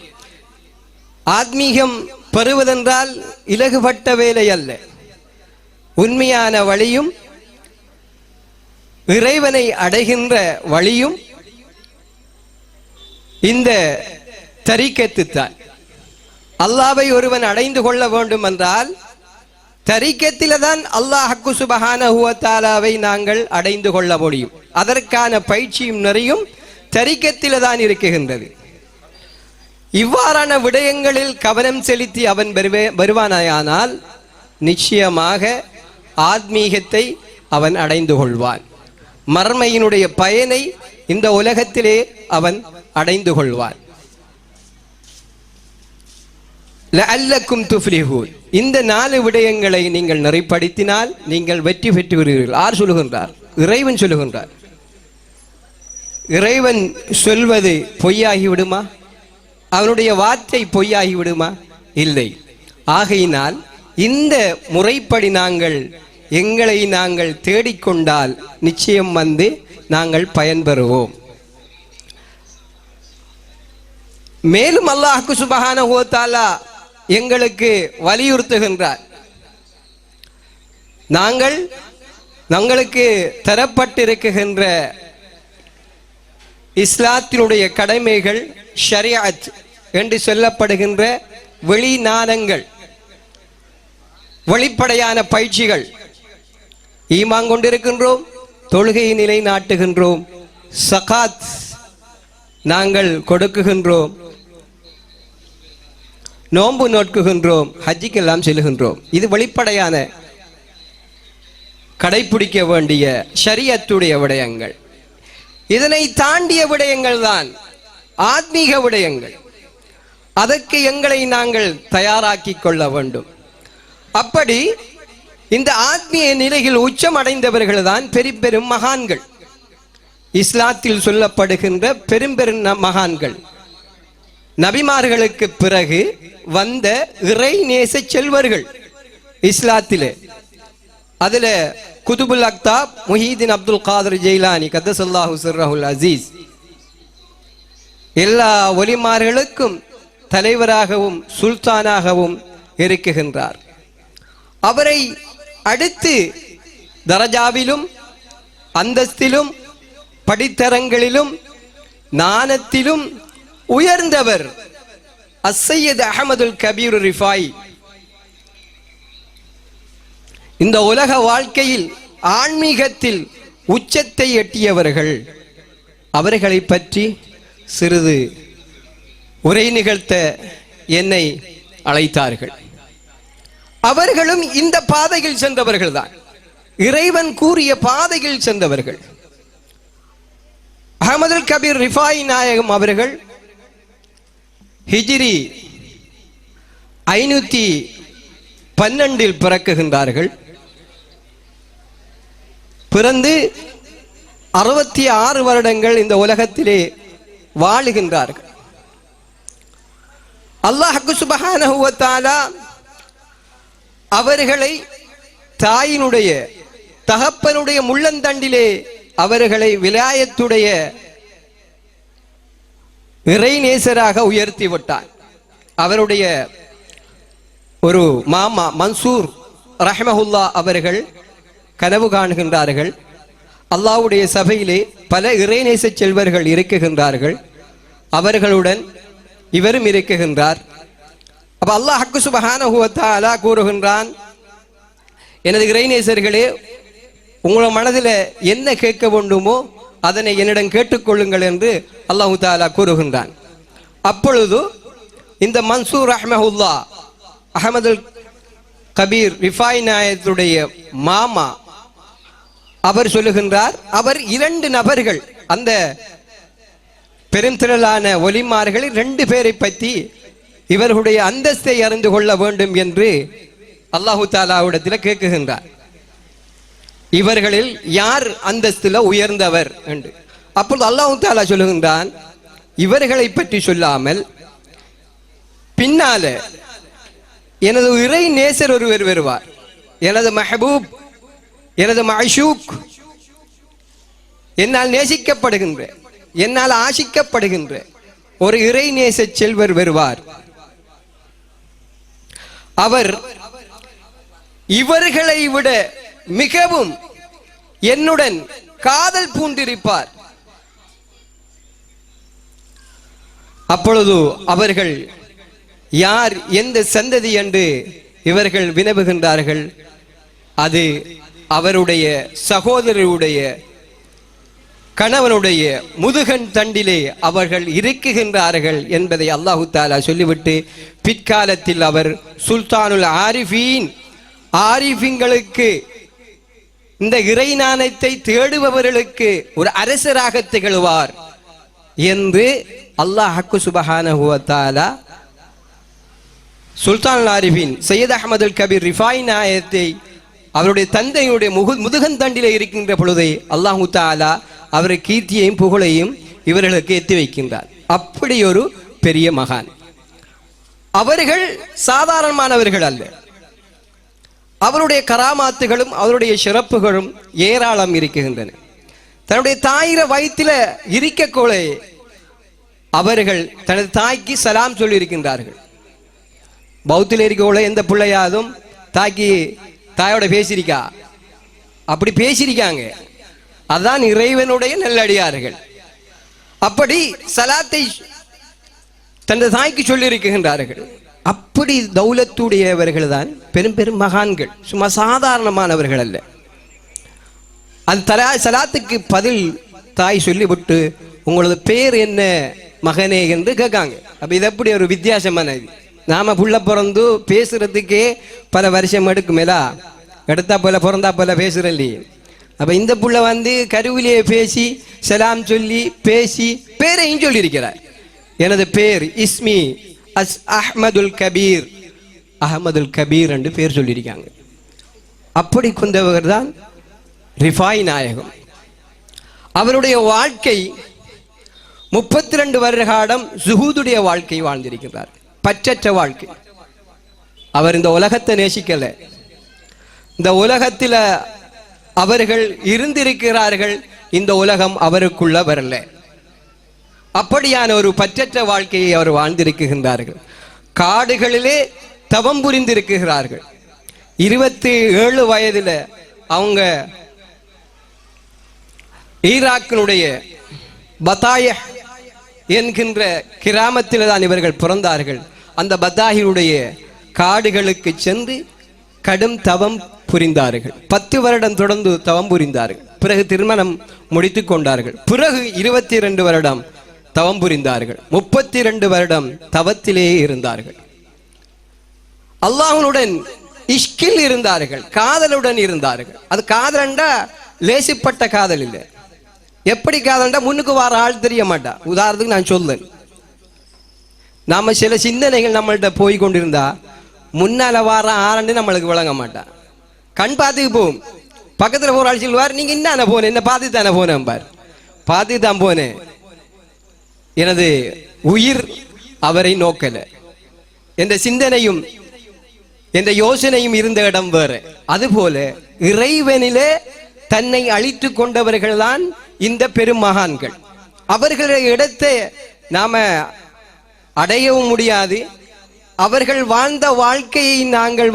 ஆத்மீகம் பெறுவதென்றால் இலகுபட்ட வேலை அல்ல. உண்மையான வழியும் இறைவனை அடைகின்ற வழியும் இந்த தரீக்கத்துத்தான். அல்லாஹ்வை ஒருவன் அடைந்து கொள்ள வேண்டும் என்றால் தரீக்கத்தில தான் அல்லாஹ் சுப்ஹானஹு வ தஆலாவை நாங்கள் அடைந்து கொள்ள முடியும். அதற்கான பயிற்சியும் நிறையும் தரீக்கத்தில தான் இருக்குகின்றது. இவ்வாறான விடயங்களில் கவனம் செலுத்தி அவன் வருவானாயானால் நிச்சயமாக ஆத்மீகத்தை அவன் அடைந்து கொள்வான். மர்மையினுடைய பயனை இந்த உலகத்திலே அவன் அடைந்து கொள்வான். லஅல்லக்கும் துஃப்லிஹூன். இந்த 4 விடயங்களை நீங்கள் நிறைப்படுத்தினால் நீங்கள் வெற்றி பெற்று வருவீர்கள். யார் சொல்லுகின்றார்? இறைவன் சொல்லுகின்றார். இறைவன் சொல்வது பொய்யாகி விடுமா? அவனுடைய வார்த்தை பொய்யாகி விடுமா? இல்லை. ஆகையினால் இந்த முறைப்படி எங்களை நாங்கள் தேடிக்கொண்டால் நிச்சயம் நாங்கள் பயன்பெறுவோம். மேலும் அல்லாஹ் சுப்ஹானஹு வ தஆலா எங்களுக்கு வலியுறுத்துகின்றார். நாங்களுக்கு தரப்பட்டிருக்கின்ற இஸ்லாத்தினுடைய கடமைகள், ஷரியத் என்று சொல்லப்படுகின்ற வெளிநாதங்கள், வெளிப்படையான பயிற்சிகள். ஈமான் கொண்டிருக்கின்றோம், தொழுகையை நிலைநாட்டுகின்றோம், சகாத் நாங்கள் கொடுக்குகின்றோம், நோன்பு நோக்குகின்றோம், ஹஜ்ஜிக்கெல்லாம் செல்லுகின்றோம். இது வெளிப்படையான கடைபிடிக்க வேண்டிய ஷரியத்துடைய விடயங்கள். இதனை தாண்டிய விடயங்கள் தான் ஆத்மீக விடயங்கள். அதற்கு எங்களை நாங்கள் தயாராக்கி கொள்ள வேண்டும். அப்படி இந்த ஆத்மீக நிலையில் உச்சம் அடைந்தவர்கள் தான் பெரும் மகான்கள். இஸ்லாத்தில் சொல்லப்படுகின்ற பெரும் மகான்கள், நபிமார்களுக்கு பிறகு வந்த இறை நேச செல்வர்கள் இஸ்லாத்திலே. அதுல குதுபுல் அக்தாப் முஹீதீன் அப்துல் காதர் ஜெயிலானி கத்தஸல்லாஹு சிர்ரஹுல் அசீஸ் எல்லா ஒலிமார்களுக்கும் தலைவராகவும் சுல்தானாகவும் இருக்குகின்றார். அவரை அடுத்து தரஜாவிலும் அந்தஸ்திலும் படித்தரங்களிலும் நாணத்திலும் உயர்ந்தவர் அஸ்ஸையத் அஹமதுல் கபீர் ரிஃபாய். இந்த உலக வாழ்க்கையில் ஆன்மீகத்தில் உச்சத்தை எட்டியவர்கள். அவர்களை பற்றி சிறிது உரை நிகழ்த்த என்னை அழைத்தார்கள். அவர்களும் இந்த பாதையில் சென்றவர்கள் தான், இறைவன் கூறிய பாதையில் சென்றவர்கள். அஹமதுல் கபீர் ரிஃபாய் நாயகம் அவர்கள் ஹிஜ்ரி 512 பிறக்குகின்றார்கள். பிறந்து 66 வருடங்கள் இந்த உலகத்திலே வாழுகின்றார்கள். அல்லாஹ் சுப்ஹானஹு வ தஆலா அவர்களை தாயினுடைய தகப்பனுடைய முள்ளந்தண்டிலே அவர்களை விலாயத்துடைய இறைநேசராக உயர்த்தி விட்டார். அவருடைய ஒரு மாமா மன்சூர் ரஹ்மஹுல்லா அவர்கள் கனவு காணுகின்றார்கள். அல்லாஹ்வுடைய சபையிலே பல இறைநேச செல்வர்கள் இருக்குகின்றார்கள், அவர்களுடன் இவரும் இருக்குகின்றார். அப்ப அல்லாஹ் சுப்ஹானஹு வ தஆலா கூறுகின்றான், எனது இறைநேசர்களே, உங்களோட மனதில் என்ன கேட்க வேண்டுமோ அதனை என்னிடம் கேட்டுக்கொள்ளுங்கள் என்று அல்லாஹு தஆலா கூறுகின்றான். அப்பொழுது இந்த மன்சூர் ரஹ்மஹுல்லா அஹமதுல் கபீர் ரிஃபாய் நாயகத்துடைய மாமா அவர் சொல்லுகின்றார், அவர் 2 நபர்கள், அந்த பெருந்திரளான ஒலிமார்கள் 2 பேரை பற்றி இவர்களுடைய அந்தஸ்தை அறிந்து கொள்ள வேண்டும் என்று அல்லாஹு தஆலாவிடத்தில் கேட்குகின்றார். இவர்களில் யார் அந்தஸ்தில் உயர்ந்தவர் என்று. அப்பொழுது அல்லாஹு தஆலா சொல்லுகின்றான், இவர்களை பற்றி சொல்லாமல் பின்னால எனது இறை நேசர் ஒருவர் வருவார், எனது மஹபூப், எனது மஅஷூக், என்னால் நேசிக்கப்படுகின்ற, என்னால் ஆசிக்கப்படுகின்ற ஒரு இறை நேச செல்வர் வருவார். அவர் இவர்களை விட மிகவும் என்னுடன் காதல் பூண்டிருப்பார். அப்பொழுது அவர்கள் யார், எந்த சந்ததி என்று இவர்கள் வினவுகின்றார்கள். அது அவருடைய சகோதரருடைய கணவனுடைய முதுகன் தண்டிலே அவர்கள் இருக்குகின்றார்கள் என்பதை அல்லாஹு தஆலா சொல்லிவிட்டு பிற்காலத்தில் அவர் சுல்தானுல் ஆரிஃபீன், ஆரிஃபிங்களுக்கு, இந்த இறைநாணத்தை தேடுபவர்களுக்கு ஒரு அரசராக திகழ்வார் என்று அல்லாஹ் சுப்ஹானஹு வ தஆலா சுல்தான் ஆரிஃபின் சையத் அஹமது அல் கபீர் ரிஃபாய் நாயத்தை அவருடைய தந்தையுடைய முதுகந்தண்டிலே இருக்கின்ற பொழுதே அல்லாஹு தஆலா அவரை கீர்த்தியையும் புகழையும் இவர்களுக்கு எத்தி வைக்கின்றார். அப்படி ஒரு பெரிய மகான். அவர்கள் சாதாரணமானவர்கள் அல்ல. அவருடைய கராமாத்துகளும் அவருடைய சிறப்புகளும் ஏராளம் இருக்கின்றன. தன்னுடைய தாயிர வயிற்றில இருக்கக்கோளே அவர்கள் தனது தாய்க்கு சலாம் சொல்லி இருக்கின்றார்கள். பௌத்தில் இருக்கோள எந்த பிள்ளையாதும் தாய்க்கு தாயோட பேசியிருக்கா? அப்படி பேசியிருக்காங்க. அதான் இறைவனுடைய நல்லடியார்கள். அப்படி சலாத்தை தனது தாய்க்கு சொல்லி இருக்கின்றார்கள். அப்படி தௌலத்துடையவர்கள் தான் பெரும் பெரும் மகான்கள், சும்மா சாதாரணமானவர்கள் அல்ல. அந்த சலாத்துக்கு பதில் தாய் சொல்லிவிட்டு உங்களது பேர் என்ன மகனே என்று கேட்காங்க. அப்ப இது எப்படி ஒரு வித்தியாசமானது? நாம புள்ள பிறந்து பேசுறதுக்கே பல வருஷம் எடுக்குமேலா, எடுத்தா போல பிறந்தா போல பேசுறேன் இல்லையே. அப்ப இந்த புள்ள கருவிலேயே பேசி சலாம் சொல்லி பேசி பேரையும் சொல்லி இருக்கிறார். எனது பேர் இஸ்மி அஹ்மதுல் கபீர், அஹமதுல் கபீர் என்று பேர் சொல்லியிருக்காங்க. அப்படி கொண்டவர் தான் ரிஃபாய் நாயகம். அவருடைய வாழ்க்கை 32 வருட காலம் ஜுஹூதுடைய வாழ்க்கை வாழ்ந்திருக்கிறார். பற்றற்ற வாழ்க்கை. அவர் இந்த உலகத்தை நேசிக்கல. இந்த உலகத்தில் அவர்கள் இருந்திருக்கிறார்கள், இந்த உலகம் அவருக்குள்ள வரல. அப்படியான ஒரு பற்றற்ற வாழ்க்கையை அவர் வாழ்ந்திருக்கின்றார்கள். காடுகளிலே தவம் புரிந்திருக்கிறார்கள். 27 வயதில் அவங்க ஈராக்கினுடைய பதாய என்கின்ற கிராமத்தில் தான் இவர்கள் பிறந்தார்கள். அந்த பதாயினுடைய காடுகளுக்கு சென்று கடும் தவம் புரிந்தார்கள். 10 வருடம் தொடர்ந்து தவம் புரிந்தார்கள். பிறகு திருமணம் முடித்து கொண்டார்கள். பிறகு 22 வருடம் தவம் புரிந்தார்கள். 32 வருடம் தவத்திலேயே இருந்தார்கள். அல்லாஹ்வுடன் இஷ்கில் இருந்தார்கள், காதலுடன் இருந்தார்கள். அது காதலண்டா லேசிப்பட்ட காதல் இல்லை. எப்படி காதலண்டா முன்னுக்கு வர ஆள் தெரிய மாட்டா. உதாரணத்துக்கு நான் சொல்லேன், நாம சில சிந்தனைகள் நம்மள்கிட்ட போய் கொண்டிருந்தா முன்னால வார ஆரண்டு நம்மளுக்கு விளங்க மாட்டா. கண் பார்த்துக்கு போகும். பக்கத்தில் போற ஆள் சொல்லுவார், நீங்க என்ன போனேன், என்ன பார்த்து தானே போனேன் பார், பார்த்து தான் போனேன். எனது உயிர் அவரை நோக்கல, என்ற சிந்தனையும் என்ற யோசனையும் இருந்த இடம் வேறு. அதுபோல இறைவனிலே தன்னை அழித்து கொண்டவர்கள் தான் இந்த பெரும் மகான்கள். அவர்களுடைய இடத்தை நாம அடையவும் முடியாது. அவர்கள் வாழ்ந்த வாழ்க்கையை நாங்கள்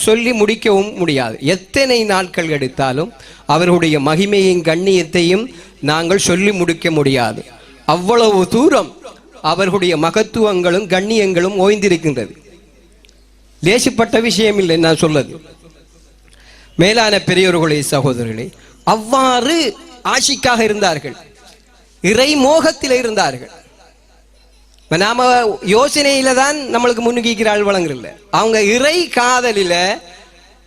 சொல்லி முடிக்கவும் முடியாது. எத்தனை நாட்கள் எடுத்தாலும் அவர்களுடைய மகிமையும் கண்ணியத்தையும் நாங்கள் சொல்லி முடிக்க முடியாது. அவ்வளவு தூரம் அவர்களுடைய மகத்துவங்களும் கண்ணியங்களும் ஓய்ந்திருக்கின்றது. லேசிப்பட்ட விஷயம் இல்லை நான் சொல்லது. மேலான பெரியோர்களே, சகோதரர்களே, அவ்வாறு ஆஷிக்காக இருந்தார்கள், இறை மோகத்தில் இருந்தார்கள். நாம யோசனையில தான் நம்மளுக்கு முன்னுக்கிற ஆள் வழங்குறல. அவங்க இறை காதலில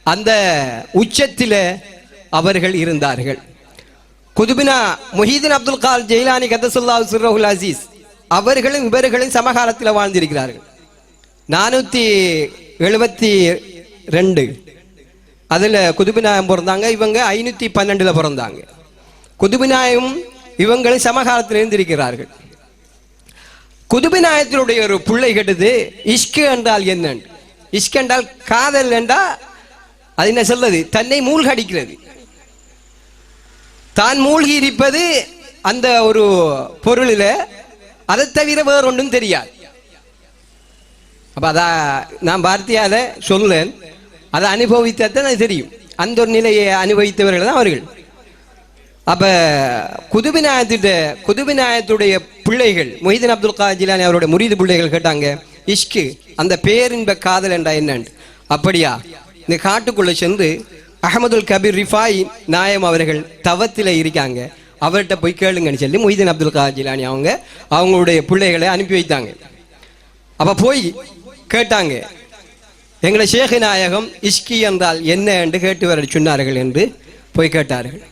அந்த உச்சத்தில அவர்கள் இருந்தார்கள். குதுபினா முஹீதீன் அப்துல் காதர் ஜெயிலானி கதசுல்லாஹு சிர்ரஹுல் அசீஸ் அவர்களும் இவர்களும் சமகாலத்தில் வாழ்ந்திருக்கிறார்கள். 472 அதில் குதுபிநாயம் பிறந்தாங்க. இவங்க 512 பிறந்தாங்க. குதுபிநாயம் இவங்களும் சமகாலத்தில் இருந்திருக்கிறார்கள். குதுபிநாயத்தினுடைய ஒரு பிள்ளை கேட்டது, இஷ்கு என்றால் என்ன? இஷ்கு என்றால் காதல் என்றா அது என்ன சொல்றது? தன்னை மூழ்கடிக்கிறது. தான் மூழ்கி இருப்பது அந்த ஒரு பொருளில், அதை தவிர வேற ஒன்றும் தெரியாது. அப்ப அதான் நான் வார்த்தையால சொல்லேன், அதை அனுபவித்தான் அது தெரியும். அந்த ஒரு நிலையை அனுபவித்தவர்கள் தான் அவர்கள். அப்ப குதுபிநாயத்துடைய பிள்ளைகள் முஹீதீன் அப்துல் காதர் ஜிலானி அவருடைய முரீது பிள்ளைகள் கேட்டாங்க, இஷ்கு அந்த பேரின்ப காதல் என்றா என்னன்னு. அப்படியா, இந்த காட்டுக்குள்ள சென்று அஹமதுல் கபீர் ரிஃபாய் நாயம் அவர்கள் தவத்தில் இருக்காங்க, அவர்கிட்ட போய் கேளுங்கன்னு சொல்லி முஹீதீன் அப்துல் காதர் ஜிலானி அவங்களுடைய பிள்ளைகளை அனுப்பி வைத்தாங்க. அப்ப போய் கேட்டாங்க, எங்களை ஷேக் நாயகம் இஷ்கி என்றால் என்ன என்று கேட்டு வர சொன்னார்கள் என்று போய் கேட்டார்கள்.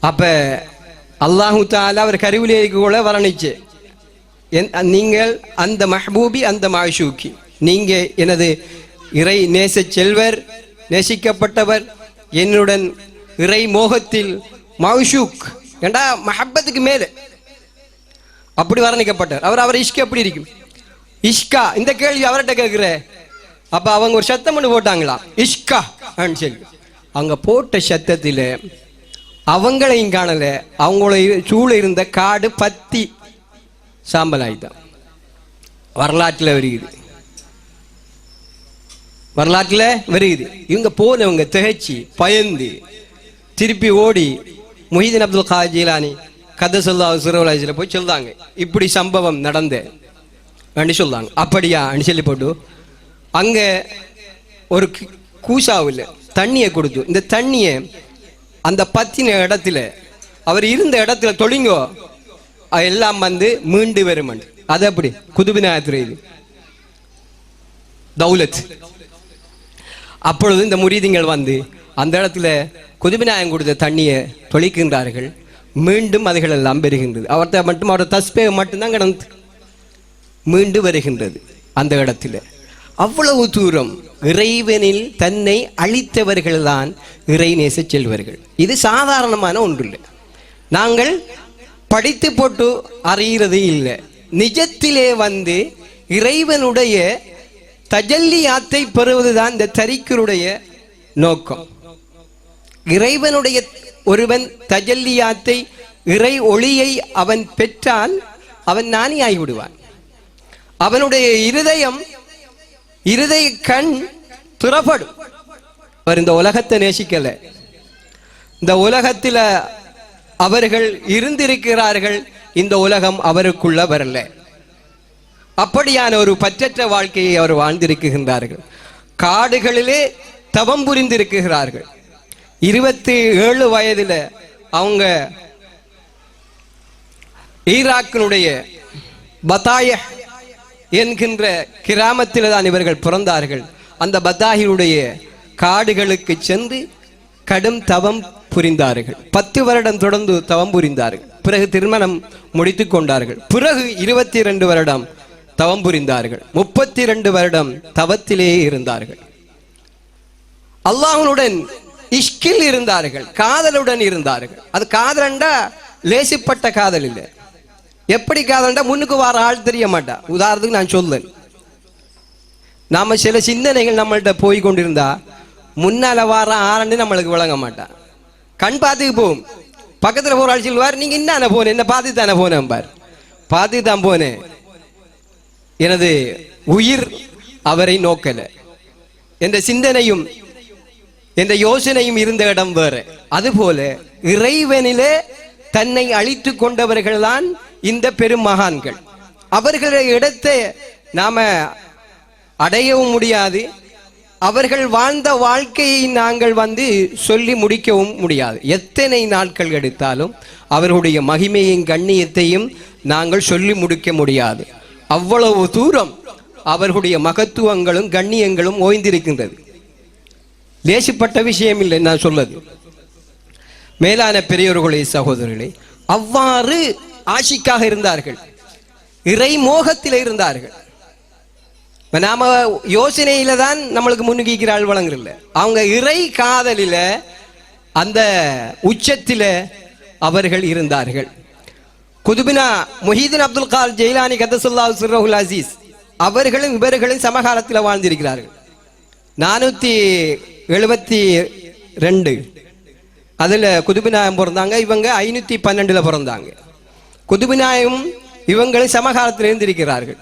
அப்ப அல்லாஹு தஆலா அவர் கருவிலேக்கு கூட வரணிச்சு, நீங்கள் அந்த மஹ்பூபி அந்த மாஷூக்கி, நீங்க எனது இறை நேச செல்வர், நேசிக்கப்பட்டவர், என்னுடன் இறை மோகத்தில் மௌஷூக் ஏண்டா மஹப்பத்துக்கு மேலே அப்படி வர்ணிக்கப்பட்டார். அவர் இஷ்கா எப்படி இருக்கும்? இஷ்கா இந்த கேள்வி அவர்கிட்ட கேட்குற. அப்ப அவங்க ஒரு சத்தம் ஒன்று போட்டாங்களா, இஷ்கா சொல்லி. அவங்க போட்ட சத்தத்தில் அவங்களையும் காணல, அவங்கள சூழ இருந்த காடு பத்தி சாம்பல் ஆயிட்டான். வரலாற்றில் வருகிறது. இவங்க போனவங்க திகைச்சி பயந்து திருப்பி ஓடி முஹிதீன் அப்துல் காதர் ஜீலானி கதசல்லாஹு சிரவலாஜில் போய் சொல்றாங்க, இப்படி சம்பவம் நடந்த சொல்றாங்க. அப்படியா சொல்லி போட்டு அங்க ஒரு கூசாவில் தண்ணியை கொடுத்து, இந்த தண்ணியை அந்த பத்தின இடத்துல அவர் இருந்த இடத்துல தொழிங்கோ எல்லாம் வந்து மீண்டு வரும். அது அப்படி குதுபினாயத்துறை தௌலத். அப்பொழுது இந்த முரீதிங்கள் வந்து அந்த இடத்துல குதுபிநாயகம் கொடுத்த தண்ணியை தொழிக்கின்றார்கள். மீண்டும் அதுகள் எல்லாம் பெறுகின்றது. அவர்கிட்ட மட்டும் அவரோட தஸ்பே மட்டும்தான் கிடந்து மீண்டு வருகின்றது அந்த இடத்துல. அவ்வளவு தூரம் இறைவனில் தன்னை அழித்தவர்கள் தான் இறை நேச செல்வர்கள். இது சாதாரணமான ஒன்று இல்லை. நாங்கள் படித்து போட்டு அறிகிறது இல்லை. நிஜத்திலே வந்து இறைவனுடைய தஜல்லியாத்தை பெறுவதுதான் இந்த தரிக்கருடைய நோக்கம். இறைவனுடைய ஒருவன் தஜல்லியாத்தை, இறை ஒளியை அவன் பெற்றால் அவன் ஞானி ஆகிவிடுவான். அவனுடைய இருதய கண் திறப்படும். அவர் இந்த உலகத்தை நேசிக்கல, இந்த உலகத்தில் அவர்கள் இருந்திருக்கிறார்கள், இந்த உலகம் அவருக்குள்ள வரல. அப்படியான ஒரு பற்றற்ற வாழ்க்கையை அவர் வாழ்ந்திருக்கின்றார்கள். காடுகளிலே தவம் புரிந்திருக்கிறார்கள். 27 வயதில் அவங்க ஈராக்கினுடைய பத்தாய என்கின்ற கிராமத்தில் தான் இவர்கள் பிறந்தார்கள். அந்த பத்தாயினுடைய காடுகளுக்கு சென்று கடும் தவம் புரிந்தார்கள். 10 வருடம் தொடர்ந்து தவம் புரிந்தார்கள். பிறகு திருமணம் முடித்து கொண்டார்கள். பிறகு 22 வருடம் தவம் புரிந்தார்கள். 32 வருடம் தவத்திலே இருந்தார்கள். அல்லாஹ்வுடன் இஷ்கில் இருந்தார்கள், காதலுடன் இருந்தார்கள். அது காதலண்டா லேசிப்பட்ட காதல் இல்லை. எப்படி காதலண்டா முன்னுக்கு வர ஆள் தெரிய மாட்டா. உதாரணத்துக்கு நான் சொல்லேன், நாம சில சிந்தனைகள் நம்மள்கிட்ட போய் கொண்டிருந்தா முன்னால வார ஆரண்டு நம்மளுக்கு விளங்க மாட்டான். கண் பார்த்துக்கு போகும். பக்கத்தில் போற ஆள் சொல்லுவார், நீங்க என்ன போனேன், என்ன பார்த்து தானே போனேன் பார், பார்த்து தான் போனேன். எனது உயிர் அவரை நோக்கல, என்ற சிந்தனையும் என்ற யோசனையும் இருந்த இடம் வேறு. அதுபோல இறைவனிலே தன்னை அழித்து கொண்டவர்கள் தான் இந்த பெரும் மகான்கள். அவர்களுடைய இடத்தை நாம அடையவும் முடியாது. அவர்கள் வாழ்ந்த வாழ்க்கையை நாங்கள் வந்து சொல்லி முடிக்கவும் முடியாது. எத்தனை நாட்கள் எடுத்தாலும் அவர்களுடைய மகிமையின் கண்ணியத்தையும் நாங்கள் சொல்லி முடிக்க முடியாது. அவ்வளவு தூரம் அவர்களுடைய மகத்துவங்களும் கண்ணியங்களும் ஓய்ந்திருக்கின்றது. லேசிப்பட்ட விஷயம் இல்லை நான் சொல்லது. மேலான பெரியோர்களே, சகோதரர்களே, அவ்வாறு ஆஷிக்காக இருந்தார்கள், இறை மோகத்தில் இருந்தார்கள். நாம யோசனையில தான் நம்மளுக்கு முன்னுக்கிற ஆள் வழங்குறல. அவங்க இறை காதலில அந்த உச்சத்தில அவர்கள் இருந்தார்கள். குதுபினா முஹிதீன் அப்துல் காதர் ஜெயிலானி கதசுல்லாஹு சிர்ரஹுல் அசீஸ் அவர்களும் இவர்களும் சமகாலத்தில் வாழ்ந்திருக்கிறார்கள். 472 அதில் குதுபிநாயம் பிறந்தாங்க. இவங்க 512 பிறந்தாங்க. குதுபிநாயம் இவங்களும் சமகாலத்தில் இருந்திருக்கிறார்கள்.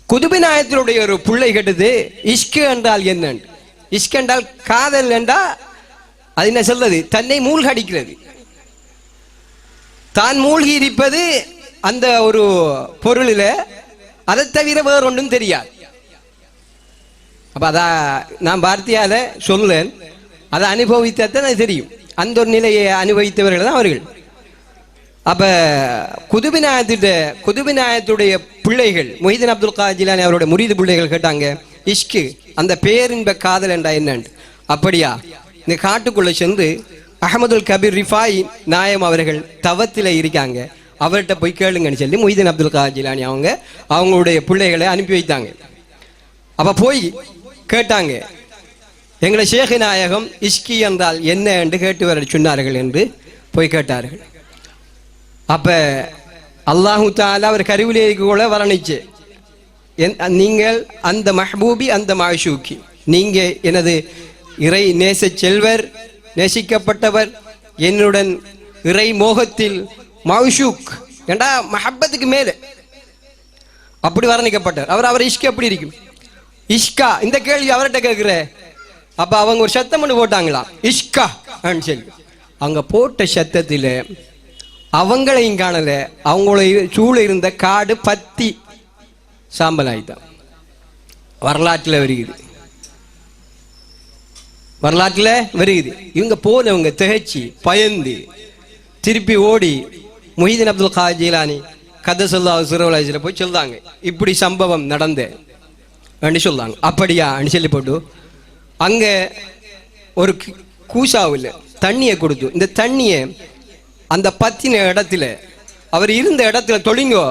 குதுபிநாயத்தினுடைய ஒரு பிள்ளை கேட்டது, இஷ்கு என்றால் என்ன? இஷ்கு என்றால் காதல் என்றா அது என்ன சொல்றது? தன்னை மூழ்கடிக்கிறது. தான் மூழ்கி இருப்பது அந்த ஒரு பொருளில், அதை தவிர வேற ஒன்றும் தெரியாது. அப்ப அத நான் வார்த்தையால சொல்லேன், அதை அனுபவித்தான் தெரியும். அந்த ஒரு நிலையை அனுபவித்தவர்கள் தான் அவர்கள். அப்ப குதுபிநாயத்துடைய பிள்ளைகள் முஹிதீன் அப்துல் காதர் ஜீலானி அவருடைய முரீது பிள்ளைகள் கேட்டாங்க, இஷ்கு அந்த பேரின்ப காதல் என்றா என்னன்னு. அப்படியா, இந்த காட்டுக்குள்ள சென்று அஹமதுல் கபீர் ரிஃபாய் நாயம் அவர்கள் தவத்தில் இருக்காங்க, அவர்கிட்ட போய் கேளுங்கன்னு சொல்லி முஹிதீன் அப்துல் காதர் ஜீலானி அவங்களுடைய பிள்ளைகளை அனுப்பி வைத்தாங்க. அப்ப போய் கேட்டாங்க, எங்களை ஷேக் நாயகம் இஷ்கி என்றால் என்ன என்று கேட்டு வர சொன்னார்கள் என்று போய் கேட்டார்கள். அப்ப அல்லாஹு தாலா அவர் கருவிலேக்கு கூட வரணிச்சு, நீங்கள் அந்த மஹ்பூபி அந்த மாஷூக்கி, நீங்க எனது இறை நேச செல்வர், நேசிக்கப்பட்டவர், என்னுடன் இறை மோகத்தில் மௌஷூக் ஏண்டா மஹப்பத்துக்கு மேலே அப்படி வர்ணிக்கப்பட்டார். அவர் இஷ்கா எப்படி இருக்கும்? இஷ்கா இந்த கேள்வி அவர்கிட்ட கேட்கிற. அப்ப அவங்க ஒரு சத்தம் ஒன்று போட்டாங்களா, இஷ்கா சொல்லி. அங்க போட்ட சத்தத்தில் அவங்களையும் காணல, அவங்கள சூழ இருந்த காடு பத்தி சாம்பல் ஆயிட்டான். வரலாற்றில் வருகிறது, வரலாற்றில் வருகிறது. இவங்க போனவங்க திகைச்சி பயந்து திருப்பி ஓடி முஹிதீன் அப்துல் காதர் ஜீலானி கதசல்லாஹு சிறுவலாஜில் போய் சொல்றாங்க, இப்படி சம்பவம் நடந்த சொல்றாங்க. அப்படியா சொல்லி போட்டு அங்க ஒரு கூசாவில் தண்ணியை கொடுத்து, இந்த தண்ணியை அந்த பத்தின இடத்துல அவர் இருந்த இடத்துல தொழிங்கோ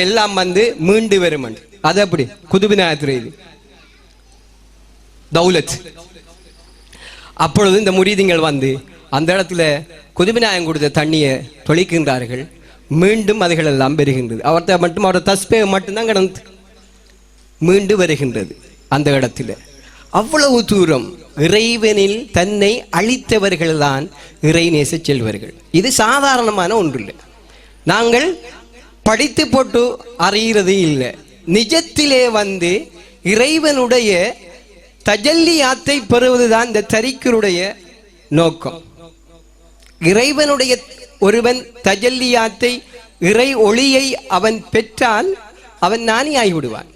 எல்லாம் வந்து மீண்டு வரும். அது அப்படி குதுபினாயத்துல இது தௌலத். அப்பொழுது இந்த முரீதிங்கள் வந்து அந்த இடத்துல குதுபிநாயகம் கொடுத்த தண்ணியை தொழிக்கின்றார்கள். மீண்டும் அதுகள் எல்லாம் பெறுகின்றது. அவர்கிட்ட மட்டும் அவரோட தஸ்பே மட்டும்தான் கடந்து மீண்டு வருகின்றது அந்த இடத்துல. அவ்வளவு தூரம் இறைவனில் தன்னை அழித்தவர்கள் தான் இறைநேச செல்வர்கள். இது சாதாரணமான ஒன்று இல்லை, நாங்கள் படித்து போட்டு அறிகிறது இல்லை. நிஜத்திலே வந்து இறைவனுடைய தஜல்லியாத்தை பெறுவதுதான் இந்த தரிக்கருடைய நோக்கம். இறைவனுடைய ஒருவன் தஜல்லியாத்தை இறை ஒளியை அவன் பெற்றால் அவன் ஞானியாகி விடுவான்.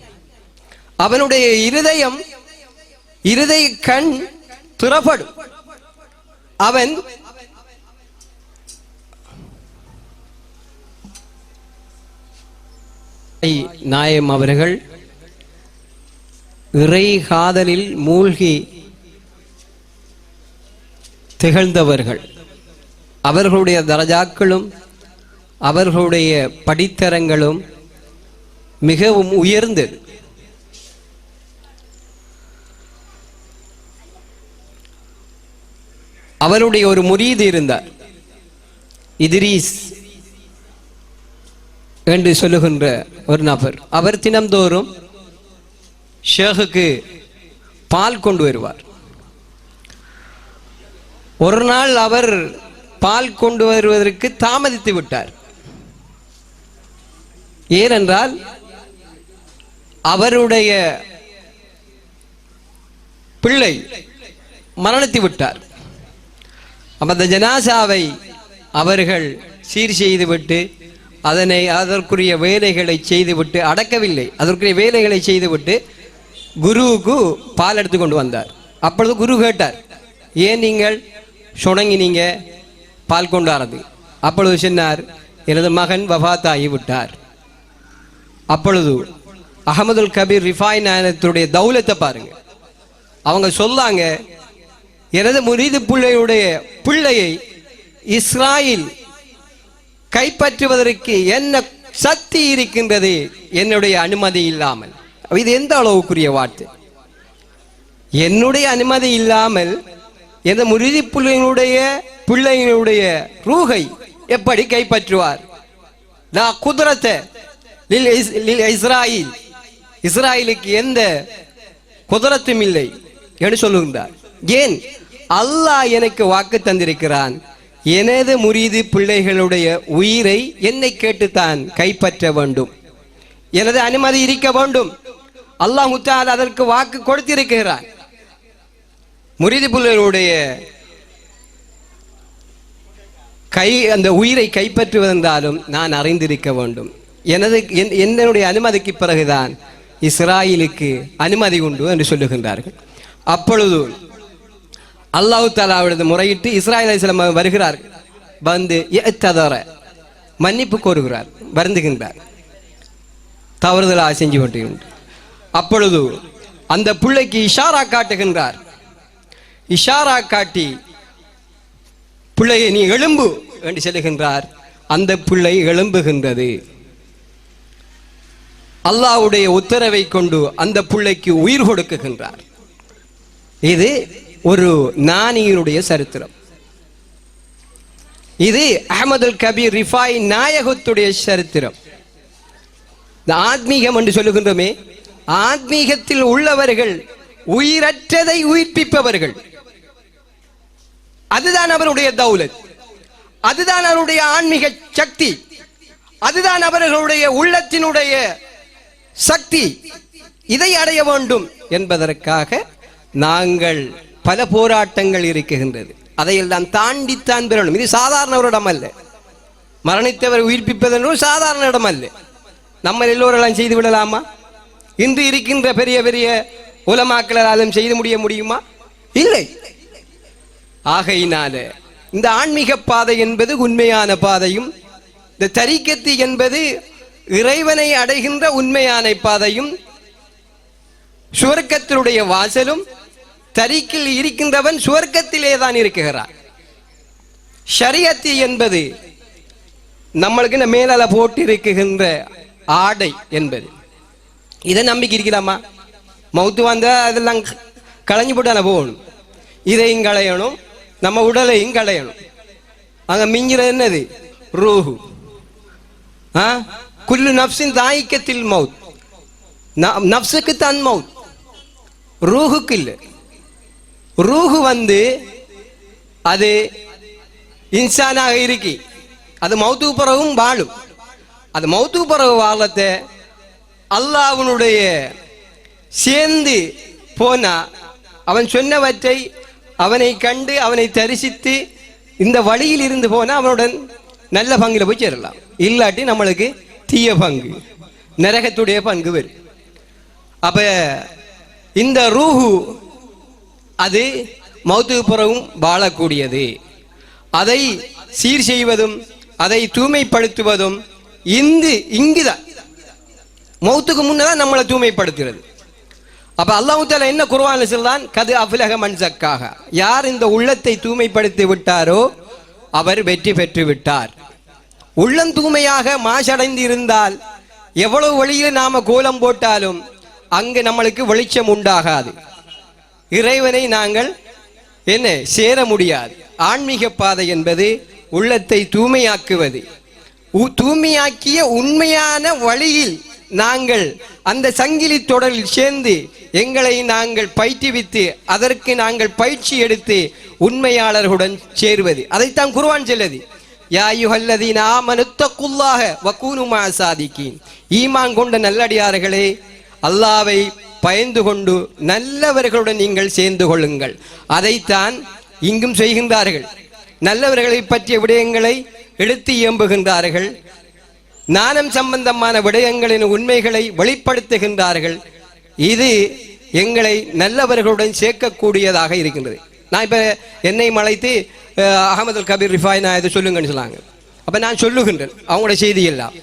அவனுடைய இருதய கண் திறப்படும். அவன் நாயம் அவர்கள் இறை காதலில் மூழ்கி திகழ்ந்தவர்கள். அவர்களுடைய தரஜாக்களும் அவர்களுடைய படித்தரங்களும் மிகவும் உயர்ந்தது. அவருடைய ஒரு முரீது இருந்தார், இத்ரீஸ் என்று சொல்லுகின்ற ஒரு நபர். அவர் தினம்தோறும் ஷேகுக்கு பால் கொண்டு வருவார். ஒரு நாள் அவர் பால் கொண்டு வருவதற்கு தாமதித்து விட்டார். ஏனென்றால் அவருடைய பிள்ளை மரணித்து விட்டார். அந்த ஜனாசாவை அவர்கள் சீர் செய்துவிட்டு அதற்குரிய வேலைகளை செய்துவிட்டு அடக்கவில்லை, அதற்குரிய வேலைகளை செய்துவிட்டு குருவுக்கு பால் எடுத்து கொண்டு வந்தார். அப்பொழுது குரு கேட்டார், ஏன் நீங்கள் சுணங்கினீங்க பால் கொண்டாடுறது? அப்பொழுது சொன்னார், எனது மகன் வஃபாத் ஆகிவிட்டார். அப்பொழுது அகமதுல் கபீர் ரிஃபாய் நாயனத்துடைய தௌலத்தை பாருங்க. அவங்க சொல்லாங்க, எனது முரீது பிள்ளையை இஸ்ராயில் கைப்பற்றுவதற்கு என்ன சக்தி இருக்கின்றது என்னுடைய அனுமதி இல்லாமல். இது எந்த அளவுக்குரிய வார்த்தை? என்னுடைய அனுமதி இல்லாமல் எனது முரீது பிள்ளையினுடைய ரூஹை எப்படி கைப்பற்றுவார்? லா குத்ரத லில் இஸ்ராயில், இஸ்ராயிலுக்கு எந்த குதரத்தும் இல்லை என்று சொல்லுகின்றார். ஏன்? அல்லாஹ் எனக்கு வாக்கு தந்திருக்கிறான், எனது முரீது பிள்ளைகளுடைய உயிரை என்னை கேட்டுத்தான் கைப்பற்ற வேண்டும், எனது அனுமதி இருக்க வேண்டும். அல்லாஹ் தஆலா அதற்கு வாக்கு கொடுத்திருக்கிறான். முரீது பிள்ளைகளுடைய அந்த உயிரை கைப்பற்றுவதென்றாலும் நான் அறிந்திருக்க வேண்டும். என்னுடைய அனுமதிக்கு பிறகுதான் இஸ்ராயிலுக்கு அனுமதி உண்டு என்று சொல்லுகின்றார்கள். அப்பொழுது அல்லாஹ் தஆலாவிடம் முறையிட்டு இஸ்ராயீல் அலைஹிஸ்ஸலாம் வருகிறார். வந்து மன்னிப்பு கோருகிறார், வருந்துகின்றார், தவறுதலாக செஞ்சு கொண்டிருக்கின்றார். அப்பொழுது அந்த பிள்ளைக்கு இஷாரா காட்டுகின்றார். இஷாரா காட்டி பிள்ளையை நீ எழும்பு என்று சொல்லுகின்றார். அந்த பிள்ளை எழும்புகின்றது. அல்லாஹ்வுடைய உத்தரவை கொண்டு அந்த பிள்ளைக்கு உயிர் கொடுக்குகின்றார். இது ஒரு ஞானியினுடைய சரித்திரம். இது அஹ்மதுல் கபீர் ரிஃபாய் நாயகத்துடைய சரித்திரம். இந்த ஆத்மீகம் என்று சொல்லுகின்றோமே, ஆத்மீகத்தில் உள்ளவர்கள் உயிரற்றதை உயிர்ப்பிப்பவர்கள். அதுதான் அவருடைய தௌலத், அதுதான் அவருடைய ஆன்மீக சக்தி, அதுதான் அவர்களுடைய உள்ளத்தினுடைய சக்தி. இதை அடைய வேண்டும் என்பதற்காக நாங்கள் பல போராட்டங்கள் இருக்குகின்றது. அதையெல்லாம் தாண்டித்தான் பெறணும். இது சாதாரண ஒரு இடம் அல்ல. மரணித்தவர் உயிர்ப்பிப்பதென்று சாதாரண இடம் அல்ல. நம்ம எல்லோரெல்லாம் செய்து விடலாமா? இன்று இருக்கின்ற பெரிய பெரிய உலமாக்களாலும் செய்து முடியுமா? இல்லை. ஆகையினால இந்த ஆன்மீக பாதை என்பது உண்மையான பாதையும், இந்த தரிக்கத்து என்பது இறைவனை அடைகின்ற உண்மையான பாதையும், சுவர்க்கத்தினுடைய வாசலும். தரிக்கில் இருக்கின்றவன் சுவர்க்கத்திலே தான் இருக்குகிறான். ஷரியத்து என்பது நம்மளுக்கு இந்த மேலால போட்டு இருக்குகின்ற ஆடை என்பது. இதை நம்பிக்கை இருக்கலாமா? மௌத்து வந்தா அதெல்லாம் களைஞ்சு போட்டு போகணும். இதையும் களையணும், நம்ம உடலையும் களையணும். அங்க மிஞ்சிற என்னது? ரூஹு. குல்லு நப்சின் தாயிக்கத்தில் மவுத். நப்சுக்கு தான் மவுத், ரூஹுக்கு இல்லை. ரூஹு வந்து அது இன்சானாக இருக்கி, அது மௌத்துக்கு பிறகும் வாழும். அது மௌத்துக்கு பிறகு வாழத்தை அல்லாஹ்வுடைய சேர்ந்து போனா, அவன் சொன்னவற்றை அவனை கண்டு அவனை தரிசித்து இந்த வழியில் இருந்து போனா அவனுடன் நல்ல பங்குல போய் சேரலாம். இல்லாட்டி நம்மளுக்கு தீய பங்கு, நரகத்துடைய பங்கு வரும். அப்ப இந்த ரூஹு அது மௌத்துக்கு பிறகும் வாழக்கூடியது. அதை சீர் செய்வதும் அதை தூய்மைப்படுத்துவதும் இங்குதான் மௌத்துக்கு முன்னதான் நம்மளை தூய்மைப்படுத்துகிறது. அப்ப அல்லாஹ் தஆலா என்ன குர்ஆன்ல சொல்றான்? கது அஃலஹ மன் ஸக்காஹ. யார் இந்த உள்ளத்தை தூய்மைப்படுத்தி விட்டாரோ அவர் வெற்றி பெற்று விட்டார். உள்ளம் தூய்மையாக மாசடைந்து இருந்தால் எவ்வளவு வழியில் நாம கோலம் போட்டாலும் அங்கு நம்மளுக்கு வெளிச்சம் உண்டாகாது. இறைவனை நாங்கள் என்ன சேர முடியாது. ஆன்மீக பாதை என்பது உள்ளத்தை தூய்மையாக்குவது. தூய்மையாக்கிய உண்மையான வழியில் நாங்கள் அந்த சங்கிலி தொடரில் சேர்ந்து எங்களை நாங்கள் பயிற்றுவித்து அதற்கு நாங்கள் பயிற்சி எடுத்து உண்மையாளர்களுடன் சேருவது. அதைத்தான் குர்ஆன் சொல்லுது. யா அய்யுஹல்லதீன ஆமனு தக்குல்லாஹ வகூனு மஅஸ் ஸாதிகீன். ஈமான் கொண்ட நல்லடியார்களே, அல்லாஹ்வை பயந்து கொண்டு நல்லவர்களுடன் நீங்கள் சேர்ந்து கொள்ளுங்கள். அதைத்தான் இங்கும் செய்கின்றார்கள். நல்லவர்களை பற்றிய விடயங்களை எடுத்து இயம்புகின்றார்கள். ஞானம் சம்பந்தமான விடயங்களின் உண்மைகளை வெளிப்படுத்துகின்றார்கள். இது எங்களை நல்லவர்களுடன் சேர்க்கக்கூடியதாக இருக்கின்றது. நான் இப்ப என்னை மலைத்து அஹமதுல் கபீர் ரிஃபாய் நான் இதை சொல்லுங்கன்னு சொன்னாங்க. அப்ப நான் சொல்லுகின்றேன் அவங்களோட செய்தி எல்லாம்.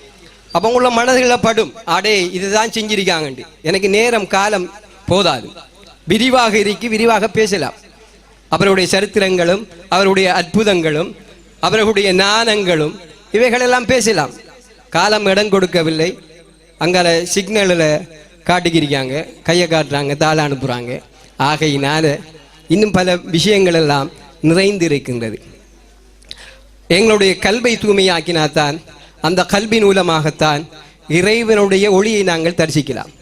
அப்ப உங்களோட மனதில் படும், அடே இதுதான் செஞ்சிருக்காங்க. எனக்கு நேரம் காலம் போதாது. விரிவாக விரிவாக பேசலாம். அவருடைய சரித்திரங்களும் அவருடைய அற்புதங்களும் அவர்களுடைய ஞானங்களும் இவைகளெல்லாம் பேசலாம். காலம் இடம் கொடுக்கவில்லை. அங்கால சிக்னலில் காட்டிக்கிருக்காங்க, கையை காட்டுறாங்க, தாளை அனுப்புகிறாங்க. ஆகையினால இன்னும் பல விஷயங்கள் எல்லாம் நிறைந்து இருக்கின்றது. எங்களுடைய கல்வை தூய்மையாக்கினாத்தான் அந்த கல்வின் மூலமாகத்தான் இறைவனுடைய ஒளியை நாங்கள் தரிசிக்கலாம்.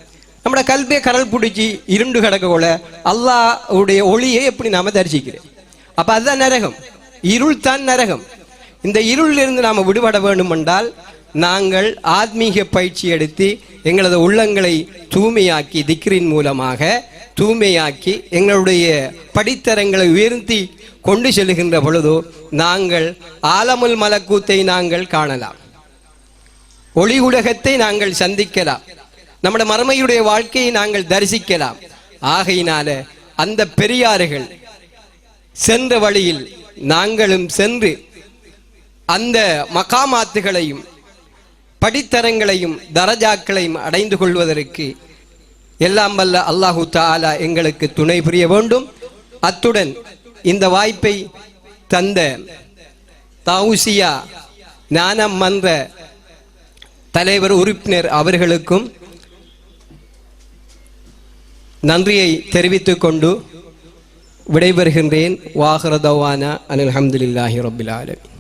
நம்மளோட கல்வியை கடல் பிடிச்சி இருண்டு கிடக்கோல அல்லாஹ்வுடைய ஒளியை எப்படி நாம தரிசிக்கிறோம்? அப்ப அதுதான் நரகம், இருள் தான் நரகம். இந்த இருளிலிருந்து நாம விடுபட வேண்டும் என்றால் நாங்கள் ஆத்மீக பயிற்சி எடுத்து எங்களது உள்ளங்களை தூய்மையாக்கி திக்ரின் மூலமாக தூய்மையாக்கி எங்களுடைய படித்தரங்களை உயர்த்தி கொண்டு செல்கின்ற பொழுதோ நாங்கள் ஆலமுல் மலக்கூத்தை நாங்கள் காணலாம், ஒளி உலகத்தை நாங்கள் சந்திக்கலாம், நம்முடைய மறுமையுடைய வாழ்க்கையை நாங்கள் தரிசிக்கலாம். ஆகையினால அந்த பெரியார்கள் சென்ற வழியில் நாங்களும் சென்று அந்த மகாமாத்துகளையும் படித்தரங்களையும் தரஜாக்களையும் அடைந்து கொள்வதற்கு எல்லாம் வல்ல அல்லாஹு தஆலா எங்களுக்கு துணை புரிய வேண்டும். அத்துடன் இந்த வாய்ப்பை தந்த தௌசியா ஞான மன்ற தலைவர் உறுப்பினர் அவர்களுக்கும் நன்றியை தெரிவித்துக் கொண்டு விடைபெறுகின்றேன். வாஹிர தவானா அனில் ஹம்துலில்லாஹி ரப்பில் ஆலமீன்.